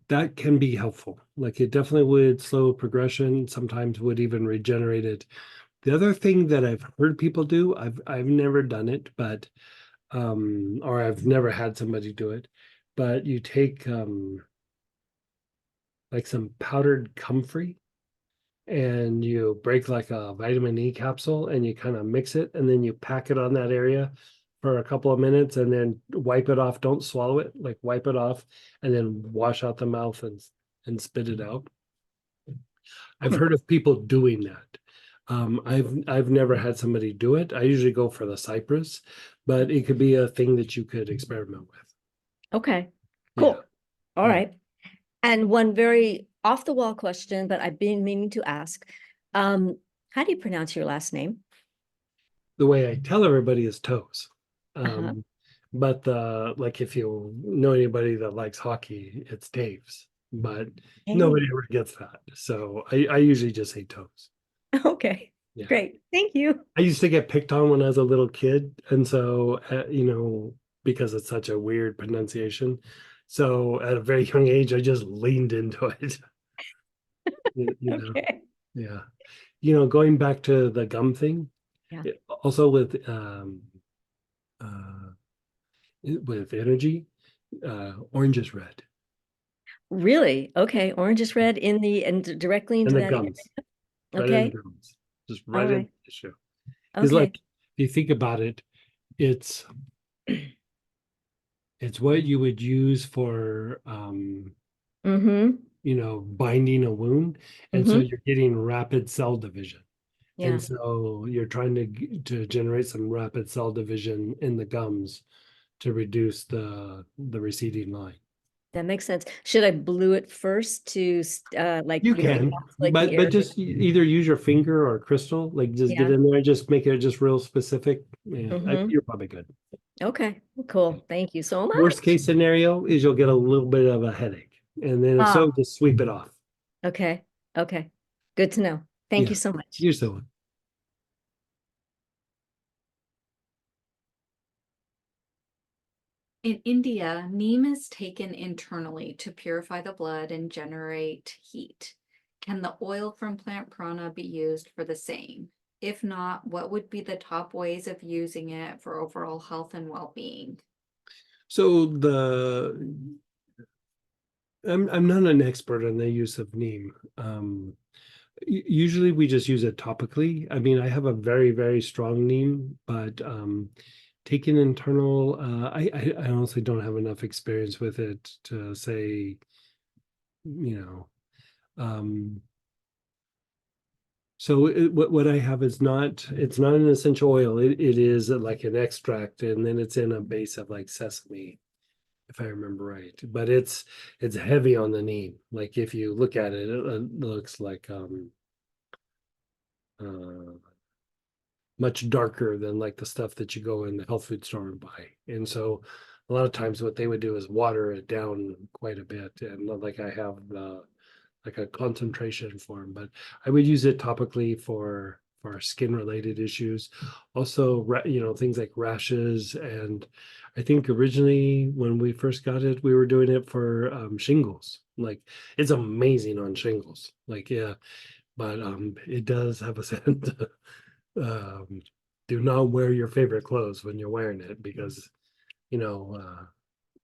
[SPEAKER 1] That can be helpful. Like it definitely would slow progression, sometimes would even regenerate it. The other thing that I've heard people do, I've never done it, but or I've never had somebody do it, but you take like some powdered comfrey and you break like a vitamin E capsule and you kind of mix it and then you pack it on that area for a couple of minutes and then wipe it off. Don't swallow it, like wipe it off and then wash out the mouth and spit it out. I've heard of people doing that. I've never had somebody do it. I usually go for the cypress, but it could be a thing that you could experiment with.
[SPEAKER 13] Okay, cool.
[SPEAKER 1] Yeah.
[SPEAKER 13] All
[SPEAKER 1] Yeah.
[SPEAKER 13] right. And one very off the wall question, but I've been meaning to ask, how do you pronounce your last name?
[SPEAKER 1] The way I tell everybody is toes.
[SPEAKER 13] Uh-huh.
[SPEAKER 1] But like if you know anybody that likes hockey, it's Dave's. But nobody ever gets that. So I usually just say toes.
[SPEAKER 13] Okay,
[SPEAKER 1] Yeah.
[SPEAKER 13] great. Thank you.
[SPEAKER 1] I used to get picked on when I was a little kid. And so, because it's such a weird pronunciation. So at a very young age, I just leaned into it. You know,
[SPEAKER 13] Okay.
[SPEAKER 1] yeah. Going back to the gum thing,
[SPEAKER 13] Yeah.
[SPEAKER 1] also with energy, orange is red.
[SPEAKER 13] Really? Okay. Orange is red and directly
[SPEAKER 1] And
[SPEAKER 13] into
[SPEAKER 1] the
[SPEAKER 13] that
[SPEAKER 1] gums.
[SPEAKER 13] area.
[SPEAKER 1] Right in
[SPEAKER 13] Okay.
[SPEAKER 1] the gums. Just
[SPEAKER 13] All
[SPEAKER 1] right in
[SPEAKER 13] right.
[SPEAKER 1] the tissue. Because
[SPEAKER 13] Okay.
[SPEAKER 1] like, if you think about it, it's what you would use for
[SPEAKER 13] Mm-hmm.
[SPEAKER 1] binding a wound. And so
[SPEAKER 13] Mm-hmm.
[SPEAKER 1] you're getting rapid cell division.
[SPEAKER 13] Yeah,
[SPEAKER 1] And so you're trying to generate some rapid cell division in the gums to reduce the receding line.
[SPEAKER 13] that makes sense. Should I blue it first to like
[SPEAKER 1] You
[SPEAKER 13] really
[SPEAKER 1] can,
[SPEAKER 13] like the
[SPEAKER 1] but
[SPEAKER 13] area?
[SPEAKER 1] just either use your finger or crystal, like just get
[SPEAKER 13] Yeah.
[SPEAKER 1] in there, just make it just real specific. Yeah,
[SPEAKER 13] Mhm.
[SPEAKER 1] you're probably good.
[SPEAKER 13] Okay, cool. Thank you so much.
[SPEAKER 1] Worst case scenario is you'll get a little bit of a headache, and then if so, just sweep it off.
[SPEAKER 13] Okay. Okay. Good to know. Thank
[SPEAKER 1] Yeah.
[SPEAKER 13] you so much.
[SPEAKER 1] You're so.
[SPEAKER 2] In India, neem is taken internally to purify the blood and generate heat. Can the oil from plant prana be used for the same? If not, what would be the top ways of using it for overall health and well-being?
[SPEAKER 1] So I'm not an expert on the use of neem. Usually we just use it topically. I mean, I have a very, very strong neem, but taking internal, I honestly don't have enough experience with it to say, so what I have is it's not an essential oil. It is like an extract, and then it's in a base of like sesame, if I remember right. But it's heavy on the neem. Like if you look at it, it looks like much darker than like the stuff that you go in the health food store and buy. And so a lot of times what they would do is water it down quite a bit. And not like I have like a concentration form, but I would use it topically for skin related issues. Also, things like rashes. And I think originally when we first got it, we were doing it for shingles. Like it's amazing on shingles. Like, yeah, but it does have a scent. Do not wear your favorite clothes when you're wearing it because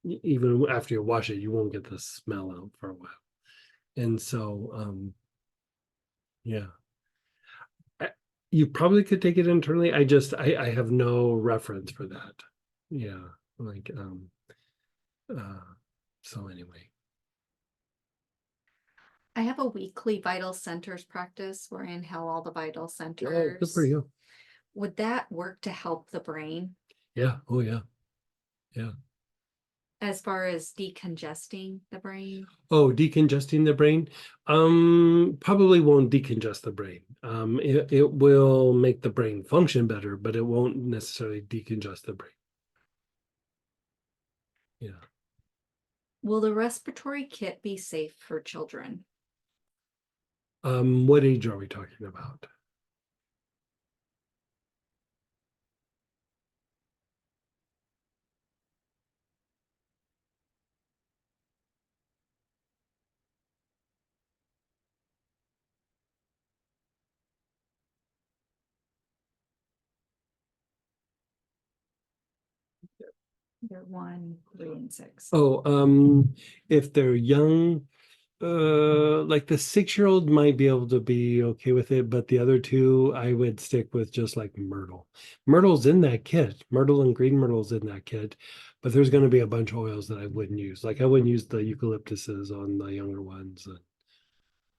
[SPEAKER 1] even after you wash it, you won't get the smell out for a while. And so yeah, you probably could take it internally. I have no reference for that. Yeah, like so anyway.
[SPEAKER 2] I have a weekly vital centers practice where I inhale all the vital
[SPEAKER 1] Oh,
[SPEAKER 2] centers.
[SPEAKER 1] good for you.
[SPEAKER 2] Would that work to help the brain?
[SPEAKER 1] Yeah. Oh yeah. Yeah.
[SPEAKER 2] As far as decongesting the brain?
[SPEAKER 1] Oh, decongesting the brain? Probably won't decongest the brain. It will make the brain function better, but it won't necessarily decongest the brain. Yeah.
[SPEAKER 2] Will the respiratory kit be safe for children?
[SPEAKER 1] What age are we talking about?
[SPEAKER 2] They're 1, 3, and 6.
[SPEAKER 1] Oh, if they're young, like the 6-year-old might be able to be okay with it, but the other two, I would stick with just like myrtle. Myrtle's in that kit. Myrtle and green myrtle's in that kit, but there's going to be a bunch of oils that I wouldn't use. Like I wouldn't use the eucalyptuses on the younger ones.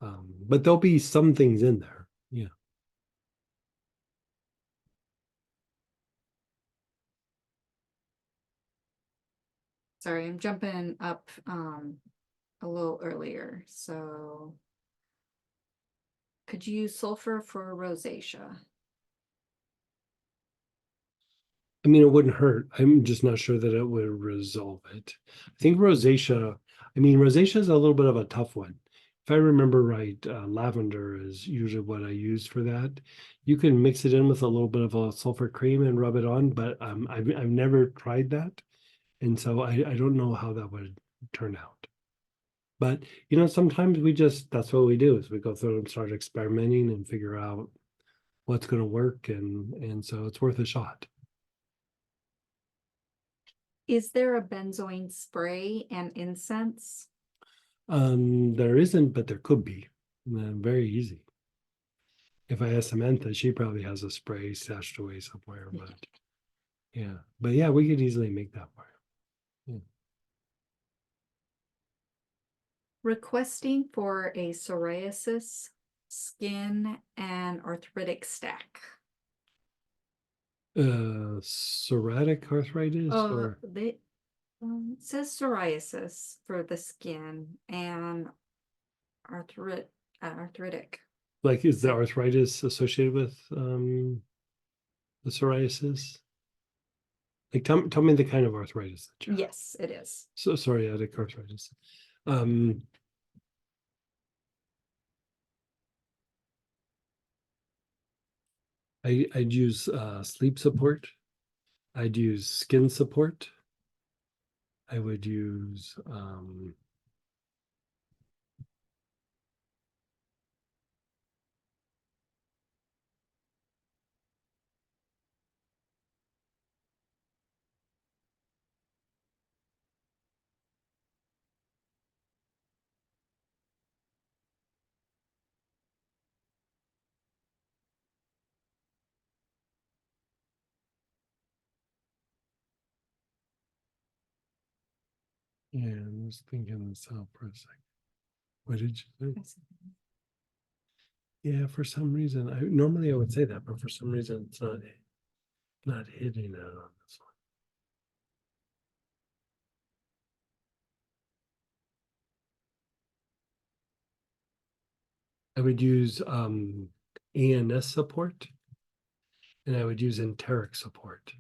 [SPEAKER 1] But there'll be some things in there. Yeah.
[SPEAKER 2] Sorry, I'm jumping up a little earlier. So could you use sulfur for rosacea?
[SPEAKER 1] I mean, it wouldn't hurt. I'm just not sure that it would resolve it. I think rosacea, rosacea is a little bit of a tough one. If I remember right, lavender is usually what I use for that. You can mix it in with a little bit of a sulfur cream and rub it on, but I've never tried that. And so I don't know how that would turn out. But, sometimes that's what we do is we go through and start experimenting and figure out what's going to work. And so it's worth a shot.
[SPEAKER 2] Is there a benzoin spray and incense?
[SPEAKER 1] There isn't, but there could be. Very easy. If I ask Samantha, she probably has a spray stashed away somewhere, but yeah, we could easily make that work.
[SPEAKER 2] Requesting for a psoriasis, skin, and arthritic stack.
[SPEAKER 1] Psoriatic arthritis or
[SPEAKER 2] It says psoriasis for the skin and arthritic.
[SPEAKER 1] like is the arthritis associated with the psoriasis? Like tell me the kind of arthritis that you have.
[SPEAKER 2] Yes, it is.
[SPEAKER 1] So psoriatic arthritis. I'd use sleep support. I'd use skin support. I would use yeah, I'm just thinking this out for a second. What did you say? Yeah, for some reason, normally I would say that, but for some reason it's not hitting it on this one. I would use ANS support, and I would use enteric support.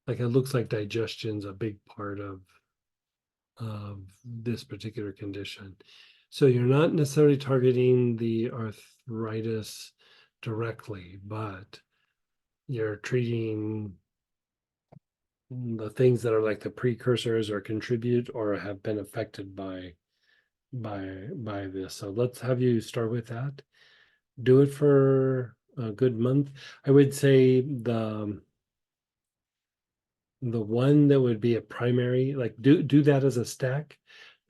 [SPEAKER 1] Like it looks like digestion's a big part of this particular condition. So you're not necessarily targeting the arthritis directly, but you're treating the things that are like the precursors or contribute or have been affected by this. So let's have you start with that. Do it for a good month. I would say the one that would be a primary, like do that as a stack,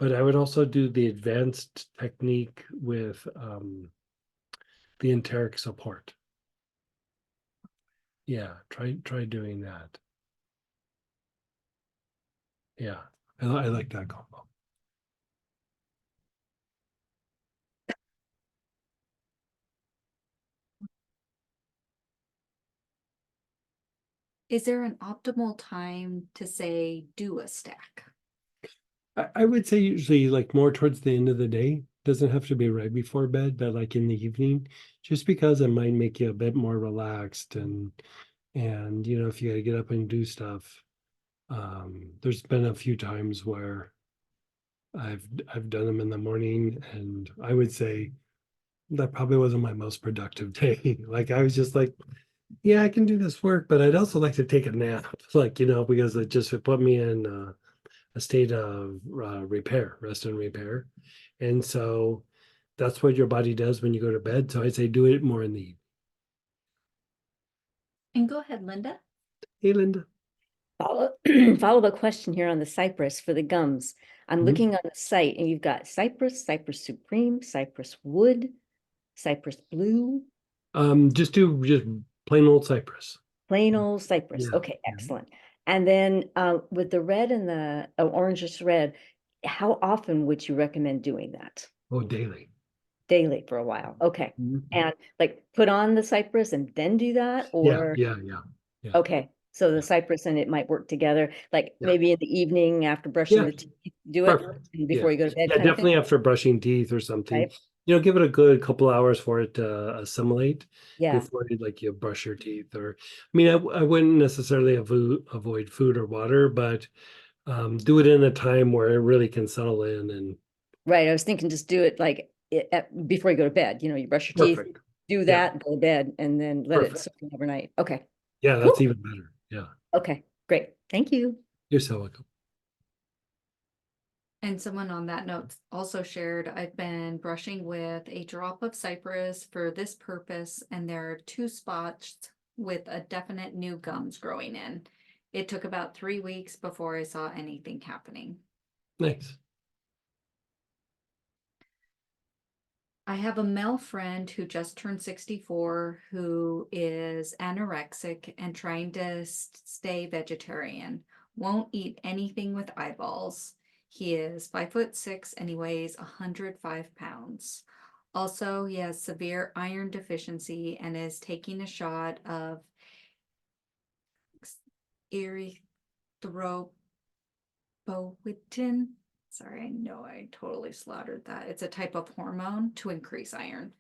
[SPEAKER 1] but I would also do the advanced technique with the enteric support. Yeah, try doing that. Yeah, I like that combo.
[SPEAKER 2] Is there an optimal time to say do a stack?
[SPEAKER 1] I would say usually like more towards the end of the day. Doesn't have to be right before bed, but like in the evening, just because it might make you a bit more relaxed and you know, if you gotta get up and do stuff. There's been a few times where I've done them in the morning, and I would say that probably wasn't my most productive day. Like I was just like, yeah, I can do this work, but I'd also like to take a nap, like, you know, because it just put me in a state of repair, rest and repair. And so that's what your body does when you go to bed. So I'd say do it more in the evening.
[SPEAKER 2] And go ahead, Linda.
[SPEAKER 1] Hey, Linda.
[SPEAKER 13] Follow-up question here on the cypress for the gums. I'm
[SPEAKER 1] Mhm.
[SPEAKER 13] looking on the site and you've got cypress, cypress supreme, cypress wood, cypress blue,
[SPEAKER 1] Just do just plain old cypress.
[SPEAKER 13] plain old cypress.
[SPEAKER 1] Yeah.
[SPEAKER 13] Okay, excellent. And then with the red and the orangish red, how often would you recommend doing that?
[SPEAKER 1] Oh, daily.
[SPEAKER 13] Daily for a while. Okay.
[SPEAKER 1] Mhm.
[SPEAKER 13] And like put on the cypress and then do that,
[SPEAKER 1] Yeah,
[SPEAKER 13] or
[SPEAKER 1] yeah, yeah, yeah.
[SPEAKER 13] okay. So the
[SPEAKER 1] Yeah.
[SPEAKER 13] cypress and it might work together, like
[SPEAKER 1] Yeah.
[SPEAKER 13] maybe in the evening after brushing
[SPEAKER 1] Yeah.
[SPEAKER 13] the teeth, do it
[SPEAKER 1] Perfect.
[SPEAKER 13] and
[SPEAKER 1] Yeah.
[SPEAKER 13] before you go to bed
[SPEAKER 1] Yeah,
[SPEAKER 13] kind of
[SPEAKER 1] definitely
[SPEAKER 13] thing,
[SPEAKER 1] after brushing teeth or something.
[SPEAKER 13] right?
[SPEAKER 1] You know, give it a good couple hours for it to assimilate
[SPEAKER 13] Yeah.
[SPEAKER 1] before you like you brush your teeth. Or I mean, I wouldn't necessarily avoid food or water, but do it in a time where it really can settle in and
[SPEAKER 13] Right. I was thinking just do it like before you go to bed. You know, you brush your teeth,
[SPEAKER 1] perfect.
[SPEAKER 13] do
[SPEAKER 1] Yeah,
[SPEAKER 13] that, go to bed, and then let it
[SPEAKER 1] perfect.
[SPEAKER 13] soak in overnight. Okay.
[SPEAKER 1] Yeah, that's
[SPEAKER 13] Cool.
[SPEAKER 1] even better. Yeah.
[SPEAKER 13] Okay. Great. Thank you.
[SPEAKER 1] You're so welcome.
[SPEAKER 2] And someone on that note also shared, I've been brushing with a drop of cypress for this purpose, and there are 2 spots with a definite new gums growing in. It took about 3 weeks before I saw anything happening.
[SPEAKER 1] Nice.
[SPEAKER 2] I have a male friend who just turned 64 who is anorexic and trying to stay vegetarian. Won't eat anything with eyeballs. He is 5'6" and he weighs 105 pounds. Also, he has severe iron deficiency and is taking a shot of erythropoietin. Sorry, I know I totally slaughtered that. It's a type of hormone to increase iron.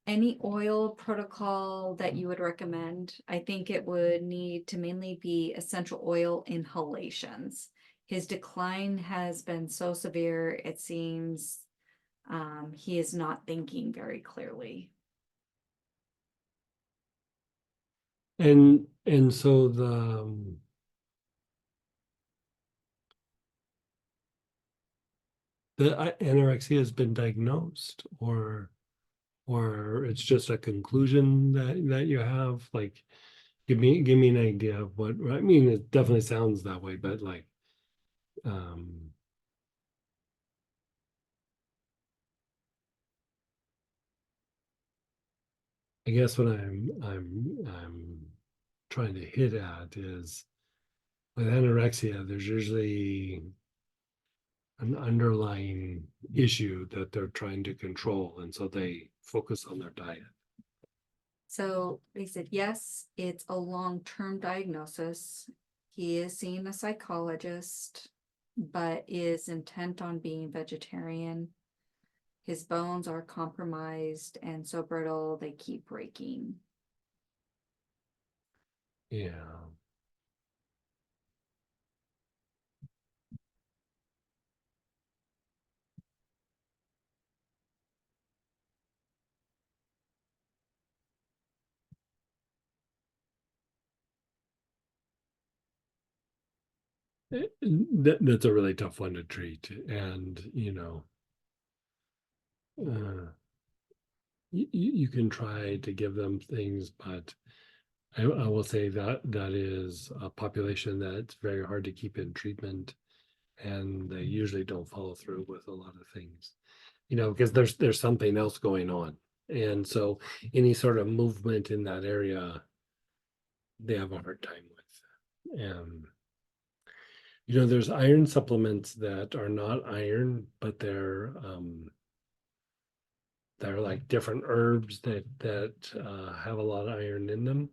[SPEAKER 2] Any oil protocol that you would recommend? I think it would need to mainly be essential oil inhalations. His decline has been so severe, it seems he is not thinking very clearly.
[SPEAKER 1] And so the anorexia has been diagnosed, or it's just a conclusion that you have. Like give me an idea of what I mean. It definitely sounds that way, but like um I guess what I'm trying to hit at is with anorexia there's usually an underlying issue that they're trying to control, and so they focus on their diet.
[SPEAKER 2] So they said, yes, it's a long-term diagnosis. He is seeing a psychologist, but is intent on being vegetarian. His bones are compromised and so brittle they keep breaking.
[SPEAKER 1] Yeah. That's a really tough one to treat, and you know, you can try to give them things, but I will say that that is a population that's very hard to keep in treatment, and they usually don't follow through with a lot of things, you know, because there's something else going on, and so any sort of movement in that area, they have a hard time with. You know, there's iron supplements that are not iron, but they're like different herbs that have a lot of iron in them.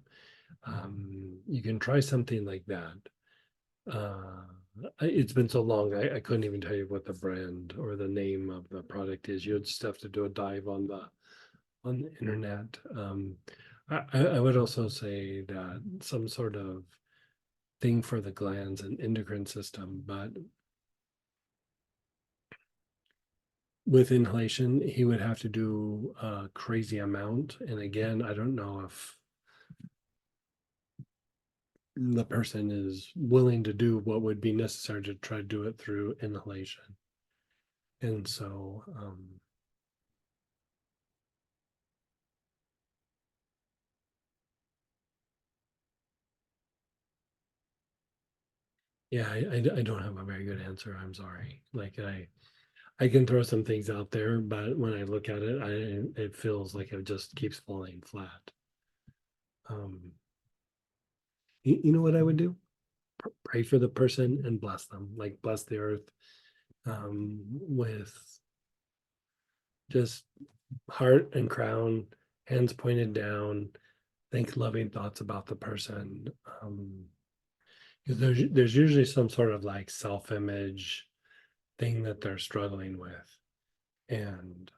[SPEAKER 1] You can try something like that. It's been so long, I couldn't even tell you what the brand or the name of the product is. You'll just have to do a dive on the internet. I would also say that some sort of thing for the glands and endocrine system, but with inhalation, he would have to do a crazy amount. And again, I don't know if the person is willing to do what would be necessary to try to do it through inhalation. And so, yeah, I don't have a very good answer. I'm sorry. Like I can throw some things out there, but when I look at it, it feels like it just keeps falling flat. You know what I would do? Pray for the person and bless them, like bless the earth with just heart and crown, hands pointed down, think loving thoughts about the person. Because there's usually some sort of like self-image thing that they're struggling with. And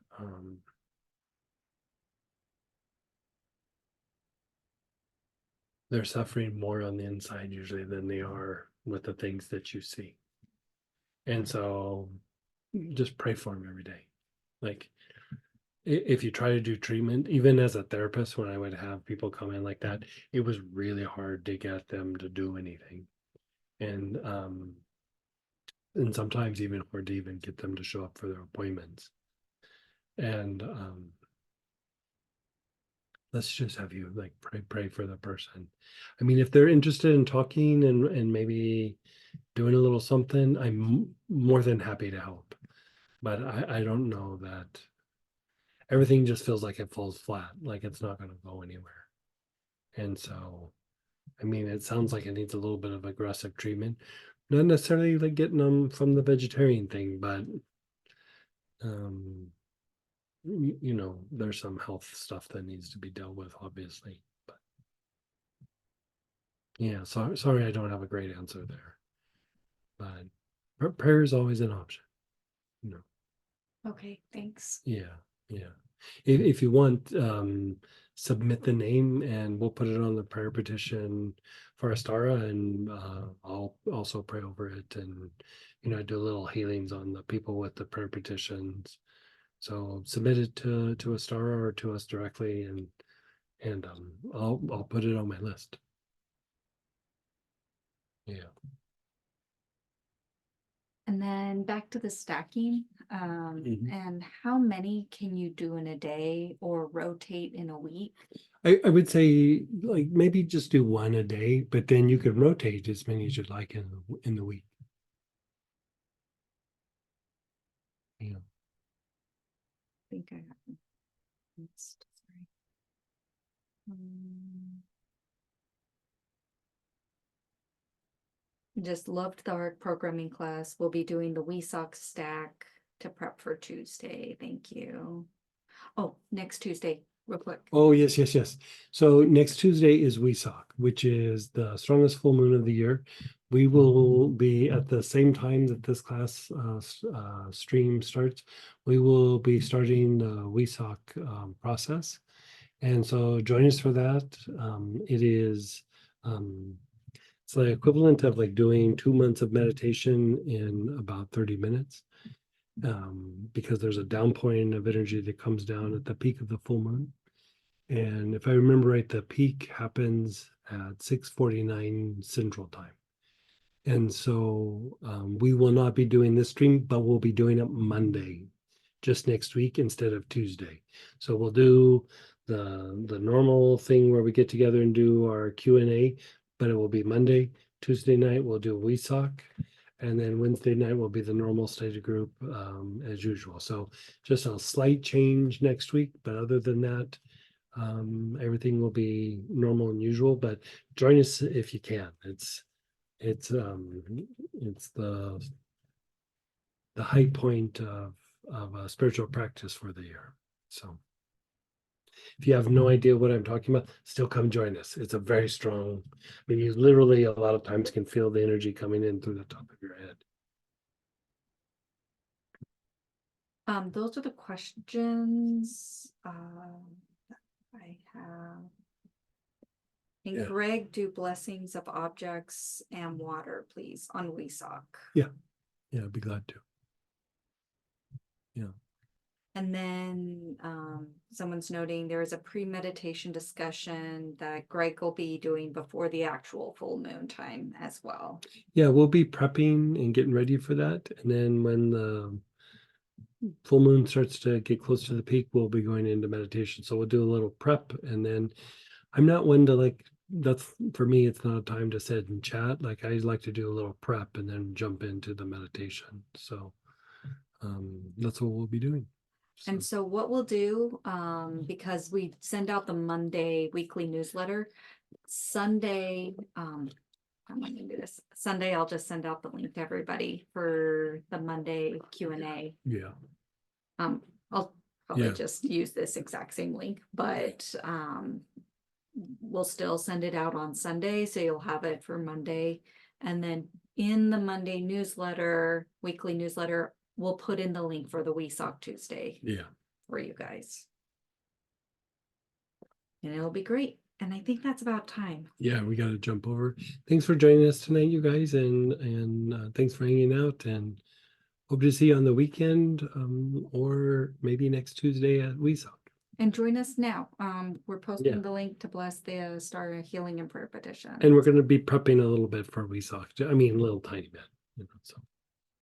[SPEAKER 1] they're suffering more on the inside usually than they are with the things that you see. And so just pray for them every day. Like if you try to do treatment, even as a therapist, when I would have people come in like that, it was really hard to get them to do anything. And sometimes even hard to even get them to show up for their appointments. And let's just have you like pray for the person. I mean, if they're interested in talking and maybe doing a little something, I'm more than happy to help. But I don't know that everything just feels like it falls flat, like it's not going to go anywhere. And so, I mean, it sounds like it needs a little bit of aggressive treatment, not necessarily like getting them from the vegetarian thing, but you know, there's some health stuff that needs to be dealt with, obviously. But yeah, sorry, I don't have a great answer there. But prayer is always an option. You know.
[SPEAKER 2] Okay, thanks.
[SPEAKER 1] Yeah, yeah. If you want, submit the name and we'll put it on the prayer petition for Astara, and I'll also pray over it, and you know, do little healings on the people with the prayer petitions. So submit it to Astara or to us directly, and I'll put it on my list. Yeah.
[SPEAKER 2] And then back to the stacking,
[SPEAKER 1] Mhm.
[SPEAKER 2] and how many can you do in a day or rotate in a week?
[SPEAKER 1] I would say like maybe just do one a day, but then you can rotate as many as you'd like in the week. Yeah.
[SPEAKER 2] I think I have. Sorry. Just loved the ARC programming class. We'll be doing the WeSock stack to prep for Tuesday. Thank you. Oh, next Tuesday, real quick.
[SPEAKER 1] Oh, yes. So next Tuesday is Wesock, which is the strongest full moon of the year. We will be at the same time that this class stream starts. We will be starting the Wesock process. And so join us for that. It is it's the equivalent of like doing 2 months of meditation in about 30 minutes. Because there's a downpouring of energy that comes down at the peak of the full moon. And if I remember right, the peak happens at 6:49 Central Time. And so we will not be doing this stream, but we'll be doing it Monday, just next week instead of Tuesday. So we'll do the normal thing where we get together and do our Q&A, but it will be Monday. Tuesday night we'll do WeSock, and then Wednesday night will be the normal study group as usual. So just a slight change next week, but other than that, everything will be normal and usual. But join us if you can. It's the high point of a spiritual practice for the year. So if you have no idea what I'm talking about, still come join us. It's a very strong, I mean, you literally a lot of times can feel the energy coming in through the top of your head.
[SPEAKER 2] Those are the questions I have. And
[SPEAKER 1] Yeah.
[SPEAKER 2] Greg, do blessings of objects and water, please, on WeSock.
[SPEAKER 1] Yeah, I'd be glad to. Yeah.
[SPEAKER 2] And then someone's noting there is a pre-meditation discussion that Greg will be doing before the actual full moon time as well.
[SPEAKER 1] Yeah, we'll be prepping and getting ready for that. And then when the full moon starts to get close to the peak, we'll be going into meditation. So we'll do a little prep, and then I'm not one to like, that's for me, it's not a time to sit and chat. Like I like to do a little prep and then jump into the meditation. So that's what we'll be doing.
[SPEAKER 2] And so what we'll do, because we send out the Monday weekly newsletter, Sunday, I'm gonna do this. Sunday, I'll just send out the link to everybody for the Monday Q&A.
[SPEAKER 1] Yeah.
[SPEAKER 2] I'll probably
[SPEAKER 1] Yeah.
[SPEAKER 2] just use this exact same link, but we'll still send it out on Sunday, so you'll have it for Monday. And then in the Monday newsletter, weekly newsletter, we'll put in the link for the WeSock Tuesday
[SPEAKER 1] Yeah.
[SPEAKER 2] for you guys. And it'll be great. And I think that's about time.
[SPEAKER 1] Yeah, we got to jump over. Thanks for joining us tonight, you guys, and thanks for hanging out. And hope to see you on the weekend, or maybe next Tuesday at WeSock.
[SPEAKER 2] And join us now. We're posting
[SPEAKER 1] Yeah.
[SPEAKER 2] the link to bless the Star Healing and Prayer petition.
[SPEAKER 1] And we're going to be prepping a little bit for WeSock. I mean, a little tiny bit, so.